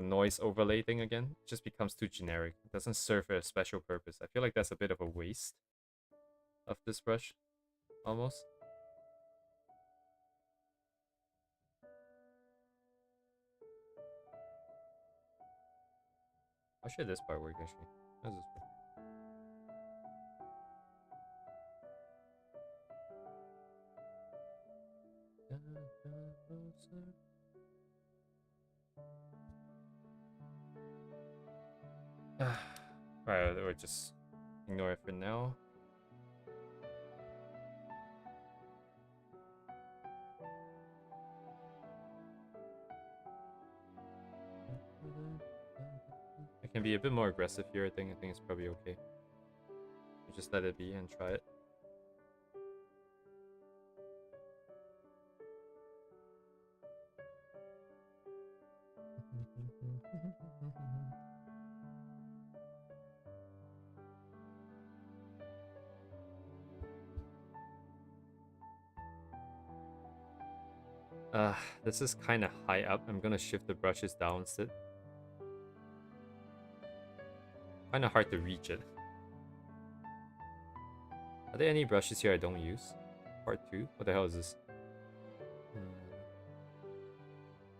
[SPEAKER 1] noise overlay thing again. It just becomes too generic. It doesn't serve a special purpose. I feel like that's a bit of a waste of this brush, almost. How should this part work actually? How does this work? Alright, we'll just ignore it for now. I can be a bit more aggressive here, I think it's probably okay. We'll just let it be and try it. This is kind of high up. I'm gonna shift the brushes down instead. Kind of hard to reach it. Are there any brushes here I don't use? Part 2? What the hell is this?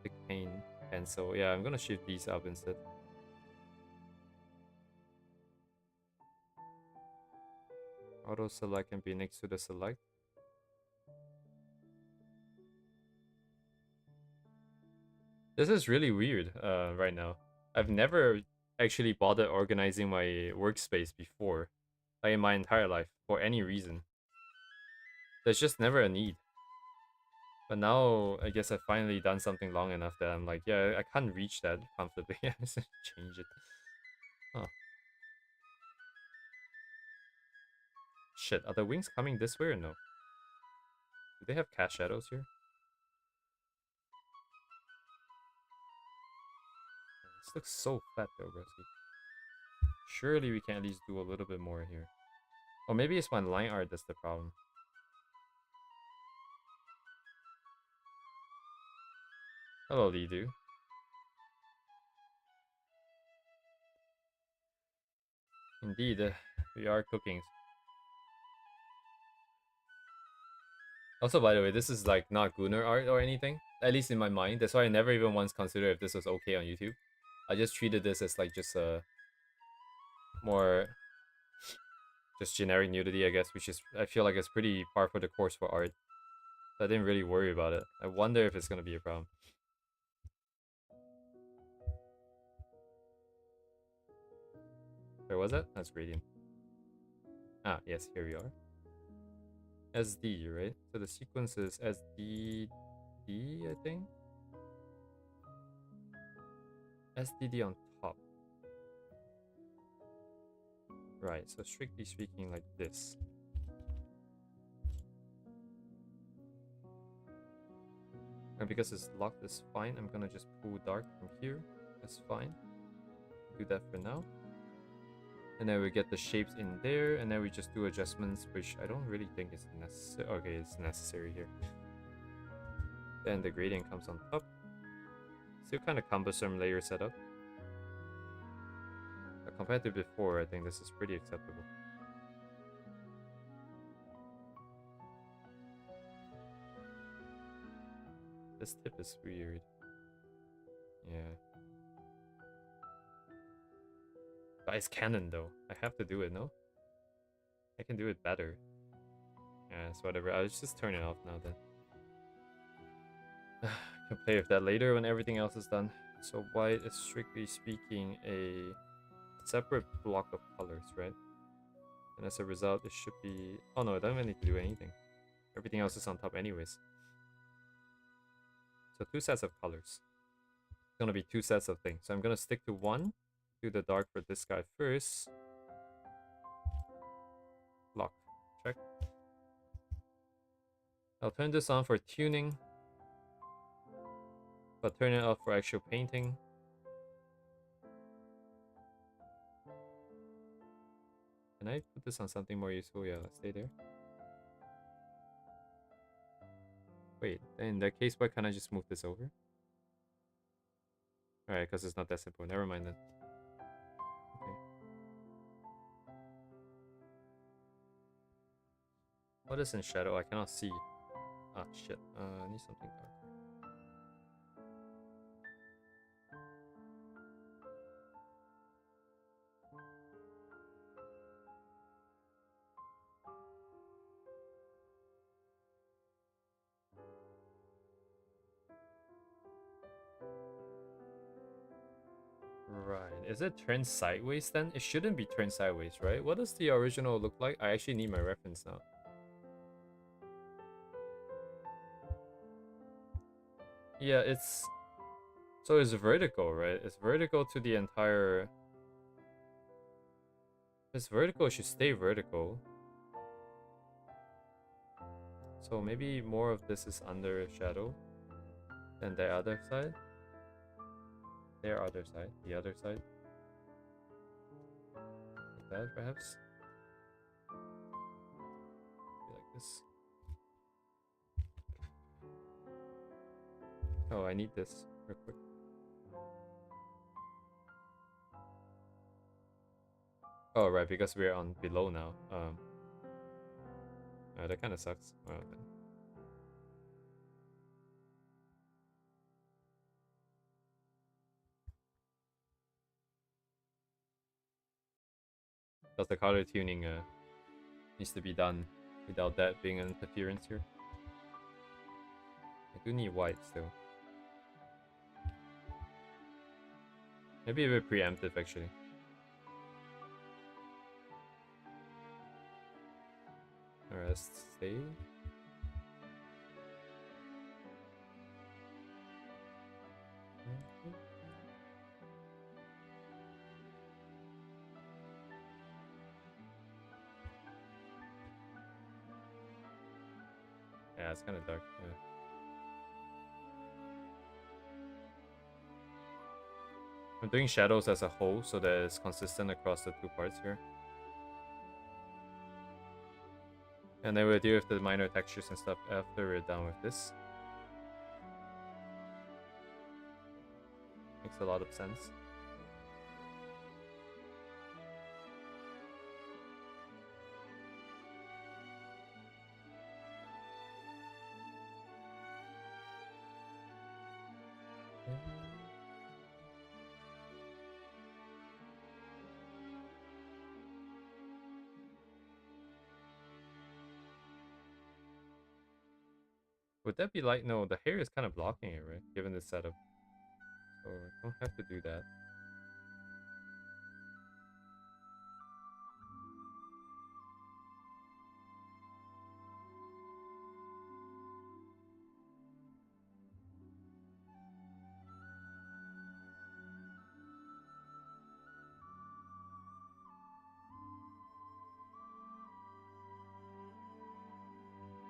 [SPEAKER 1] Thick paint pencil. Yeah, I'm gonna shift these up instead. Auto select can be next to the select. This is really weird right now. I've never actually bothered organizing my workspace before, like in my entire life, for any reason. There's just never a need. But now, I guess I've finally done something long enough that I'm like, yeah, I can't reach that comfortably. I just change it. Huh. Shit, are the wings coming this way or no? Do they have cast shadows here? This looks so fat though, broski. Surely we can at least do a little bit more here. Or maybe it's my line art that's the problem. Hello, Lidu. Indeed, we are cooking. Also, by the way, this is like not Gunnar art or anything. At least in my mind. That's why I never even once considered if this was okay on YouTube. I just treated this as like just a more just generic nudity, I guess, which is I feel like it's pretty par for the course for art. So I didn't really worry about it. I wonder if it's gonna be a problem. Where was that? That's gradient. Ah, yes, here we are. SD, right? So the sequence is SDD, I think. SDD on top. Right, so strictly speaking, like this. And because it's locked, it's fine. I'm gonna just pull dark from here. That's fine. Do that for now. And then we get the shapes in there, and then we just do adjustments, which I don't really think is necessary. Okay, it's necessary here. Then the gradient comes on top. Still kind of cumbersome layer setup. But compared to before, I think this is pretty acceptable. This tip is weird. Yeah. But it's canon though. I have to do it, no? I can do it better. Yeah, it's whatever. I'll just turn it off now then. I can play with that later when everything else is done. So white is strictly speaking a separate block of colors, right? And as a result, it should be... Oh no, I don't even need to do anything. Everything else is on top anyways. So 2 sets of colors. It's gonna be 2 sets of things. So I'm gonna stick to 1. Do the dark for this guy first. Lock. Check. I'll turn this on for tuning, but turn it off for actual painting. Can I put this on something more useful? Yeah, let's stay there. Wait, in that case, why can't I just move this over? Alright, because it's not that simple. Never mind then. Okay. What is in shadow? I cannot see. Ah, shit. I need something dark. Right. Is it turned sideways then? It shouldn't be turned sideways, right? What does the original look like? I actually need my reference now. Yeah, it's... So it's vertical, right? It's vertical to the entire... If it's vertical, it should stay vertical. So maybe more of this is under shadow than the other side. Their other side. The other side. Like that, perhaps. Be like this. Oh, I need this real quick. Oh, right, because we're on below now. That kind of sucks. Well, then. Because the color tuning needs to be done without that being an interference here. I do need white still. Maybe a bit preemptive actually. Alright, let's save. Yeah, it's kind of dark. Yeah. I'm doing shadows as a whole so that it's consistent across the 2 parts here. And then we'll deal with the minor textures and stuff after we're done with this. Makes a lot of sense. Would that be light? No, the hair is kind of blocking it, right? Given this setup. So I don't have to do that.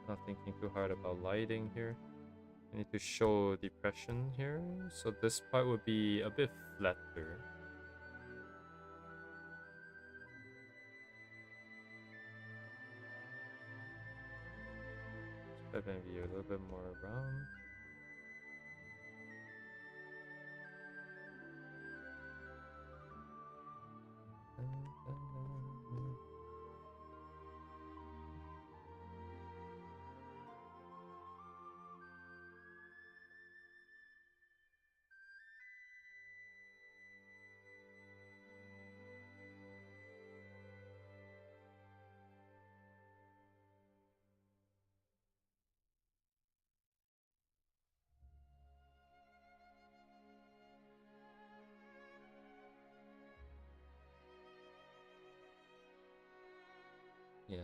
[SPEAKER 1] Not thinking too hard about lighting here. I need to show depression here. So this part would be a bit flatter. Spread maybe a little bit more around. Yeah.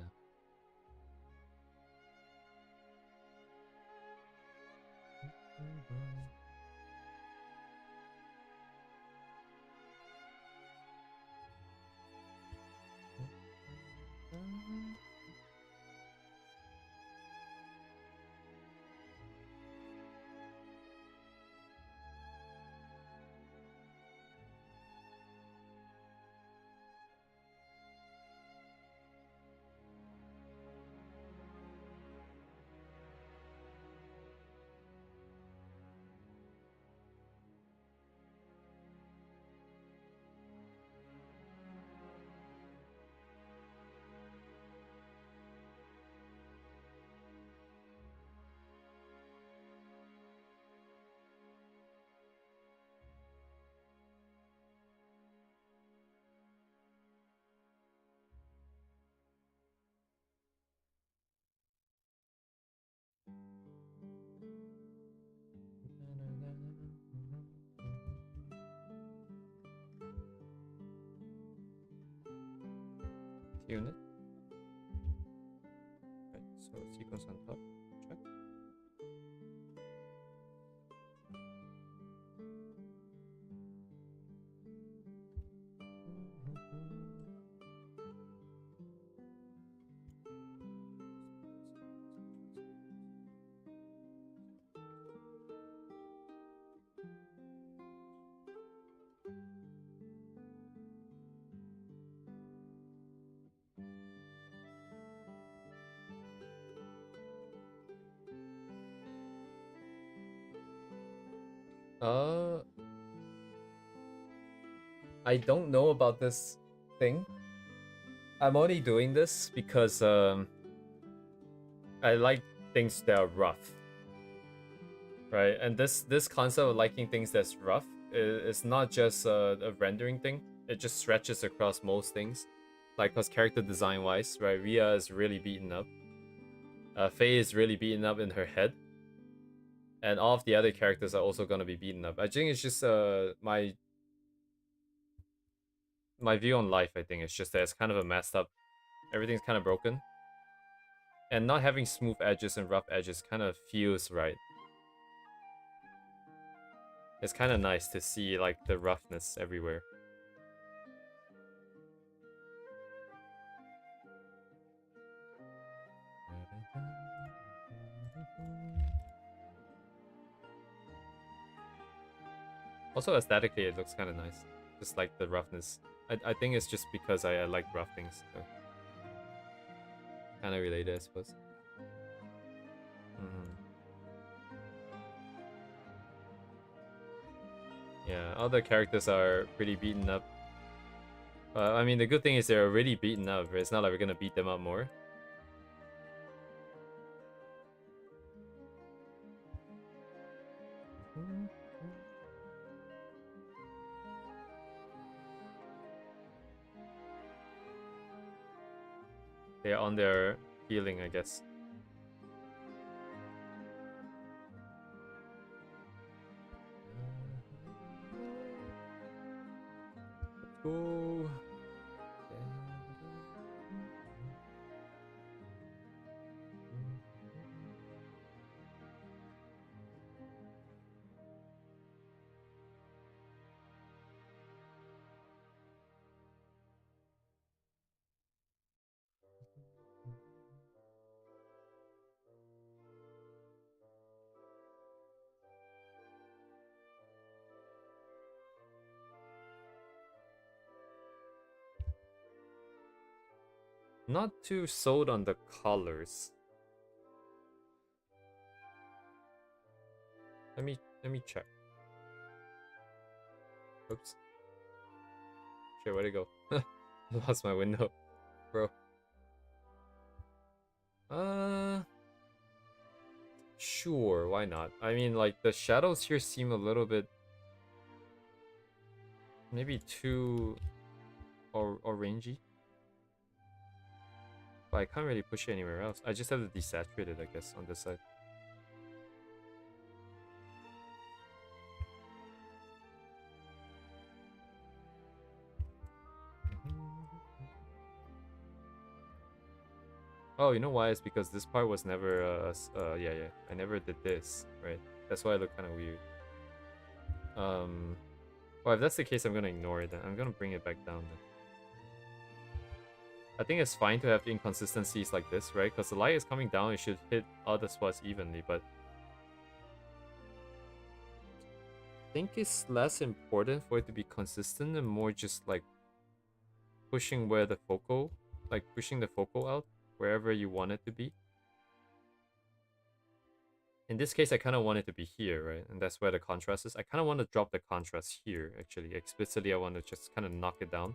[SPEAKER 1] Tune it. Right, so sequence on top. Check. Uh, I don't know about this thing. I'm only doing this because I like things that are rough, right? And this concept of liking things that's rough is not just a rendering thing. It just stretches across most things. Like, cause character design wise, right? Ria is really beaten up. Faye is really beaten up in her head, and all of the other characters are also gonna be beaten up. I think it's just my view on life. I think it's just that it's kind of a messed up. Everything's kind of broken, and not having smooth edges and rough edges kind of feels right. It's kind of nice to see like the roughness everywhere. Also aesthetically it looks kind of nice. Just like the roughness. I think it's just because I like rough things. So. Kind of related, I suppose. Yeah, all the characters are pretty beaten up. I mean, the good thing is they're already beaten up. Right? It's not like we're gonna beat them up more. They're on their healing, I guess. Let's go. Not too sold on the colors. Let me check. Oops. Shit, where'd it go? Lost my window, bro. Sure, why not? I mean, like the shadows here seem a little bit, maybe too orangey. But I can't really push it anywhere else. I just have to desaturate it, I guess, on this side. Oh, you know why? It's because this part was never, yeah. I never did this, right? That's why it looked kind of weird. Well, if that's the case, I'm gonna ignore it then. I'm gonna bring it back down then. I think it's fine to have inconsistencies like this, right? Because the light is coming down, it should hit all the spots evenly, but I think it's less important for it to be consistent and more just like pushing where the focal, like pushing the focal out wherever you want it to be. In this case, I kind of want it to be here, right? And that's where the contrast is. I kind of want to drop the contrast here, actually. Explicitly, I want to just kind of knock it down.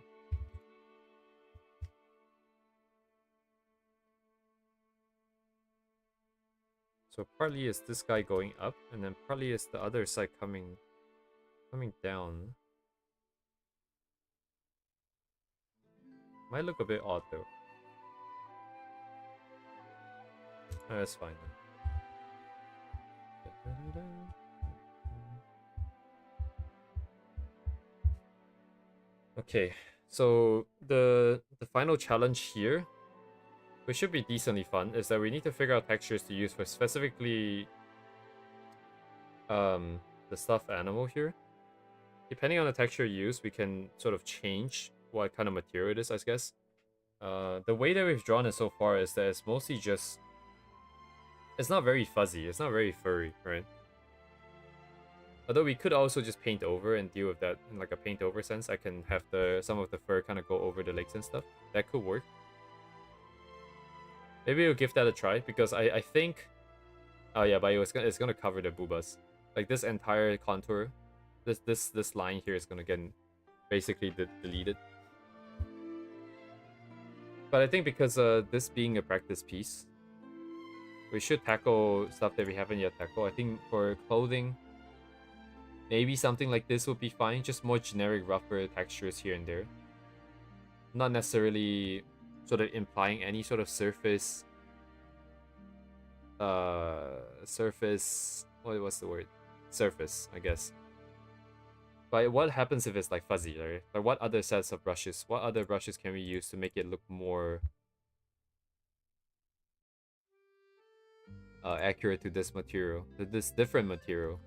[SPEAKER 1] So partly is this guy going up, and then partly is the other side coming down. Might look a bit odd though. Oh, that's fine then. Okay, so the final challenge here, which should be decently fun, is that we need to figure out textures to use for specifically the stuffed animal here. Depending on the texture used, we can sort of change what kind of material it is, I guess. The way that we've drawn it so far is that it's mostly just... It's not very fuzzy, it's not very furry, right? Although we could also just paint over and deal with that in like a paint over sense. I can have some of the fur kind of go over the legs and stuff. That could work. Maybe we'll give that a try because I think... Oh yeah, but it's gonna cover the boobas. Like this entire contour, this line here is gonna get basically deleted. But I think because this being a practice piece, we should tackle stuff that we haven't yet tackled. I think for clothing, maybe something like this would be fine. Just more generic, rougher textures here and there. Not necessarily sort of implying any sort of surface... what's the word? Surface, I guess. But what happens if it's like fuzzy, right? Like what other sets of brushes? What other brushes can we use to make it look more accurate to this material, to this different material?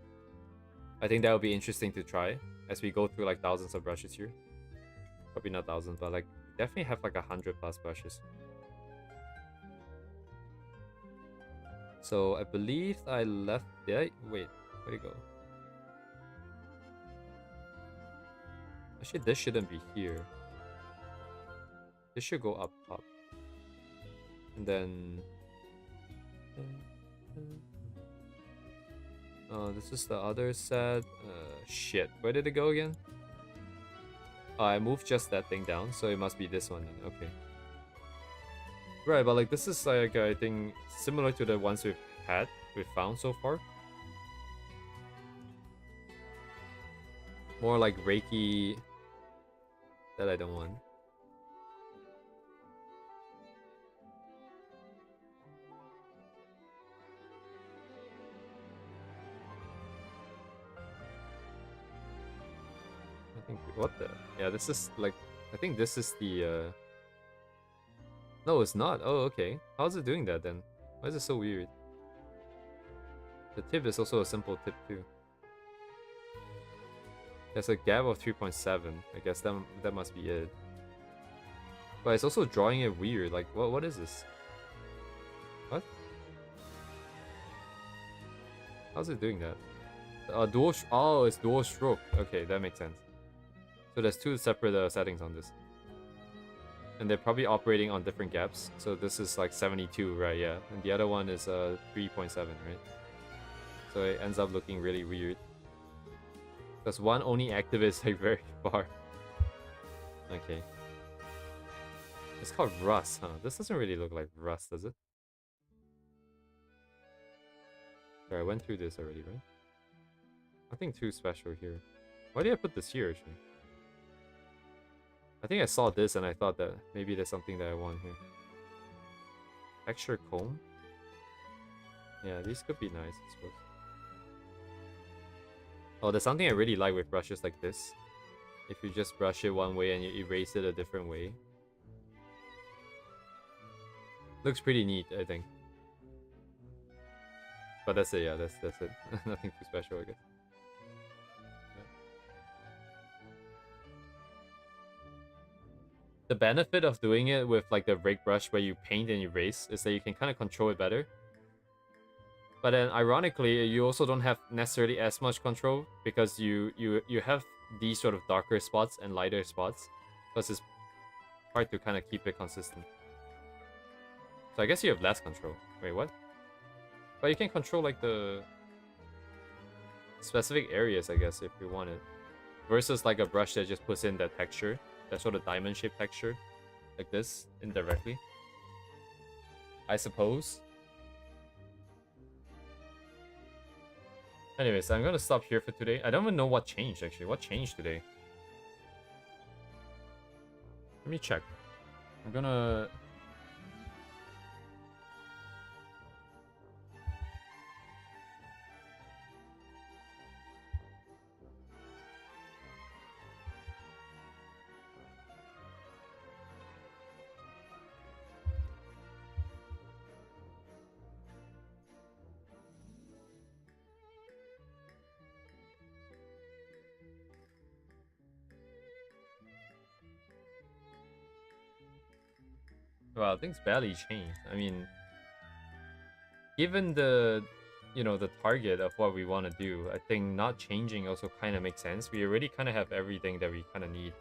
[SPEAKER 1] I think that would be interesting to try as we go through like thousands of brushes here. Probably not thousands, but like definitely have like 100+ brushes. So I believe I left... Wait, where'd it go? Actually, this shouldn't be here. This should go up top. And then... this is the other set. Shit. Where did it go again? Oh, I moved just that thing down, so it must be this one then. Okay. Right, but like this is like, I think, similar to the ones we've found so far. More like Reiki... That I don't want. I think... What the... Yeah, this is like... I think this is the... No, it's not. Oh, okay. How's it doing that then? Why is it so weird? The tip is also a simple tip too. There's a gap of 3.7. I guess that must be it. But it's also drawing it weird. Like, what is this? What? How's it doing that? Oh, it's dual stroke. Okay, that makes sense. So there's two separate settings on this. And they're probably operating on different gaps. So this is like 72, right? Yeah. And the other one is 3.7, right? So it ends up looking really weird. Because one only activates like very far. Okay. It's called Rust, huh? This doesn't really look like Rust, does it? Sorry, I went through this already, right? Nothing too special here. Why did I put this here, actually? I think I saw this and I thought that maybe there's something that I want here. Texture comb? Yeah, these could be nice, I suppose. Oh, there's something I really like with brushes like this. If you just brush it one way and you erase it a different way. Looks pretty neat, I think. But that's it, yeah, that's it. Nothing too special, I guess. Yeah. The benefit of doing it with like the rake brush where you paint and erase is that you can kind of control it better. But then ironically, you also don't have necessarily as much control because you have these sort of darker spots and lighter spots. Plus it's hard to kind of keep it consistent. So I guess you have less control. Wait, what? But you can control like the specific areas, I guess, if you want it. Versus like a brush that just puts in that texture, that sort of diamond shaped texture. Like this, indirectly. I suppose. Anyways, I'm gonna stop here for today. I don't even know what changed, actually. What changed today? Let me check. I'm gonna... Well, things barely changed. I mean, given the, you know, the target of what we want to do, I think not changing also kind of makes sense. We already kind of have everything that we kind of need.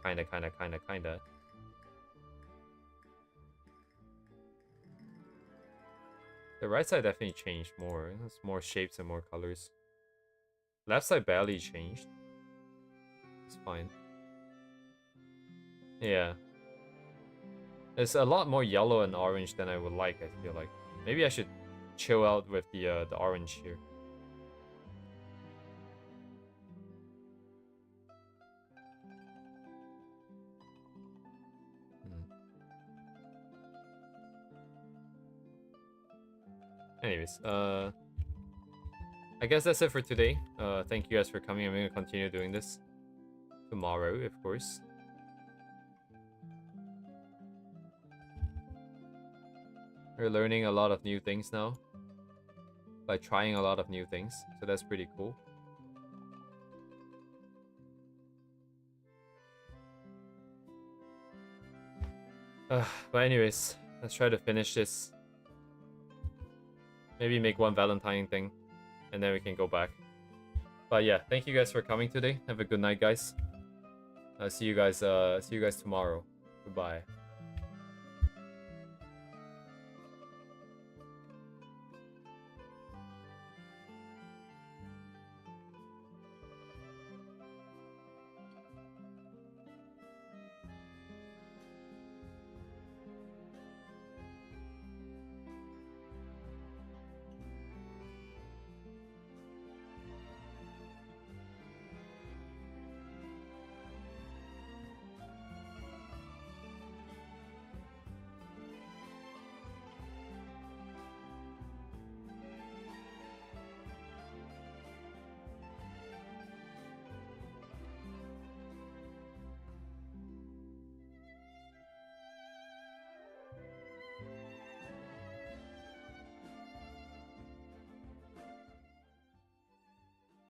[SPEAKER 1] Kind of. The right side definitely changed more. It's more shapes and more colors. Left side barely changed. It's fine. Yeah. It's a lot more yellow and orange than I would like, I feel like. Maybe I should chill out with the orange here. Anyways, I guess that's it for today. Thank you guys for coming. I'm gonna continue doing this tomorrow, of course. We're learning a lot of new things now by trying a lot of new things, so that's pretty cool. But anyways, let's try to finish this. Maybe make one Valentine thing, and then we can go back. But yeah, thank you guys for coming today. Have a good night, guys. See you guys tomorrow. Goodbye.